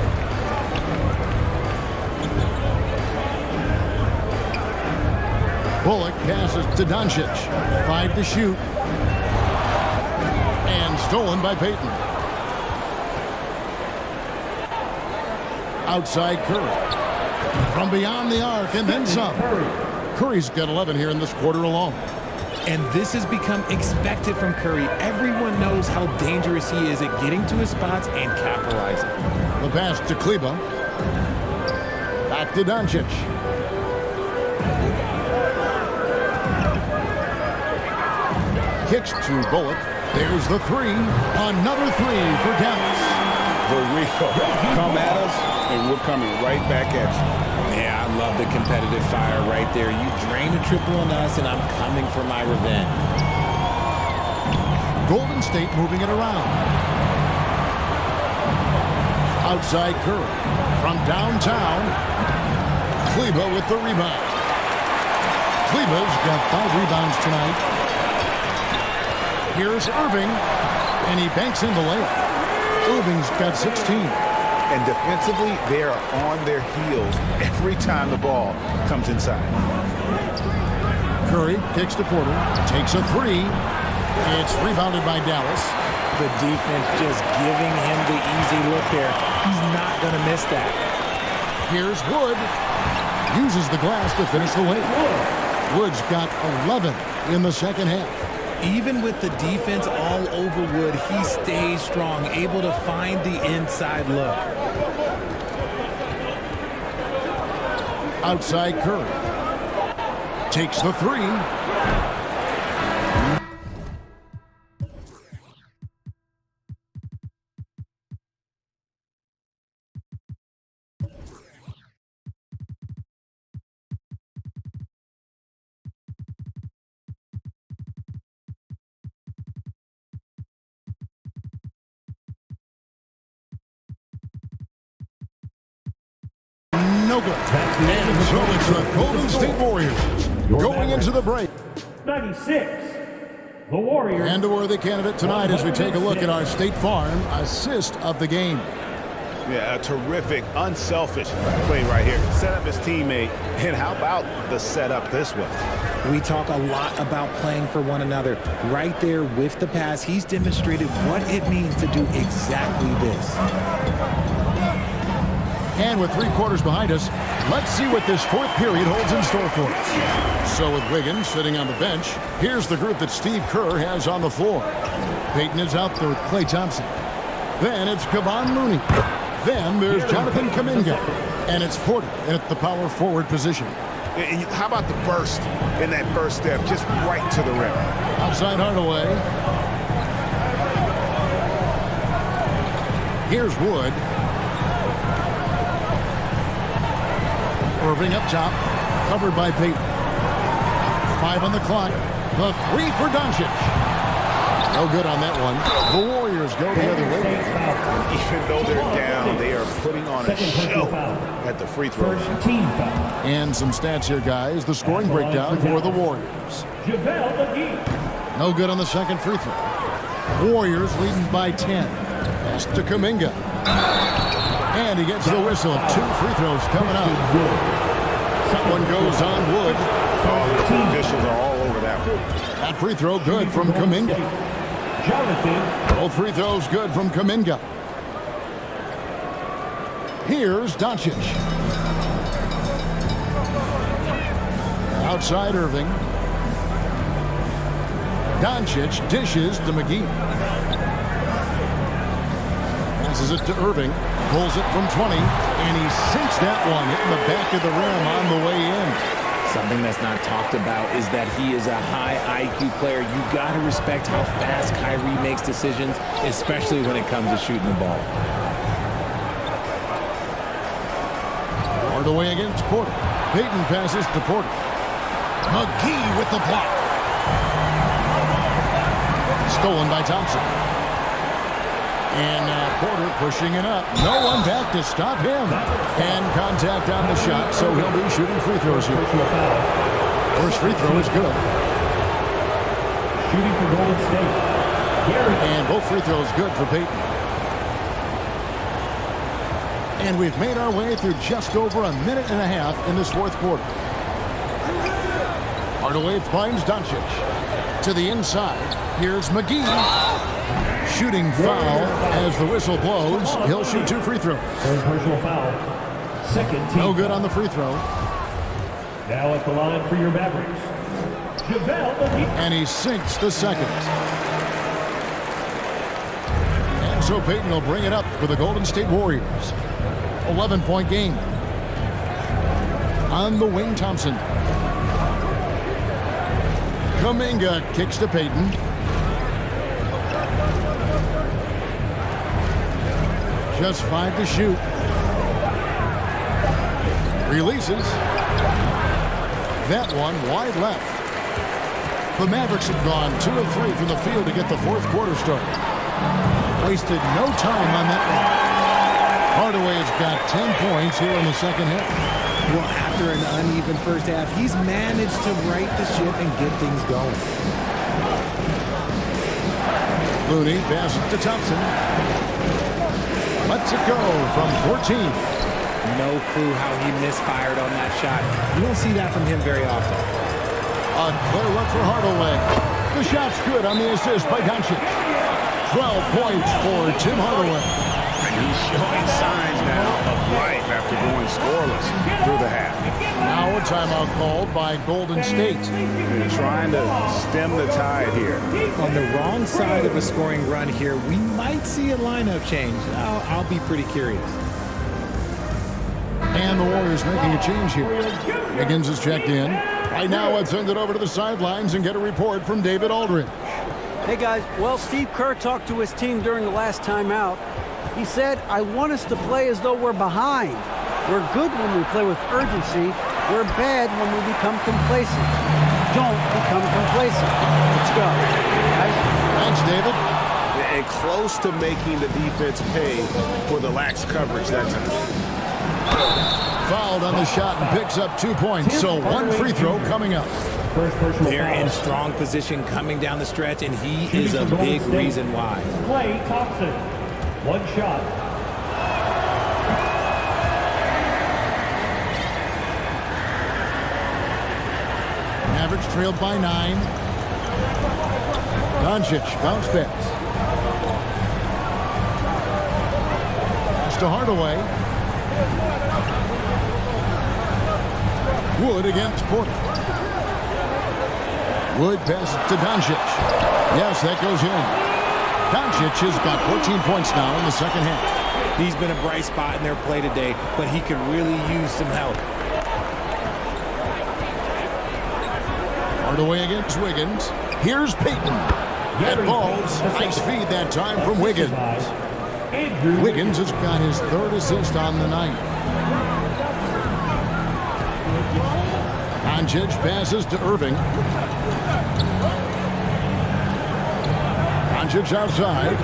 [SPEAKER 3] Bullock passes to Doncic. 5 to shoot. And stolen by Payton. Outside Curry. From beyond the arc and then some. Curry's got 11 here in this quarter alone.
[SPEAKER 17] And this has become expected from Curry. Everyone knows how dangerous he is at getting to his spots and capitalizing.
[SPEAKER 3] The pass to Kleber. Back to Doncic. Kicks to Bullock. There's the 3. Another 3 for Dallas.
[SPEAKER 20] The Rico. Come at us, and we're coming right back at you.
[SPEAKER 17] Yeah, I love the competitive fire right there. You drain a triple on us, and I'm coming for my revenge.
[SPEAKER 3] Golden State moving it around. Outside Curry. From downtown, Kleber with the rebound. Kleber's got 5 rebounds tonight. Here's Irving, and he banks in the layup. Irving's got 16.
[SPEAKER 20] And defensively, they are on their heels every time the ball comes inside.
[SPEAKER 3] Curry kicks to Porter, takes a 3. It's rebounded by Dallas.
[SPEAKER 17] The defense just giving him the easy look there. He's not going to miss that.
[SPEAKER 3] Here's Wood. Uses the glass to finish the layup. Wood's got 11 in the second half.
[SPEAKER 17] Even with the defense all over Wood, he stays strong, able to find the inside look.
[SPEAKER 3] Outside Curry. Takes the 3. No good. And so it's the Golden State Warriors going into the break.
[SPEAKER 11] 96. The Warriors.
[SPEAKER 3] And a worthy candidate tonight as we take a look at our State Farm assist of the game.
[SPEAKER 20] Yeah, a terrific, unselfish play right here. Set up his teammate, and how about the setup this way?
[SPEAKER 17] We talk a lot about playing for one another. Right there with the pass, he's demonstrated what it means to do exactly this.
[SPEAKER 3] And with 3 quarters behind us, let's see what this 4th period holds in store for us. So with Wiggins sitting on the bench, here's the group that Steve Kerr has on the floor. Payton is out there with Klay Thompson. Then it's Kevon Looney. Then there's Jonathan Kuminga. And it's Porter at the power forward position.
[SPEAKER 20] And how about the burst in that first step, just right to the rim?
[SPEAKER 3] Outside Hardaway. Here's Wood. Irving up top, covered by Payton. 5 on the clock. The 3 for Doncic. No good on that one. The Warriors go the other way.
[SPEAKER 20] Even though they're down, they are putting on a show at the free throw.
[SPEAKER 3] And some stats here, guys. The scoring breakdown for the Warriors. No good on the second free throw. Warriors leading by 10. Pass to Kuminga. And he gets the whistle. 2 free throws coming up. One goes on Wood.
[SPEAKER 20] Oh, the officials are all over that one.
[SPEAKER 3] That free throw good from Kuminga.
[SPEAKER 11] Jonathan.
[SPEAKER 3] Both free throws good from Kuminga. Here's Doncic. Outside Irving. Doncic dishes to McGee. Passes it to Irving. Pulls it from 20. And he sinks that one, hitting the back of the rim on the way in.
[SPEAKER 17] Something that's not talked about is that he is a high IQ player. You got to respect how fast Kyrie makes decisions, especially when it comes to shooting the ball.
[SPEAKER 3] Hardaway against Porter. Payton passes to Porter. McGee with the block. Stolen by Thompson. And now Porter pushing it up. No one back to stop him. And contact on the shot, so he'll be shooting free throws here. First free throw is good.
[SPEAKER 11] Shooting for Golden State.
[SPEAKER 3] And both free throws good for Payton. And we've made our way through just over a minute and a half in this fourth quarter. Hardaway finds Doncic. To the inside. Here's McGee. Shooting foul as the whistle blows. He'll shoot 2 free throws.
[SPEAKER 11] Personal foul. Second team.
[SPEAKER 3] No good on the free throw.
[SPEAKER 11] Now at the line for your Mavericks. JaVale McGee.
[SPEAKER 3] And he sinks the second. And so Payton will bring it up for the Golden State Warriors. 11-point game. On the wing, Thompson. Kuminga kicks to Payton. Just 5 to shoot. Releases. That one wide left. The Mavericks have gone 2 of 3 from the field to get the fourth quarter started. Wasted no time on that one. Hardaway's got 10 points here in the second half.
[SPEAKER 17] Well, after an uneven first half, he's managed to right the ship and get things going.
[SPEAKER 3] Looney passes to Thompson. Lets it go from 14.
[SPEAKER 17] No clue how he misfired on that shot. You don't see that from him very often.
[SPEAKER 3] A clear look for Hardaway. The shot's good on the assist by Doncic. 12 points for Tim Hardaway.
[SPEAKER 20] He's showing signs now of life after going scoreless through the half.
[SPEAKER 3] Now a timeout called by Golden State.
[SPEAKER 20] They're trying to stem the tide here.
[SPEAKER 17] On the wrong side of a scoring run here, we might see a lineup change. I'll be pretty curious.
[SPEAKER 3] And the Warriors making a change here. Wiggins is checked in. Right now, let's send it over to the sidelines and get a report from David Aldridge.
[SPEAKER 15] Hey, guys. Well, Steve Kerr talked to his team during the last timeout. He said, I want us to play as though we're behind. We're good when we play with urgency. We're bad when we become complacent. Don't become complacent. Let's go. Guys.
[SPEAKER 3] Thanks, David.
[SPEAKER 20] And close to making the defense pay for the lax coverage that time.
[SPEAKER 3] Fouled on the shot and picks up 2 points. So 1 free throw coming up.
[SPEAKER 17] They're in strong position coming down the stretch, and he is a big reason why.
[SPEAKER 11] Klay Thompson. 1 shot.
[SPEAKER 3] Mavericks trailed by 9. Doncic bounce pass. Pass to Hardaway. Wood against Porter. Wood passes to Doncic. Yes, that goes in. Doncic has got 14 points now in the second half.
[SPEAKER 17] He's been a bright spot in their play today, but he could really use some help.
[SPEAKER 3] Hardaway against Wiggins. Here's Payton. That ball's nice feed that time from Wiggins. Wiggins has got his 3rd assist on the night. Doncic passes to Irving. Doncic outside.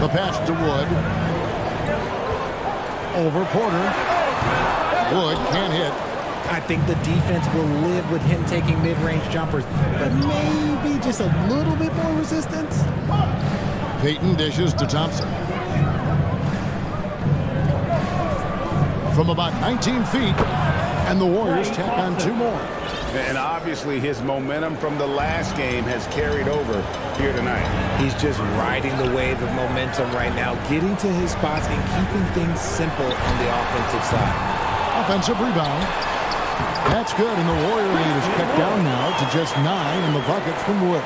[SPEAKER 3] The pass to Wood. Over Porter. Wood can't hit.
[SPEAKER 17] I think the defense will live with him taking mid-range jumpers, but maybe just a little bit more resistance.
[SPEAKER 3] Payton dishes to Thompson. From about 19 feet, and the Warriors tack on 2 more.
[SPEAKER 18] And obviously his momentum from the last game has carried over here tonight.
[SPEAKER 17] He's just riding the wave of momentum right now, getting to his spots and keeping things simple on the offensive side.
[SPEAKER 3] Offensive rebound. That's good, and the Warrior lead is cut down now to just 9 in the bucket from Wood.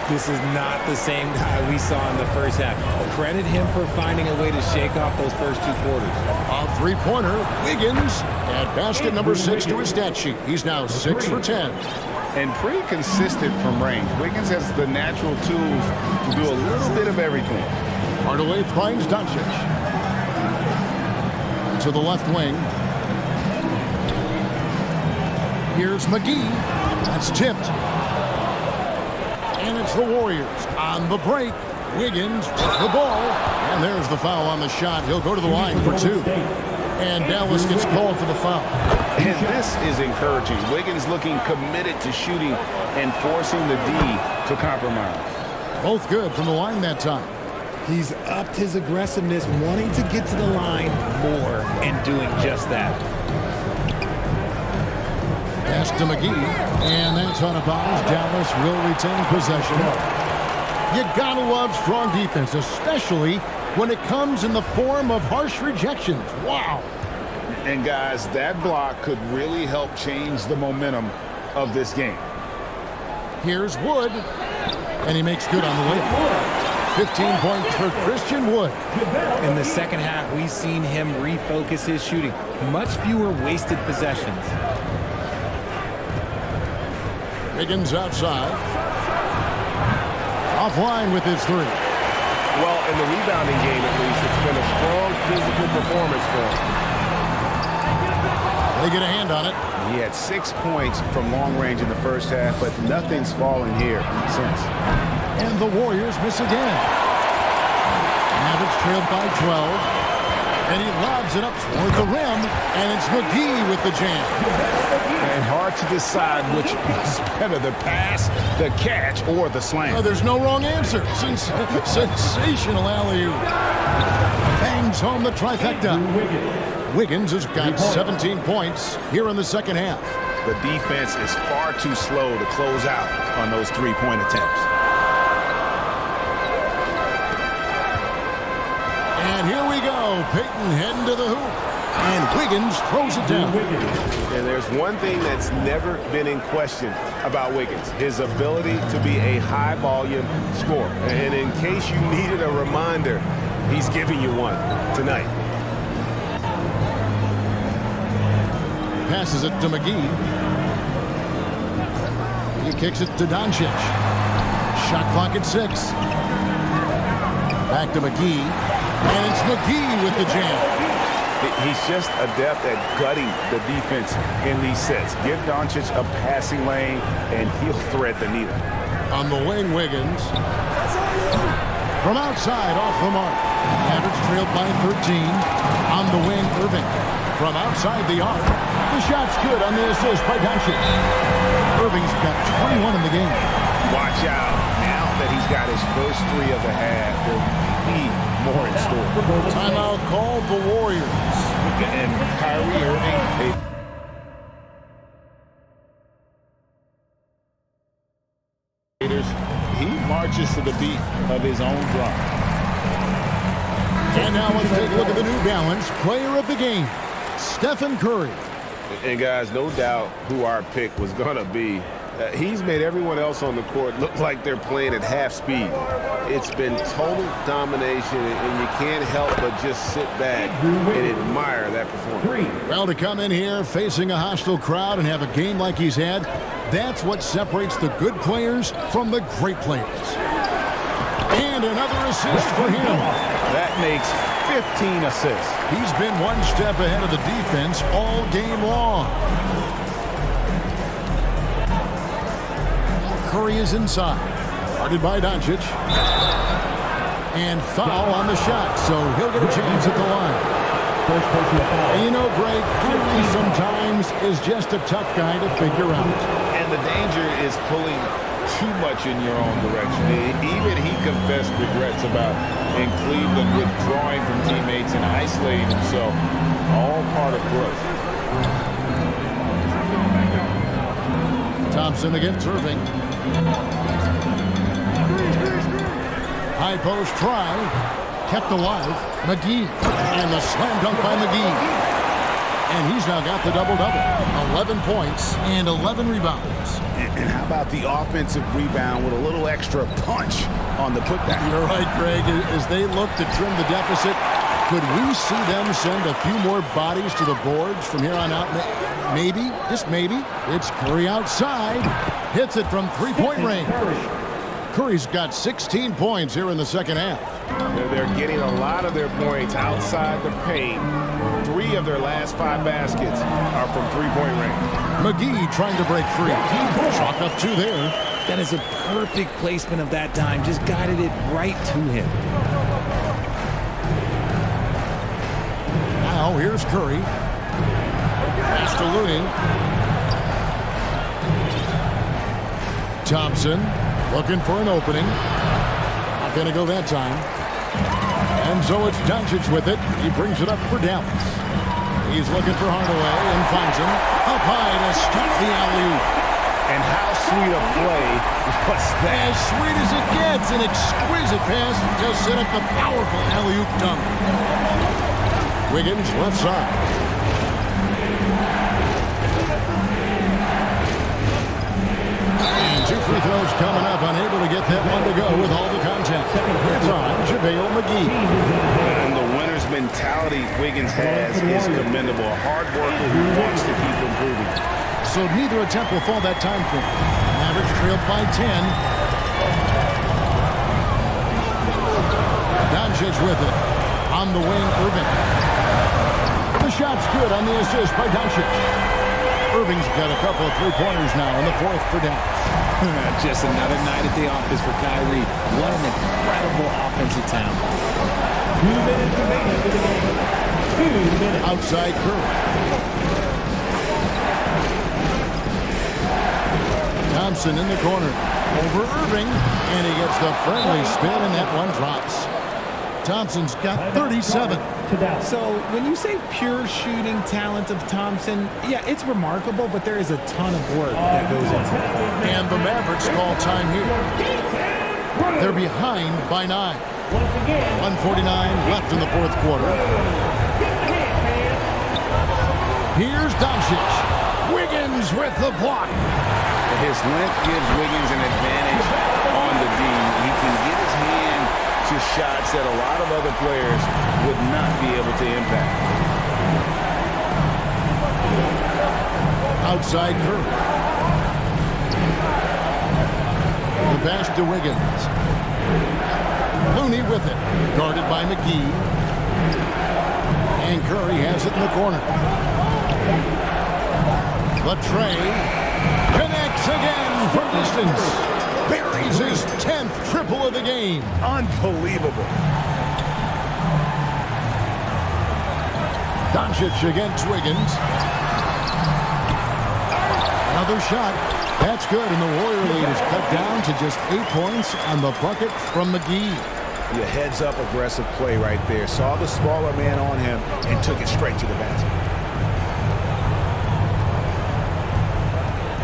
[SPEAKER 17] This is not the same guy we saw in the first half. Credit him for finding a way to shake off those first 2 quarters.
[SPEAKER 3] A three-pointer, Wiggins, at basket number 6 to his stat sheet. He's now 6 for 10.
[SPEAKER 18] And pretty consistent from range. Wiggins has the natural tools to do a little bit of everything.
[SPEAKER 3] Hardaway finds Doncic. To the left wing. Here's McGee. That's tipped. And it's the Warriors on the break. Wiggins with the ball. And there's the foul on the shot. He'll go to the line for 2. And Dallas gets called for the foul.
[SPEAKER 18] And this is encouraging. Wiggins looking committed to shooting and forcing the D to compromise.
[SPEAKER 3] Both good from the line that time.
[SPEAKER 17] He's upped his aggressiveness, wanting to get to the line more and doing just that.
[SPEAKER 3] Pass to McGee, and that's out of bounds. Dallas will retain possession. You gotta love strong defense, especially when it comes in the form of harsh rejections. Wow.
[SPEAKER 18] And guys, that block could really help change the momentum of this game.
[SPEAKER 3] Here's Wood, and he makes good on the way. 15 points for Christian Wood.
[SPEAKER 17] In the second half, we've seen him refocus his shooting. Much fewer wasted possessions.
[SPEAKER 3] Wiggins outside. Offline with his 3.
[SPEAKER 6] Well, in the rebounding game, at least, it's been a strong physical performance for him.
[SPEAKER 3] They get a hand on it.
[SPEAKER 18] He had 6 points from long range in the first half, but nothing's fallen here since.
[SPEAKER 3] And the Warriors miss again. Mavericks trailed by 12. And he lobs it up toward the rim, and it's McGee with the jam.
[SPEAKER 18] And hard to decide which is better, the pass, the catch, or the slam.
[SPEAKER 3] Oh, there's no wrong answer. Sensational alley-oop. Bangs home the trifecta. Wiggins has got 17 points here in the second half.
[SPEAKER 18] The defense is far too slow to close out on those 3-point attempts.
[SPEAKER 3] And here we go. Payton heading to the hoop. And Wiggins throws it down.
[SPEAKER 6] And there's one thing that's never been in question about Wiggins, his ability to be a high-volume scorer. And in case you needed a reminder, he's giving you one tonight.
[SPEAKER 3] Passes it to McGee. He kicks it to Doncic. Shot clock at 6. Back to McGee. And it's McGee with the jam.
[SPEAKER 18] He's just adept at gutting the defense in these sets. Give Doncic a passing lane, and he'll thread the needle.
[SPEAKER 3] On the wing, Wiggins. From outside, off the mark. Mavericks trailed by 13. On the wing, Irving. From outside the arc. The shot's good on the assist by Doncic. Irving's got 21 in the game.
[SPEAKER 18] Watch out. Now that he's got his first 3 of the half, there'll be more in store.
[SPEAKER 3] Timeout called the Warriors.
[SPEAKER 18] And Kyrie Irving, he marches to the beat of his own drum.
[SPEAKER 3] And now let's take a look at the New Balance player of the game, Stephen Curry.
[SPEAKER 6] And guys, no doubt who our pick was going to be. He's made everyone else on the court look like they're playing at half speed. It's been total domination, and you can't help but just sit back and admire that performance.
[SPEAKER 3] Well, to come in here facing a hostile crowd and have a game like he's had, that's what separates the good players from the great players. And another assist for him.
[SPEAKER 18] That makes 15 assists.
[SPEAKER 3] He's been one step ahead of the defense all game long. Curry is inside. Guarded by Doncic. And foul on the shot, so he'll get a chance at the line. And you know, Greg, Curry sometimes is just a tough guy to figure out.
[SPEAKER 18] And the danger is pulling too much in your own direction. Even he confessed regrets about in Cleveland withdrawing from teammates and isolating himself. All part of growth.
[SPEAKER 3] Thompson against Irving. High post try. Kept alive. McGee. And the slam dunk by McGee. And he's now got the double-double. 11 points and 11 rebounds.
[SPEAKER 20] And how about the offensive rebound with a little extra punch on the putback?
[SPEAKER 3] You're right, Greg. As they look to trim the deficit, could we see them send a few more bodies to the boards from here on out? Maybe, just maybe. It's Curry outside. Hits it from three-point range. Curry's got 16 points here in the second half.
[SPEAKER 18] They're getting a lot of their points outside the paint. 3 of their last 5 baskets are from three-point range.
[SPEAKER 3] McGee trying to break free. Chalk up 2 there.
[SPEAKER 17] That is a perfect placement of that time. Just guided it right to him.
[SPEAKER 3] Now here's Curry. Pass to Looney. Thompson looking for an opening. Not going to go that time. And so it's Doncic with it. He brings it up for Dallas. He's looking for Hardaway and finds him. Up high to stop the alley-oop.
[SPEAKER 20] And how sweet a play was that?
[SPEAKER 3] As sweet as it gets. An exquisite pass to set up the powerful alley-oop dunk. Wiggins left side. And 2 free throws coming up. Unable to get that one to go with all the contact. It's on JaVale McGee.
[SPEAKER 18] And the winner's mentality Wiggins has is commendable. A hard worker who wants to keep improving.
[SPEAKER 3] So neither attempt will fall that time frame. Mavericks trailed by 10. Doncic with it. On the wing, Irving. The shot's good on the assist by Doncic. Irving's got a couple of three-pointers now in the 4th for Dallas.
[SPEAKER 17] Just another night at the office for Kyrie. What an incredible offensive talent.
[SPEAKER 11] 2 minutes remaining in the game. 2 minutes.
[SPEAKER 3] Outside Curry. Thompson in the corner. Over Irving. And he gets the friendly spin, and that one drops. Thompson's got 37.
[SPEAKER 17] So when you say pure shooting talent of Thompson, yeah, it's remarkable, but there is a ton of work that goes into it.
[SPEAKER 3] And the Mavericks call time here. They're behind by 9. 1:49 left in the 4th quarter. Here's Doncic. Wiggins with the block.
[SPEAKER 20] His length gives Wiggins an advantage on the D. He can get his hand to shots that a lot of other players would not be able to impact.
[SPEAKER 3] Outside Curry. The pass to Wiggins. Looney with it. Guarded by McGee. And Curry has it in the corner. Latrey connects again from distance. Buries his 10th triple of the game.
[SPEAKER 20] Unbelievable.
[SPEAKER 3] Doncic against Wiggins. Another shot. That's good, and the Warrior lead is cut down to just 8 points on the bucket from McGee.
[SPEAKER 20] Your heads-up aggressive play right there. Saw the smaller man on him and took it straight to the basket.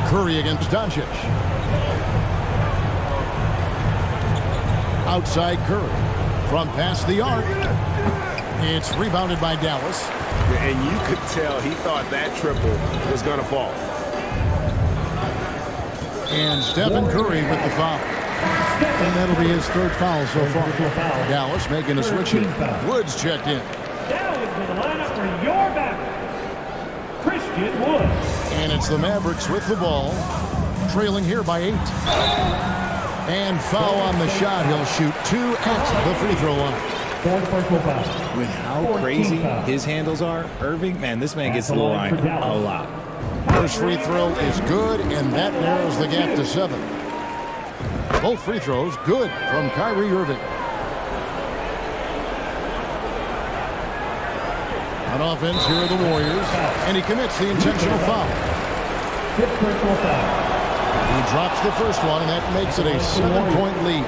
[SPEAKER 3] Curry against Doncic. Outside Curry. From past the arc. It's rebounded by Dallas.
[SPEAKER 20] And you could tell he thought that triple was going to fall.
[SPEAKER 3] And Stephen Curry with the foul. And that'll be his 3rd foul so far. Dallas making a switch here. Woods checked in.
[SPEAKER 11] Now into the lineup for your Mavericks, Christian Woods.
[SPEAKER 3] And it's the Mavericks with the ball. Trailing here by 8. And foul on the shot. He'll shoot 2 at the free throw line.
[SPEAKER 17] With how crazy his handles are, Irving, man, this man gets to the line a lot.
[SPEAKER 3] First free throw is good, and that narrows the gap to 7. Both free throws good from Kyrie Irving. On offense, here are the Warriors, and he commits the intentional foul. He drops the first one, and that makes it a 7-point lead.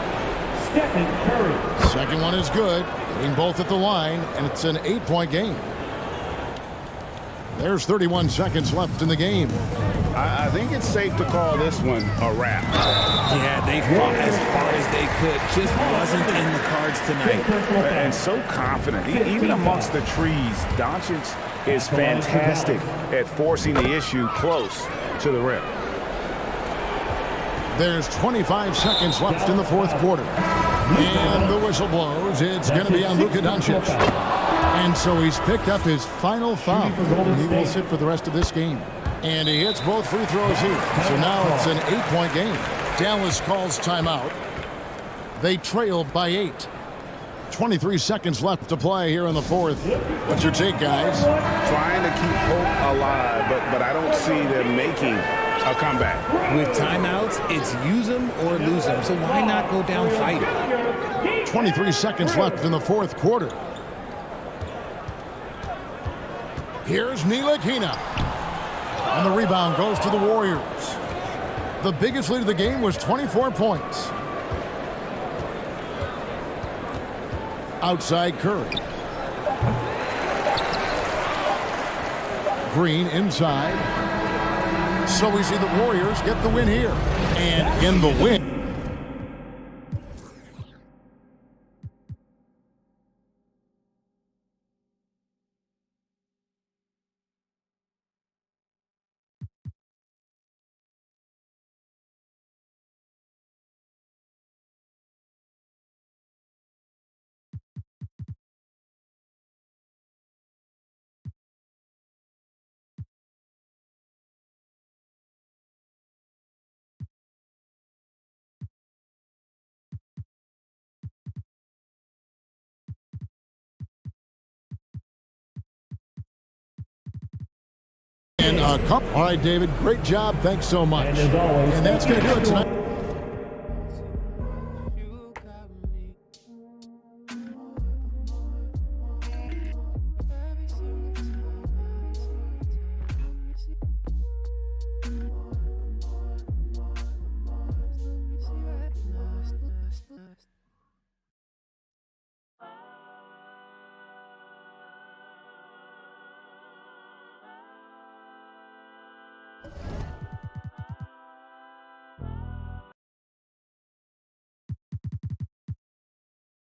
[SPEAKER 11] Stephen Curry.
[SPEAKER 3] Second one is good, hitting both at the line, and it's an 8-point game. There's 31 seconds left in the game.
[SPEAKER 18] I think it's safe to call this one a wrap.
[SPEAKER 17] Yeah, they fought as hard as they could. Just wasn't in the cards tonight.
[SPEAKER 18] And so confident. Even amongst the trees, Doncic is fantastic at forcing the issue close to the rim.
[SPEAKER 3] There's 25 seconds left in the fourth quarter. And the whistle blows. It's going to be on Luka Doncic. And so he's picked up his final foul. He will sit for the rest of this game. And he hits both free throws here. So now it's an 8-point game. Dallas calls timeout. They trail by 8. 23 seconds left to play here in the fourth. What's your take, guys?
[SPEAKER 18] Trying to keep hope alive, but I don't see them making a comeback.
[SPEAKER 17] With timeouts, it's use them or lose them. So why not go down fighting?
[SPEAKER 3] 23 seconds left in the fourth quarter. Here's Ntilikina. And the rebound goes to the Warriors. The biggest lead of the game was 24 points. Outside Curry. Green inside. So we see the Warriors get the win here. And in the win. And a cup. All right, David, great job. Thanks so much. And that's going to do it tonight.